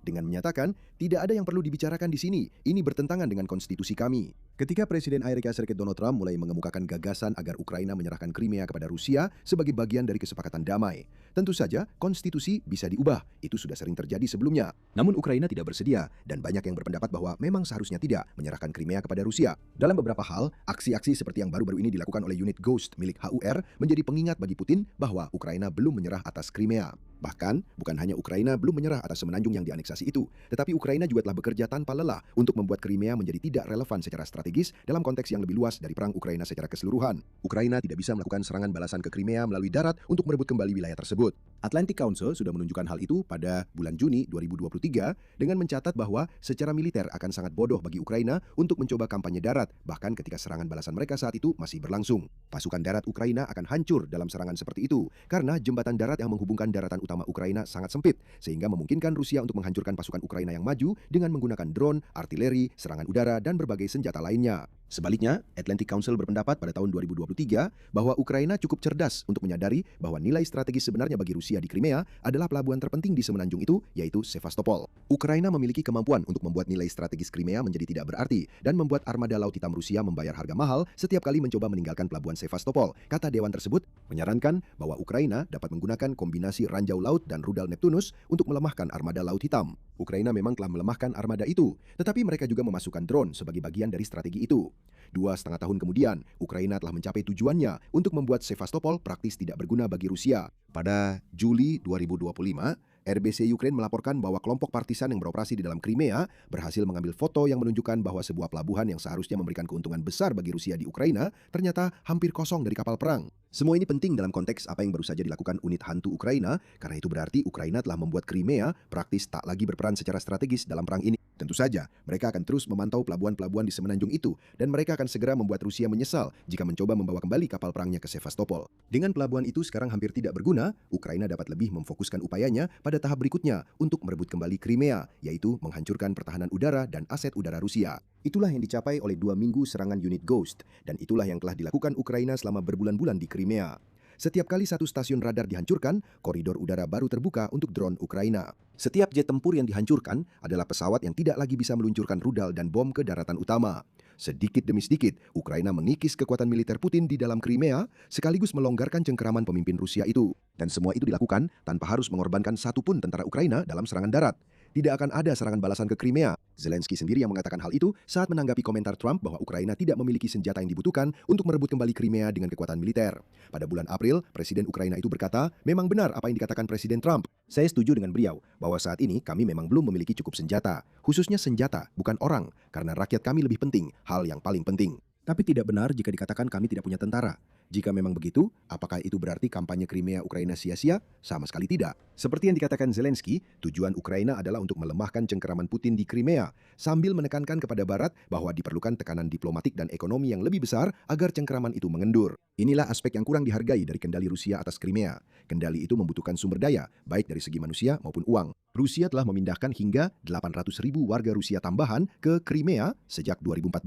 dengan menyatakan, tidak ada yang perlu dibicarakan di sini, ini bertentangan dengan konstitusi kami. Ketika Presiden Amerika Serikat Donald Trump mulai mengemukakan gagasan agar Ukraina menyerahkan Crimea kepada Rusia sebagai bagian dari kesepakatan damai. Tentu saja, konstitusi bisa diubah, itu sudah sering terjadi sebelumnya. Namun Ukraina tidak bersedia, dan banyak yang berpendapat bahwa memang seharusnya tidak menyerahkan Crimea kepada Rusia. Dalam beberapa hal, aksi-aksi seperti yang baru-baru ini dilakukan oleh unit Ghost milik HUR menjadi pengingat bagi Putin bahwa Ukraina belum menyerah atas Crimea. Bahkan, bukan hanya Ukraina belum menyerah atas semenanjung yang dianeksasi itu, tetapi Ukraina juga telah bekerja tanpa lelah untuk membuat Crimea menjadi tidak relevan secara strategis dalam konteks yang lebih luas dari perang Ukraina secara keseluruhan. Ukraina tidak bisa melakukan serangan balasan ke Crimea melalui darat untuk merebut kembali wilayah tersebut. Atlantic Council sudah menunjukkan hal itu pada bulan Juni 2023 dengan mencatat bahwa secara militer akan sangat bodoh bagi Ukraina untuk mencoba kampanye darat, bahkan ketika serangan balasan mereka saat itu masih berlangsung. Pasukan darat Ukraina akan hancur dalam serangan seperti itu karena jembatan darat yang menghubungkan daratan utama Ukraina sangat sempit, sehingga memungkinkan Rusia untuk menghancurkan pasukan Ukraina yang maju dengan menggunakan drone, artileri, serangan udara, dan berbagai senjata lainnya. Sebaliknya, Atlantic Council berpendapat pada tahun 2023 bahwa Ukraina cukup cerdas untuk menyadari bahwa nilai strategis sebenarnya bagi Rusia di Crimea adalah pelabuhan terpenting di semenanjung itu, yaitu Sevastopol. Ukraina memiliki kemampuan untuk membuat nilai strategis Crimea menjadi tidak berarti dan membuat armada laut hitam Rusia membayar harga mahal setiap kali mencoba meninggalkan pelabuhan Sevastopol. Kata dewan tersebut menyarankan bahwa Ukraina dapat menggunakan kombinasi ranjau laut dan rudal Neptunus untuk melemahkan armada laut hitam. Ukraina memang telah melemahkan armada itu, tetapi mereka juga memasukkan drone sebagai bagian dari strategi itu. 2,5 tahun kemudian, Ukraina telah mencapai tujuannya untuk membuat Sevastopol praktis tidak berguna bagi Rusia. Pada Juli 2025, RBC Ukraine melaporkan bahwa kelompok partisan yang beroperasi di dalam Crimea berhasil mengambil foto yang menunjukkan bahwa sebuah pelabuhan yang seharusnya memberikan keuntungan besar bagi Rusia di Ukraina ternyata hampir kosong dari kapal perang. Semua ini penting dalam konteks apa yang baru saja dilakukan unit hantu Ukraina, karena itu berarti Ukraina telah membuat Crimea praktis tak lagi berperan secara strategis dalam perang ini. Tentu saja, mereka akan terus memantau pelabuhan-pelabuhan di semenanjung itu, dan mereka akan segera membuat Rusia menyesal jika mencoba membawa kembali kapal perangnya ke Sevastopol. Dengan pelabuhan itu sekarang hampir tidak berguna, Ukraina dapat lebih memfokuskan upayanya pada tahap berikutnya untuk merebut kembali Crimea, yaitu menghancurkan pertahanan udara dan aset udara Rusia. Itulah yang dicapai oleh 2 minggu serangan unit Ghost, dan itulah yang telah dilakukan Ukraina selama berbulan-bulan di Crimea. Setiap kali satu stasiun radar dihancurkan, koridor udara baru terbuka untuk drone Ukraina. Setiap jet tempur yang dihancurkan adalah pesawat yang tidak lagi bisa meluncurkan rudal dan bom ke daratan utama. Sedikit demi sedikit, Ukraina mengikis kekuatan militer Putin di dalam Crimea, sekaligus melonggarkan cengkeraman pemimpin Rusia itu. Dan semua itu dilakukan tanpa harus mengorbankan satupun tentara Ukraina dalam serangan darat. Tidak akan ada serangan balasan ke Crimea. Zelensky sendiri yang mengatakan hal itu saat menanggapi komentar Trump bahwa Ukraina tidak memiliki senjata yang dibutuhkan untuk merebut kembali Crimea dengan kekuatan militer. Pada bulan April, Presiden Ukraina itu berkata, memang benar apa yang dikatakan Presiden Trump. Saya setuju dengan beliau bahwa saat ini kami memang belum memiliki cukup senjata. Khususnya senjata, bukan orang, karena rakyat kami lebih penting, hal yang paling penting. Tapi tidak benar jika dikatakan kami tidak punya tentara. Jika memang begitu, apakah itu berarti kampanye Crimea Ukraina sia-sia? Sama sekali tidak. Seperti yang dikatakan Zelensky, tujuan Ukraina adalah untuk melemahkan cengkeraman Putin di Crimea, sambil menekankan kepada Barat bahwa diperlukan tekanan diplomatik dan ekonomi yang lebih besar agar cengkeraman itu mengendur. Inilah aspek yang kurang dihargai dari kendali Rusia atas Crimea. Kendali itu membutuhkan sumber daya, baik dari segi manusia maupun uang. Rusia telah memindahkan hingga 800.000 warga Rusia tambahan ke Crimea sejak 2014,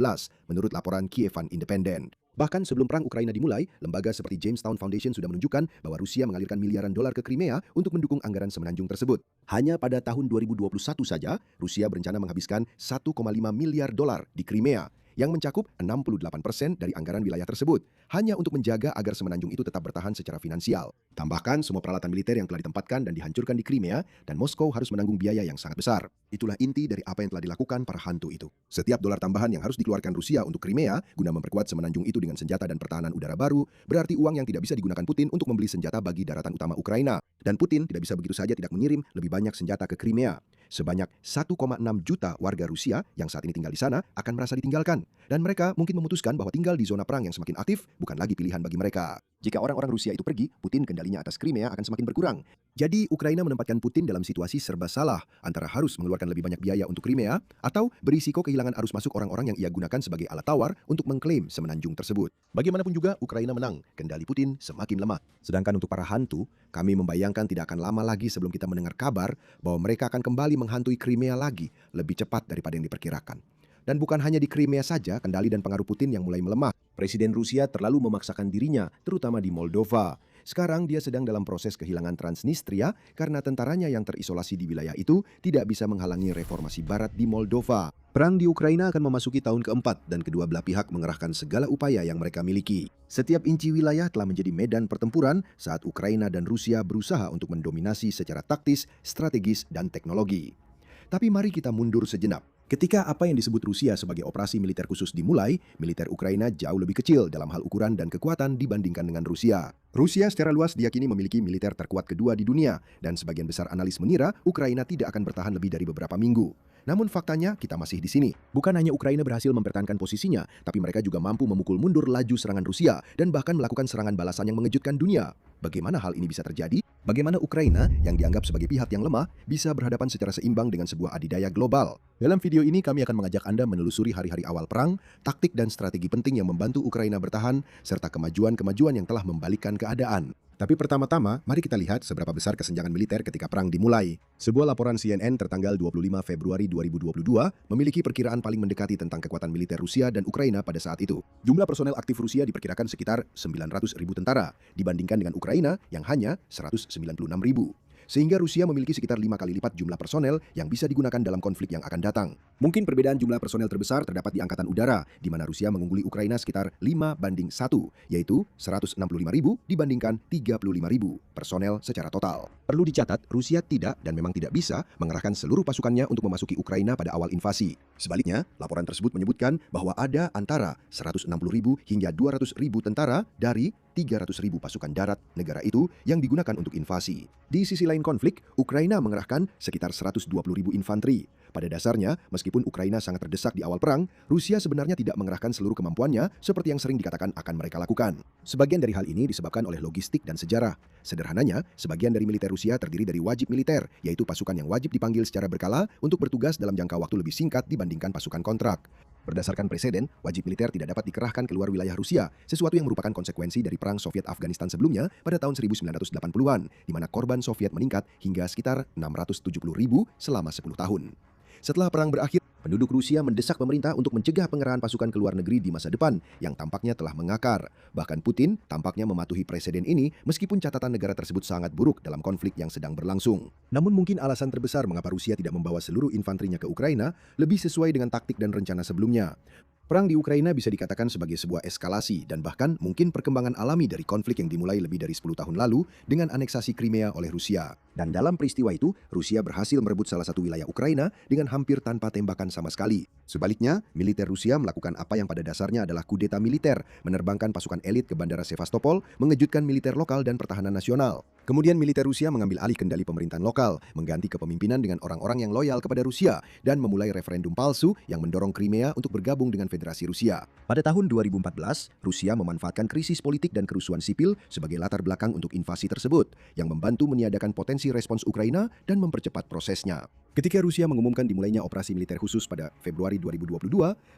menurut laporan Kievan Independent. Bahkan sebelum perang Ukraina dimulai, lembaga seperti Jamestown Foundation sudah menunjukkan bahwa Rusia mengalirkan miliaran dolar ke Crimea untuk mendukung anggaran semenanjung tersebut. Hanya pada tahun 2021 saja, Rusia berencana menghabiskan 1,5 miliar dolar di Crimea, yang mencakup 68% dari anggaran wilayah tersebut, hanya untuk menjaga agar semenanjung itu tetap bertahan secara finansial. Tambahkan semua peralatan militer yang telah ditempatkan dan dihancurkan di Crimea, dan Moskow harus menanggung biaya yang sangat besar. Itulah inti dari apa yang telah dilakukan para hantu itu. Setiap dolar tambahan yang harus dikeluarkan Rusia untuk Crimea guna memperkuat semenanjung itu dengan senjata dan pertahanan udara baru, berarti uang yang tidak bisa digunakan Putin untuk membeli senjata bagi daratan utama Ukraina. Dan Putin tidak bisa begitu saja tidak mengirim lebih banyak senjata ke Crimea. Sebanyak 1,6 juta warga Rusia yang saat ini tinggal di sana akan merasa ditinggalkan. Dan mereka mungkin memutuskan bahwa tinggal di zona perang yang semakin aktif bukan lagi pilihan bagi mereka. Jika orang-orang Rusia itu pergi, Putin kendalinya atas Crimea akan semakin berkurang. Jadi Ukraina menempatkan Putin dalam situasi serba salah, antara harus mengeluarkan lebih banyak biaya untuk Crimea atau berisiko kehilangan arus masuk orang-orang yang ia gunakan sebagai alat tawar untuk mengklaim semenanjung tersebut. Bagaimanapun juga Ukraina menang, kendali Putin semakin lemah. Sedangkan untuk para hantu, kami membayangkan tidak akan lama lagi sebelum kita mendengar kabar bahwa mereka akan kembali menghantui Crimea lagi lebih cepat daripada yang diperkirakan. Dan bukan hanya di Crimea saja kendali dan pengaruh Putin yang mulai melemah. Presiden Rusia terlalu memaksakan dirinya, terutama di Moldova. Sekarang dia sedang dalam proses kehilangan Transnistria karena tentaranya yang terisolasi di wilayah itu tidak bisa menghalangi reformasi Barat di Moldova. Perang di Ukraina akan memasuki tahun keempat dan kedua belah pihak mengerahkan segala upaya yang mereka miliki. Setiap inci wilayah telah menjadi medan pertempuran saat Ukraina dan Rusia berusaha untuk mendominasi secara taktis, strategis, dan teknologi. Tapi mari kita mundur sejenak. Ketika apa yang disebut Rusia sebagai operasi militer khusus dimulai, militer Ukraina jauh lebih kecil dalam hal ukuran dan kekuatan dibandingkan dengan Rusia. Rusia secara luas diyakini memiliki militer terkuat kedua di dunia, dan sebagian besar analis mengira Ukraina tidak akan bertahan lebih dari beberapa minggu. Namun faktanya kita masih di sini. Bukan hanya Ukraina berhasil mempertahankan posisinya, tapi mereka juga mampu memukul mundur laju serangan Rusia dan bahkan melakukan serangan balasan yang mengejutkan dunia. Bagaimana hal ini bisa terjadi? Bagaimana Ukraina, yang dianggap sebagai pihak yang lemah, bisa berhadapan secara seimbang dengan sebuah adidaya global? Dalam video ini kami akan mengajak Anda menelusuri hari-hari awal perang, taktik dan strategi penting yang membantu Ukraina bertahan, serta kemajuan-kemajuan yang telah membalikkan keadaan. Tapi pertama-tama, mari kita lihat seberapa besar kesenjangan militer ketika perang dimulai. Sebuah laporan CNN tertanggal 25 Februari 2022 memiliki perkiraan paling mendekati tentang kekuatan militer Rusia dan Ukraina pada saat itu. Jumlah personel aktif Rusia diperkirakan sekitar 900.000 tentara, dibandingkan dengan Ukraina yang hanya 196.000. Sehingga Rusia memiliki sekitar 5 kali lipat jumlah personel yang bisa digunakan dalam konflik yang akan datang. Mungkin perbedaan jumlah personel terbesar terdapat di Angkatan Udara, di mana Rusia mengungguli Ukraina sekitar 5:1, yaitu 165.000 dibandingkan 35.000 personel secara total. Perlu dicatat, Rusia tidak dan memang tidak bisa mengerahkan seluruh pasukannya untuk memasuki Ukraina pada awal invasi. Sebaliknya, laporan tersebut menyebutkan bahwa ada antara 160.000 hingga 200.000 tentara dari 300.000 pasukan darat negara itu yang digunakan untuk invasi. Di sisi lain konflik, Ukraina mengerahkan sekitar 120.000 infanteri. Pada dasarnya, meskipun Ukraina sangat terdesak di awal perang, Rusia sebenarnya tidak mengerahkan seluruh kemampuannya seperti yang sering dikatakan akan mereka lakukan. Sebagian dari hal ini disebabkan oleh logistik dan sejarah. Sederhananya, sebagian dari militer Rusia terdiri dari wajib militer, yaitu pasukan yang wajib dipanggil secara berkala untuk bertugas dalam jangka waktu lebih singkat dibandingkan pasukan kontrak. Berdasarkan preseden, wajib militer tidak dapat dikerahkan keluar wilayah Rusia, sesuatu yang merupakan konsekuensi dari perang Soviet Afghanistan sebelumnya pada tahun 1980-an, di mana korban Soviet meningkat hingga sekitar 670.000 selama 10 tahun. Setelah perang berakhir, penduduk Rusia mendesak pemerintah untuk mencegah pengerahan pasukan ke luar negeri di masa depan yang tampaknya telah mengakar. Bahkan Putin tampaknya mematuhi presiden ini meskipun catatan negara tersebut sangat buruk dalam konflik yang sedang berlangsung. Namun mungkin alasan terbesar mengapa Rusia tidak membawa seluruh infanterinya ke Ukraina lebih sesuai dengan taktik dan rencana sebelumnya. Perang di Ukraina bisa dikatakan sebagai sebuah eskalasi dan bahkan mungkin perkembangan alami dari konflik yang dimulai lebih dari 10 tahun lalu dengan aneksasi Crimea oleh Rusia. Dan dalam peristiwa itu, Rusia berhasil merebut salah satu wilayah Ukraina dengan hampir tanpa tembakan sama sekali. Sebaliknya, militer Rusia melakukan apa yang pada dasarnya adalah kudeta militer, menerbangkan pasukan elit ke Bandara Sevastopol, mengejutkan militer lokal dan pertahanan nasional. Kemudian militer Rusia mengambil alih kendali pemerintahan lokal, mengganti kepemimpinan dengan orang-orang yang loyal kepada Rusia, dan memulai referendum palsu yang mendorong Crimea untuk bergabung dengan Federasi Rusia. Pada tahun 2014, Rusia memanfaatkan krisis politik dan kerusuhan sipil sebagai latar belakang untuk invasi tersebut, yang membantu meniadakan potensi respons Ukraina dan mempercepat prosesnya. Ketika Rusia mengumumkan dimulainya operasi militer khusus pada Februari 2022,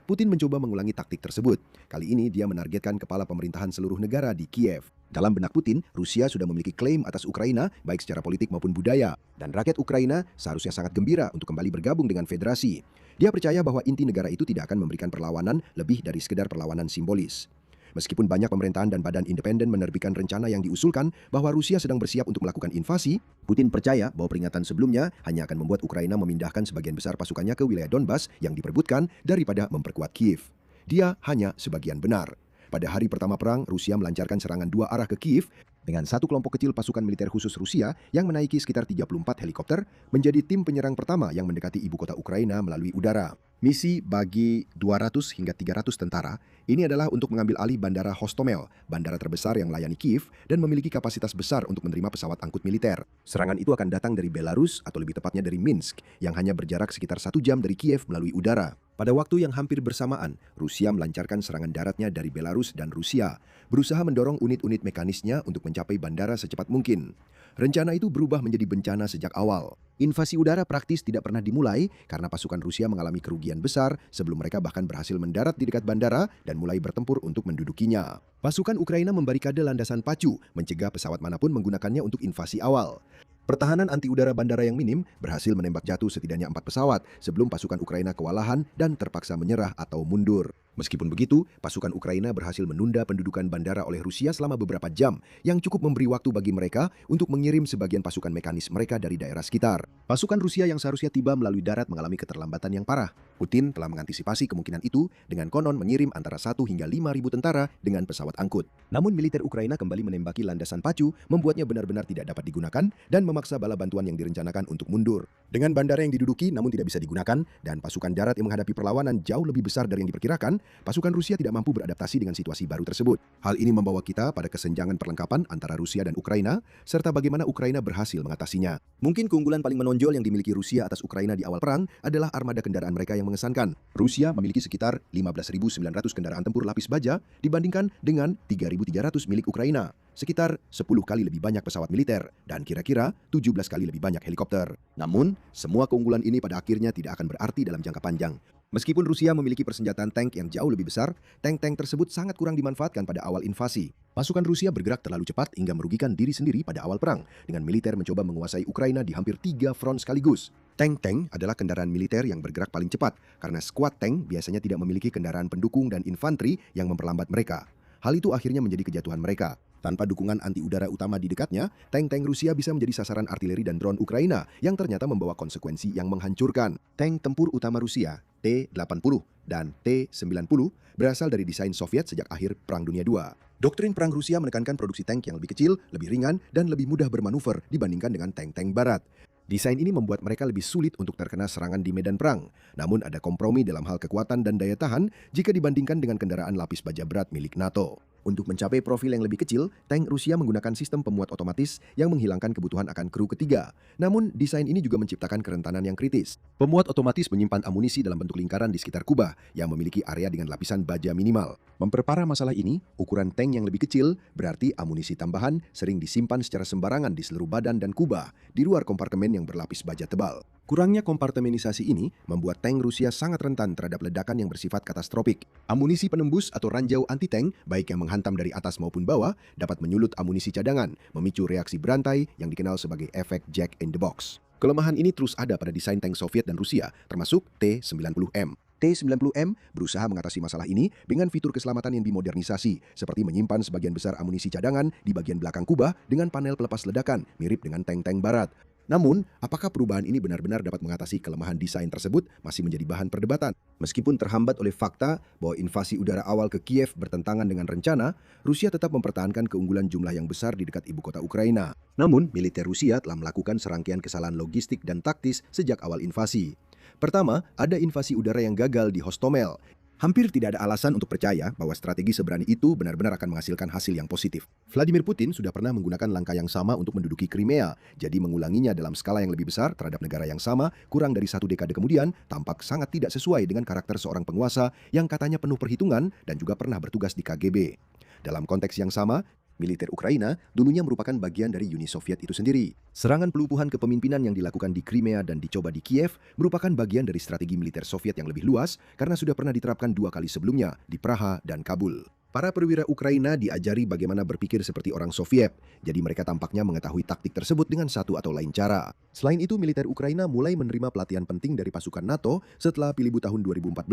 Putin mencoba mengulangi taktik tersebut. Kali ini dia menargetkan kepala pemerintahan seluruh negara di Kiev. Dalam benak Putin, Rusia sudah memiliki klaim atas Ukraina baik secara politik maupun budaya. Dan rakyat Ukraina seharusnya sangat gembira untuk kembali bergabung dengan federasi. Dia percaya bahwa inti negara itu tidak akan memberikan perlawanan lebih dari sekedar perlawanan simbolis. Meskipun banyak pemerintahan dan badan independen menerbitkan rencana yang diusulkan bahwa Rusia sedang bersiap untuk melakukan invasi, Putin percaya bahwa peringatan sebelumnya hanya akan membuat Ukraina memindahkan sebagian besar pasukannya ke wilayah Donbas yang diperebutkan daripada memperkuat Kiev. Dia hanya sebagian benar. Pada hari pertama perang, Rusia melancarkan serangan dua arah ke Kiev dengan satu kelompok kecil pasukan militer khusus Rusia yang menaiki sekitar 34 helikopter menjadi tim penyerang pertama yang mendekati ibu kota Ukraina melalui udara. Misi bagi 200 hingga 300 tentara ini adalah untuk mengambil alih Bandara Hostomel, bandara terbesar yang melayani Kiev dan memiliki kapasitas besar untuk menerima pesawat angkut militer. Serangan itu akan datang dari Belarus atau lebih tepatnya dari Minsk yang hanya berjarak sekitar 1 jam dari Kiev melalui udara. Pada waktu yang hampir bersamaan, Rusia melancarkan serangan daratnya dari Belarus dan Rusia, berusaha mendorong unit-unit mekanisnya untuk mencapai bandara secepat mungkin. Rencana itu berubah menjadi bencana sejak awal. Invasi udara praktis tidak pernah dimulai karena pasukan Rusia mengalami kerugian besar sebelum mereka bahkan berhasil mendarat di dekat bandara dan mulai bertempur untuk mendudukinya. Pasukan Ukraina membarikade landasan pacu, mencegah pesawat manapun menggunakannya untuk invasi awal. Pertahanan anti-udara bandara yang minim berhasil menembak jatuh setidaknya 4 pesawat sebelum pasukan Ukraina kewalahan dan terpaksa menyerah atau mundur. Meskipun begitu, pasukan Ukraina berhasil menunda pendudukan bandara oleh Rusia selama beberapa jam, yang cukup memberi waktu bagi mereka untuk mengirim sebagian pasukan mekanis mereka dari daerah sekitar. Pasukan Rusia yang seharusnya tiba melalui darat mengalami keterlambatan yang parah. Putin telah mengantisipasi kemungkinan itu dengan konon mengirim antara 1 hingga 5.000 tentara dengan pesawat angkut. Namun militer Ukraina kembali menembaki landasan pacu, membuatnya benar-benar tidak dapat digunakan dan memaksa bala bantuan yang direncanakan untuk mundur. Dengan bandara yang diduduki namun tidak bisa digunakan dan pasukan darat yang menghadapi perlawanan jauh lebih besar dari yang diperkirakan, pasukan Rusia tidak mampu beradaptasi dengan situasi baru tersebut. Hal ini membawa kita pada kesenjangan perlengkapan antara Rusia dan Ukraina, serta bagaimana Ukraina berhasil mengatasinya. Mungkin keunggulan paling menonjol yang dimiliki Rusia atas Ukraina di awal perang adalah armada kendaraan mereka yang mengesankan. Rusia memiliki sekitar 15.900 kendaraan tempur lapis baja dibandingkan dengan 3.300 milik Ukraina. Sekitar 10 kali lebih banyak pesawat militer dan kira-kira 17 kali lebih banyak helikopter. Namun, semua keunggulan ini pada akhirnya tidak akan berarti dalam jangka panjang. Meskipun Rusia memiliki persenjataan tank yang jauh lebih besar, tank-tank tersebut sangat kurang dimanfaatkan pada awal invasi. Pasukan Rusia bergerak terlalu cepat hingga merugikan diri sendiri pada awal perang, dengan militer mencoba menguasai Ukraina di hampir 3 front sekaligus. Tank-tank adalah kendaraan militer yang bergerak paling cepat, karena skuad tank biasanya tidak memiliki kendaraan pendukung dan infanteri yang memperlambat mereka. Hal itu akhirnya menjadi kejatuhan mereka. Tanpa dukungan anti-udara utama di dekatnya, tank-tank Rusia bisa menjadi sasaran artileri dan drone Ukraina yang ternyata membawa konsekuensi yang menghancurkan. Tank tempur utama Rusia, T-80 dan T-90, berasal dari desain Soviet sejak akhir Perang Dunia II. Doktrin perang Rusia menekankan produksi tank yang lebih kecil, lebih ringan, dan lebih mudah bermanuver dibandingkan dengan tank-tank barat. Desain ini membuat mereka lebih sulit untuk terkena serangan di medan perang. Namun ada kompromi dalam hal kekuatan dan daya tahan jika dibandingkan dengan kendaraan lapis baja berat milik NATO. Untuk mencapai profil yang lebih kecil, tank Rusia menggunakan sistem pemuat otomatis yang menghilangkan kebutuhan akan kru ketiga. Namun, desain ini juga menciptakan kerentanan yang kritis. Pemuat otomatis menyimpan amunisi dalam bentuk lingkaran di sekitar kubah yang memiliki area dengan lapisan baja minimal. Memperparah masalah ini, ukuran tank yang lebih kecil berarti amunisi tambahan sering disimpan secara sembarangan di seluruh badan dan kubah di luar kompartemen yang berlapis baja tebal. Kurangnya kompartemenisasi ini membuat tank Rusia sangat rentan terhadap ledakan yang bersifat katastrofik. Amunisi penembus atau ranjau anti-tank, baik yang menghantam dari atas maupun bawah, dapat menyulut amunisi cadangan, memicu reaksi berantai yang dikenal sebagai efek Jack in the Box. Kelemahan ini terus ada pada desain tank Soviet dan Rusia, termasuk T-90M. T-90M berusaha mengatasi masalah ini dengan fitur keselamatan yang dimodernisasi, seperti menyimpan sebagian besar amunisi cadangan di bagian belakang kubah dengan panel pelepas ledakan, mirip dengan tank-tank barat. Namun, apakah perubahan ini benar-benar dapat mengatasi kelemahan desain tersebut masih menjadi bahan perdebatan. Meskipun terhambat oleh fakta bahwa invasi udara awal ke Kiev bertentangan dengan rencana, Rusia tetap mempertahankan keunggulan jumlah yang besar di dekat ibu kota Ukraina. Namun, militer Rusia telah melakukan serangkaian kesalahan logistik dan taktis sejak awal invasi. Pertama, ada invasi udara yang gagal di Hostomel. Hampir tidak ada alasan untuk percaya bahwa strategi seberani itu benar-benar akan menghasilkan hasil yang positif. Vladimir Putin sudah pernah menggunakan langkah yang sama untuk menduduki Crimea, jadi mengulanginya dalam skala yang lebih besar terhadap negara yang sama kurang dari 1 dekade kemudian tampak sangat tidak sesuai dengan karakter seorang penguasa yang katanya penuh perhitungan dan juga pernah bertugas di KGB. Dalam konteks yang sama, militer Ukraina dulunya merupakan bagian dari Uni Soviet itu sendiri. Serangan pelupuhan kepemimpinan yang dilakukan di Crimea dan dicoba di Kiev merupakan bagian dari strategi militer Soviet yang lebih luas karena sudah pernah diterapkan 2 kali sebelumnya di Praha dan Kabul. Para perwira Ukraina diajari bagaimana berpikir seperti orang Soviet, jadi mereka tampaknya mengetahui taktik tersebut dengan satu atau lain cara. Selain itu, militer Ukraina mulai menerima pelatihan penting dari pasukan NATO setelah Pilibu tahun 2014,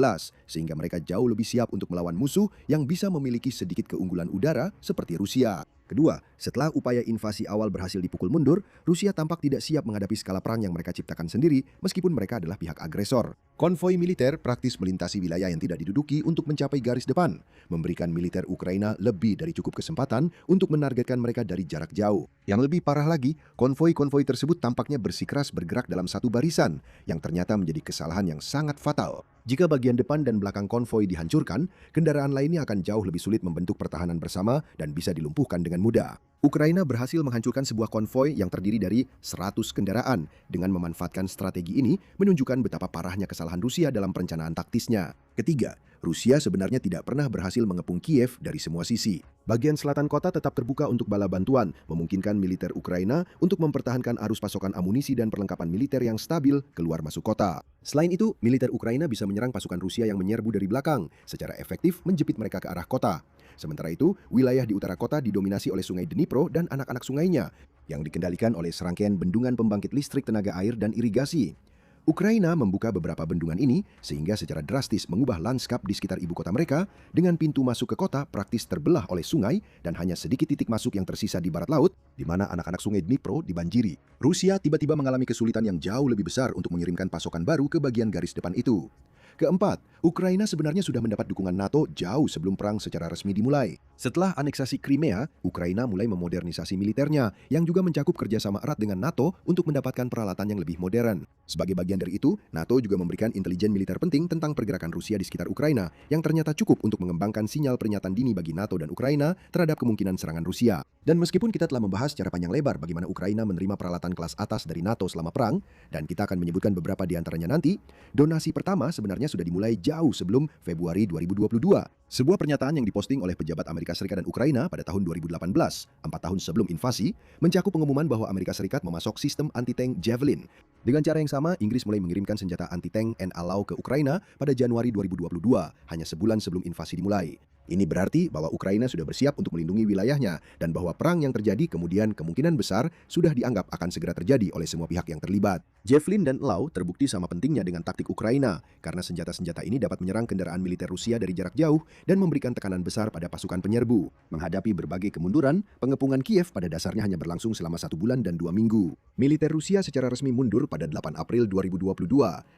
sehingga mereka jauh lebih siap untuk melawan musuh yang bisa memiliki sedikit keunggulan udara seperti Rusia. Kedua, setelah upaya invasi awal berhasil dipukul mundur, Rusia tampak tidak siap menghadapi skala perang yang mereka ciptakan sendiri meskipun mereka adalah pihak agresor. Konvoi militer praktis melintasi wilayah yang tidak diduduki untuk mencapai garis depan, memberikan militer Ukraina lebih dari cukup kesempatan untuk menargetkan mereka dari jarak jauh. Yang lebih parah lagi, konvoi-konvoi tersebut tampaknya bersikeras bergerak dalam satu barisan, yang ternyata menjadi kesalahan yang sangat fatal. Jika bagian depan dan belakang konvoi dihancurkan, kendaraan lainnya akan jauh lebih sulit membentuk pertahanan bersama dan bisa dilumpuhkan dengan mudah. Ukraina berhasil menghancurkan sebuah konvoi yang terdiri dari 100 kendaraan. Dengan memanfaatkan strategi ini, menunjukkan betapa parahnya kesalahan Rusia dalam perencanaan taktisnya. Ketiga, Rusia sebenarnya tidak pernah berhasil mengepung Kiev dari semua sisi. Bagian selatan kota tetap terbuka untuk bala bantuan, memungkinkan militer Ukraina untuk mempertahankan arus pasokan amunisi dan perlengkapan militer yang stabil keluar masuk kota. Selain itu, militer Ukraina bisa menyerang pasukan Rusia yang menyerbu dari belakang, secara efektif menjepit mereka ke arah kota. Sementara itu, wilayah di utara kota didominasi oleh sungai Dnipro dan anak-anak sungainya, yang dikendalikan oleh serangkaian bendungan pembangkit listrik tenaga air dan irigasi. Ukraina membuka beberapa bendungan ini sehingga secara drastis mengubah lanskap di sekitar ibu kota mereka dengan pintu masuk ke kota praktis terbelah oleh sungai dan hanya sedikit titik masuk yang tersisa di barat laut di mana anak-anak sungai Dnipro dibanjiri. Rusia tiba-tiba mengalami kesulitan yang jauh lebih besar untuk mengirimkan pasokan baru ke bagian garis depan itu. Keempat, Ukraina sebenarnya sudah mendapat dukungan NATO jauh sebelum perang secara resmi dimulai. Setelah aneksasi Crimea, Ukraina mulai memodernisasi militernya yang juga mencakup kerjasama erat dengan NATO untuk mendapatkan peralatan yang lebih modern. Sebagai bagian dari itu, NATO juga memberikan intelijen militer penting tentang pergerakan Rusia di sekitar Ukraina yang ternyata cukup untuk mengembangkan sinyal peringatan dini bagi NATO dan Ukraina terhadap kemungkinan serangan Rusia. Dan meskipun kita telah membahas secara panjang lebar bagaimana Ukraina menerima peralatan kelas atas dari NATO selama perang, dan kita akan menyebutkan beberapa di antaranya nanti, donasi pertama sebenarnya sudah dimulai jauh sebelum Februari 2022. Sebuah pernyataan yang diposting oleh pejabat Amerika Serikat dan Ukraina pada tahun 2018, 4 tahun sebelum invasi, mencakup pengumuman bahwa Amerika Serikat memasok sistem anti-tank Javelin. Dengan cara yang sama, Inggris mulai mengirimkan senjata anti-tank NALAW ke Ukraina pada Januari 2022, hanya sebulan sebelum invasi dimulai. Ini berarti bahwa Ukraina sudah bersiap untuk melindungi wilayahnya dan bahwa perang yang terjadi kemudian kemungkinan besar sudah dianggap akan segera terjadi oleh semua pihak yang terlibat. Javelin dan LAW terbukti sama pentingnya dengan taktik Ukraina karena senjata-senjata ini dapat menyerang kendaraan militer Rusia dari jarak jauh dan memberikan tekanan besar pada pasukan penyerbu. Menghadapi berbagai kemunduran, pengepungan Kiev pada dasarnya hanya berlangsung selama 1 bulan dan 2 minggu. Militer Rusia secara resmi mundur pada 8 April 2022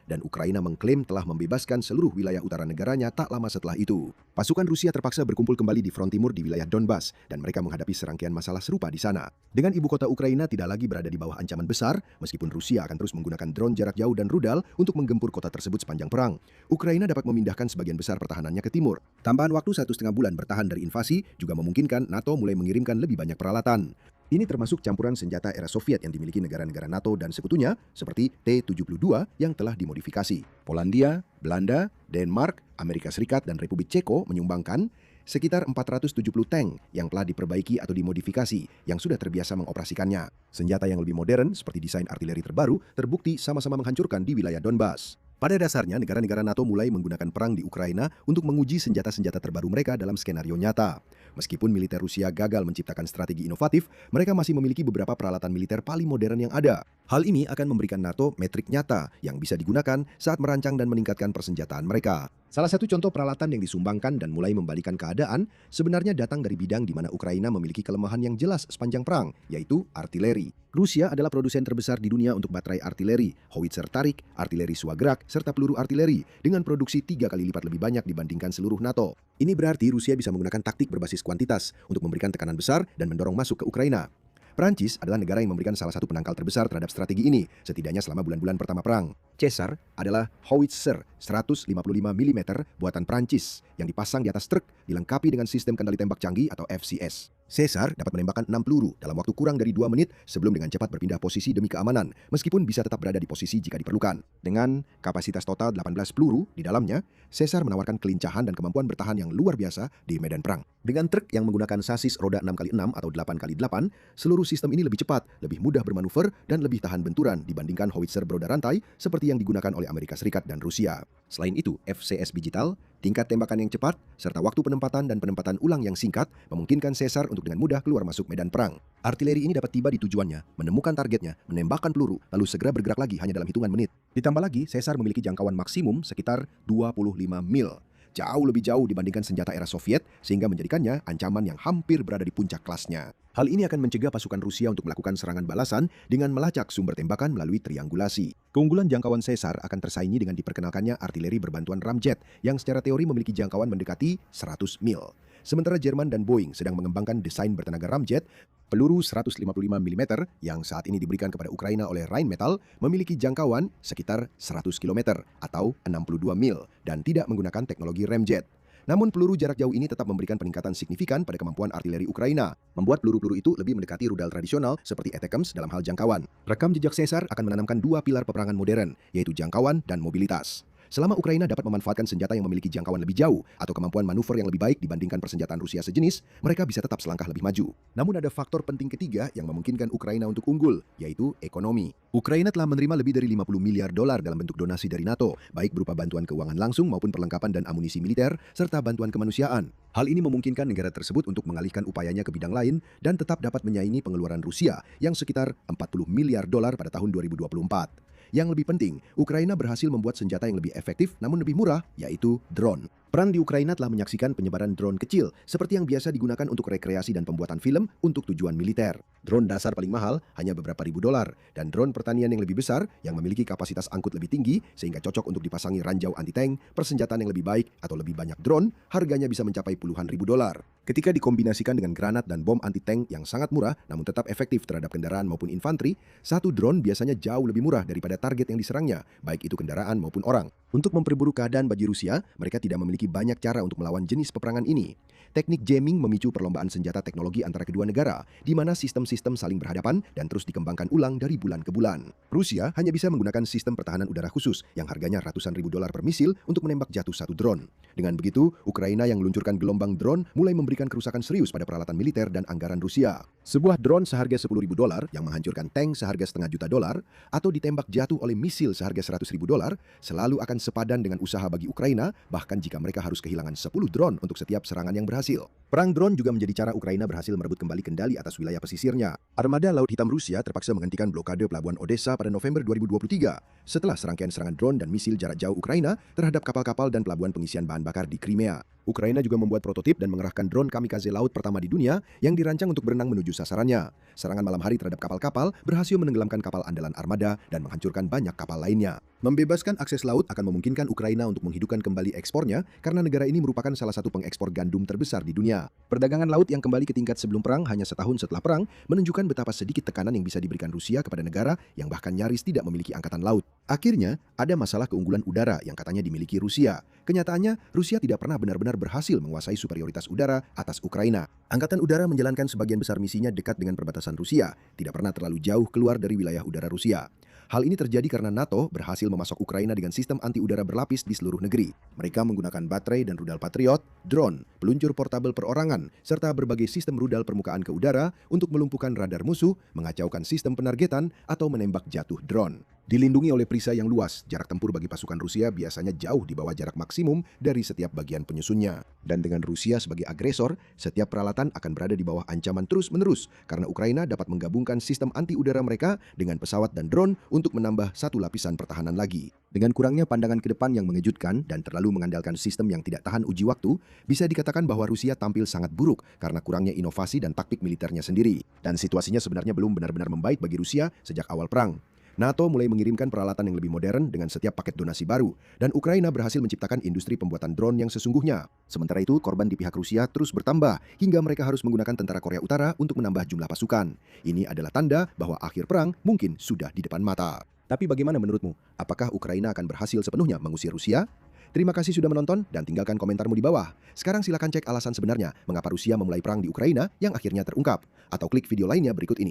dan Ukraina mengklaim telah membebaskan seluruh wilayah utara negaranya tak lama setelah itu. Pasukan Rusia terpaksa berkumpul kembali di front timur di wilayah Donbas dan mereka menghadapi serangkaian masalah serupa di sana. Dengan ibu kota Ukraina tidak lagi berada di bawah ancaman besar, meskipun Rusia akan terus menggunakan drone jarak jauh dan rudal untuk menggempur kota tersebut sepanjang perang, Ukraina dapat memindahkan sebagian besar pertahanannya ke timur. Tambahan waktu 1,5 bulan bertahan dari invasi juga memungkinkan NATO mulai mengirimkan lebih banyak peralatan. Ini termasuk campuran senjata era Soviet yang dimiliki negara-negara NATO dan sekutunya seperti T-72 yang telah dimodifikasi. Polandia, Belanda, Denmark, Amerika Serikat, dan Republik Ceko menyumbangkan sekitar 470 tank yang telah diperbaiki atau dimodifikasi yang sudah terbiasa mengoperasikannya. Senjata yang lebih modern seperti desain artileri terbaru terbukti sama-sama menghancurkan di wilayah Donbas. Pada dasarnya, negara-negara NATO mulai menggunakan perang di Ukraina untuk menguji senjata-senjata terbaru mereka dalam skenario nyata. Meskipun militer Rusia gagal menciptakan strategi inovatif, mereka masih memiliki beberapa peralatan militer paling modern yang ada. Hal ini akan memberikan NATO metrik nyata yang bisa digunakan saat merancang dan meningkatkan persenjataan mereka. Salah satu contoh peralatan yang disumbangkan dan mulai membalikan keadaan sebenarnya datang dari bidang di mana Ukraina memiliki kelemahan yang jelas sepanjang perang, yaitu artileri. Rusia adalah produsen terbesar di dunia untuk baterai artileri, howitzer tarik, artileri swagerak, serta peluru artileri dengan produksi 3 kali lipat lebih banyak dibandingkan seluruh NATO. Ini berarti Rusia bisa menggunakan taktik berbasis kuantitas untuk memberikan tekanan besar dan mendorong masuk ke Ukraina. Prancis adalah negara yang memberikan salah satu penangkal terbesar terhadap strategi ini, setidaknya selama bulan-bulan pertama perang. Caesar adalah howitzer 155 mm buatan Prancis yang dipasang di atas truk dilengkapi dengan sistem kendali tembak canggih atau FCS. Caesar dapat menembakkan 6 peluru dalam waktu kurang dari 2 menit sebelum dengan cepat berpindah posisi demi keamanan, meskipun bisa tetap berada di posisi jika diperlukan. Dengan kapasitas total 18 peluru di dalamnya, Caesar menawarkan kelincahan dan kemampuan bertahan yang luar biasa di medan perang. Dengan truk yang menggunakan sasis roda 6x6 atau 8x8, seluruh sistem ini lebih cepat, lebih mudah bermanuver, dan lebih tahan benturan dibandingkan howitzer beroda rantai seperti yang digunakan oleh Amerika Serikat dan Rusia. Selain itu, FCS digital, tingkat tembakan yang cepat, serta waktu penempatan dan penempatan ulang yang singkat memungkinkan Caesar untuk dengan mudah keluar masuk medan perang. Artileri ini dapat tiba di tujuannya, menemukan targetnya, menembakkan peluru, lalu segera bergerak lagi hanya dalam hitungan menit. Ditambah lagi, Caesar memiliki jangkauan maksimum sekitar 25 mil. Jauh lebih jauh dibandingkan senjata era Soviet, sehingga menjadikannya ancaman yang hampir berada di puncak kelasnya. Hal ini akan mencegah pasukan Rusia untuk melakukan serangan balasan dengan melacak sumber tembakan melalui triangulasi. Keunggulan jangkauan Caesar akan tersaingi dengan diperkenalkannya artileri berbantuan ramjet yang secara teori memiliki jangkauan mendekati 100 mil. Sementara Jerman dan Boeing sedang mengembangkan desain bertenaga ramjet, peluru 155 mm yang saat ini diberikan kepada Ukraina oleh Rheinmetall memiliki jangkauan sekitar 100 km atau 62 mil dan tidak menggunakan teknologi ramjet. Namun peluru jarak jauh ini tetap memberikan peningkatan signifikan pada kemampuan artileri Ukraina, membuat peluru-peluru itu lebih mendekati rudal tradisional seperti ATACMS dalam hal jangkauan. Rekam jejak Caesar akan menanamkan 2 pilar peperangan modern, yaitu jangkauan dan mobilitas. Selama Ukraina dapat memanfaatkan senjata yang memiliki jangkauan lebih jauh atau kemampuan manuver yang lebih baik dibandingkan persenjataan Rusia sejenis, mereka bisa tetap selangkah lebih maju. Namun ada faktor penting ketiga yang memungkinkan Ukraina untuk unggul, yaitu ekonomi. Ukraina telah menerima lebih dari 50 miliar dolar dalam bentuk donasi dari NATO, baik berupa bantuan keuangan langsung maupun perlengkapan dan amunisi militer, serta bantuan kemanusiaan. Hal ini memungkinkan negara tersebut untuk mengalihkan upayanya ke bidang lain dan tetap dapat menyaingi pengeluaran Rusia yang sekitar 40 miliar dolar pada tahun 2024. Yang lebih penting, Ukraina berhasil membuat senjata yang lebih efektif namun lebih murah, yaitu drone. Perang di Ukraina telah menyaksikan penyebaran drone kecil, seperti yang biasa digunakan untuk rekreasi dan pembuatan film untuk tujuan militer. Drone dasar paling mahal hanya beberapa ribu dolar, dan drone pertanian yang lebih besar yang memiliki kapasitas angkut lebih tinggi sehingga cocok untuk dipasangi ranjau anti-tank, persenjataan yang lebih baik atau lebih banyak drone, harganya bisa mencapai puluhan ribu dolar. Ketika dikombinasikan dengan granat dan bom anti-tank yang sangat murah namun tetap efektif terhadap kendaraan maupun infanteri, satu drone biasanya jauh lebih murah daripada target yang diserangnya, baik itu kendaraan maupun orang. Untuk memperburuk keadaan bagi Rusia, mereka tidak memiliki banyak cara untuk melawan jenis peperangan ini. Teknik jamming memicu perlombaan senjata teknologi antara kedua negara, di mana sistem-sistem saling berhadapan dan terus dikembangkan ulang dari bulan ke bulan. Rusia hanya bisa menggunakan sistem pertahanan udara khusus yang harganya ratusan ribu dolar per misil untuk menembak jatuh satu drone. Dengan begitu, Ukraina yang meluncurkan gelombang drone mulai memberikan kerusakan serius pada peralatan militer dan anggaran Rusia. Sebuah drone seharga 10 ribu dolar yang menghancurkan tank seharga setengah juta dolar atau ditembak jatuh oleh misil seharga 100 ribu dolar selalu akan sepadan dengan usaha bagi Ukraina, bahkan jika mereka harus kehilangan 10 drone untuk setiap serangan yang berhasil. Perang drone juga menjadi cara Ukraina berhasil merebut kembali kendali atas wilayah pesisirnya. Armada Laut Hitam Rusia terpaksa menghentikan blokade pelabuhan Odessa pada November 2023 setelah serangkaian serangan drone dan misil jarak jauh Ukraina terhadap kapal-kapal dan pelabuhan pengisian bahan bakar di Crimea. Ukraina juga membuat prototip dan mengerahkan drone kamikaze laut pertama di dunia yang dirancang untuk berenang menuju sasarannya. Serangan malam hari terhadap kapal-kapal berhasil menenggelamkan kapal andalan armada dan menghancurkan banyak kapal lainnya. Membebaskan akses laut akan memungkinkan Ukraina untuk menghidupkan kembali ekspornya karena negara ini merupakan salah satu pengekspor gandum terbesar di dunia. Perdagangan laut yang kembali ke tingkat sebelum perang hanya setahun setelah perang menunjukkan betapa sedikit tekanan yang bisa diberikan Rusia kepada negara yang bahkan nyaris tidak memiliki angkatan laut. Akhirnya, ada masalah keunggulan udara yang katanya dimiliki Rusia. Kenyataannya, Rusia tidak pernah benar-benar berhasil menguasai superioritas udara atas Ukraina. Angkatan udara menjalankan sebagian besar misinya dekat dengan perbatasan Rusia, tidak pernah terlalu jauh keluar dari wilayah udara Rusia. Hal ini terjadi karena NATO berhasil memasok Ukraina dengan sistem anti-udara berlapis di seluruh negeri. Mereka menggunakan baterai dan rudal Patriot, drone, peluncur portabel perorangan, serta berbagai sistem rudal permukaan ke udara untuk melumpuhkan radar musuh, mengacaukan sistem penargetan, atau menembak jatuh drone. Dilindungi oleh perisai yang luas, jarak tempur bagi pasukan Rusia biasanya jauh di bawah jarak maksimum dari setiap bagian penyusunnya. Dan dengan Rusia sebagai agresor, setiap peralatan akan berada di bawah ancaman terus-menerus karena Ukraina dapat menggabungkan sistem anti-udara mereka dengan pesawat dan drone untuk menambah satu lapisan pertahanan lagi. Dengan kurangnya pandangan ke depan yang mengejutkan dan terlalu mengandalkan sistem yang tidak tahan uji waktu, bisa dikatakan bahwa Rusia tampil sangat buruk karena kurangnya inovasi dan taktik militernya sendiri. Dan situasinya sebenarnya belum benar-benar membaik bagi Rusia sejak awal perang. NATO mulai mengirimkan peralatan yang lebih modern dengan setiap paket donasi baru, dan Ukraina berhasil menciptakan industri pembuatan drone yang sesungguhnya. Sementara itu, korban di pihak Rusia terus bertambah, hingga mereka harus menggunakan tentara Korea Utara untuk menambah jumlah pasukan. Ini adalah tanda bahwa akhir perang mungkin sudah di depan mata. Tapi bagaimana menurutmu? Apakah Ukraina akan berhasil sepenuhnya mengusir Rusia? Terima kasih sudah menonton dan tinggalkan komentarmu di bawah. Sekarang silakan cek alasan sebenarnya mengapa Rusia memulai perang di Ukraina yang akhirnya terungkap. Atau klik video lainnya berikut ini.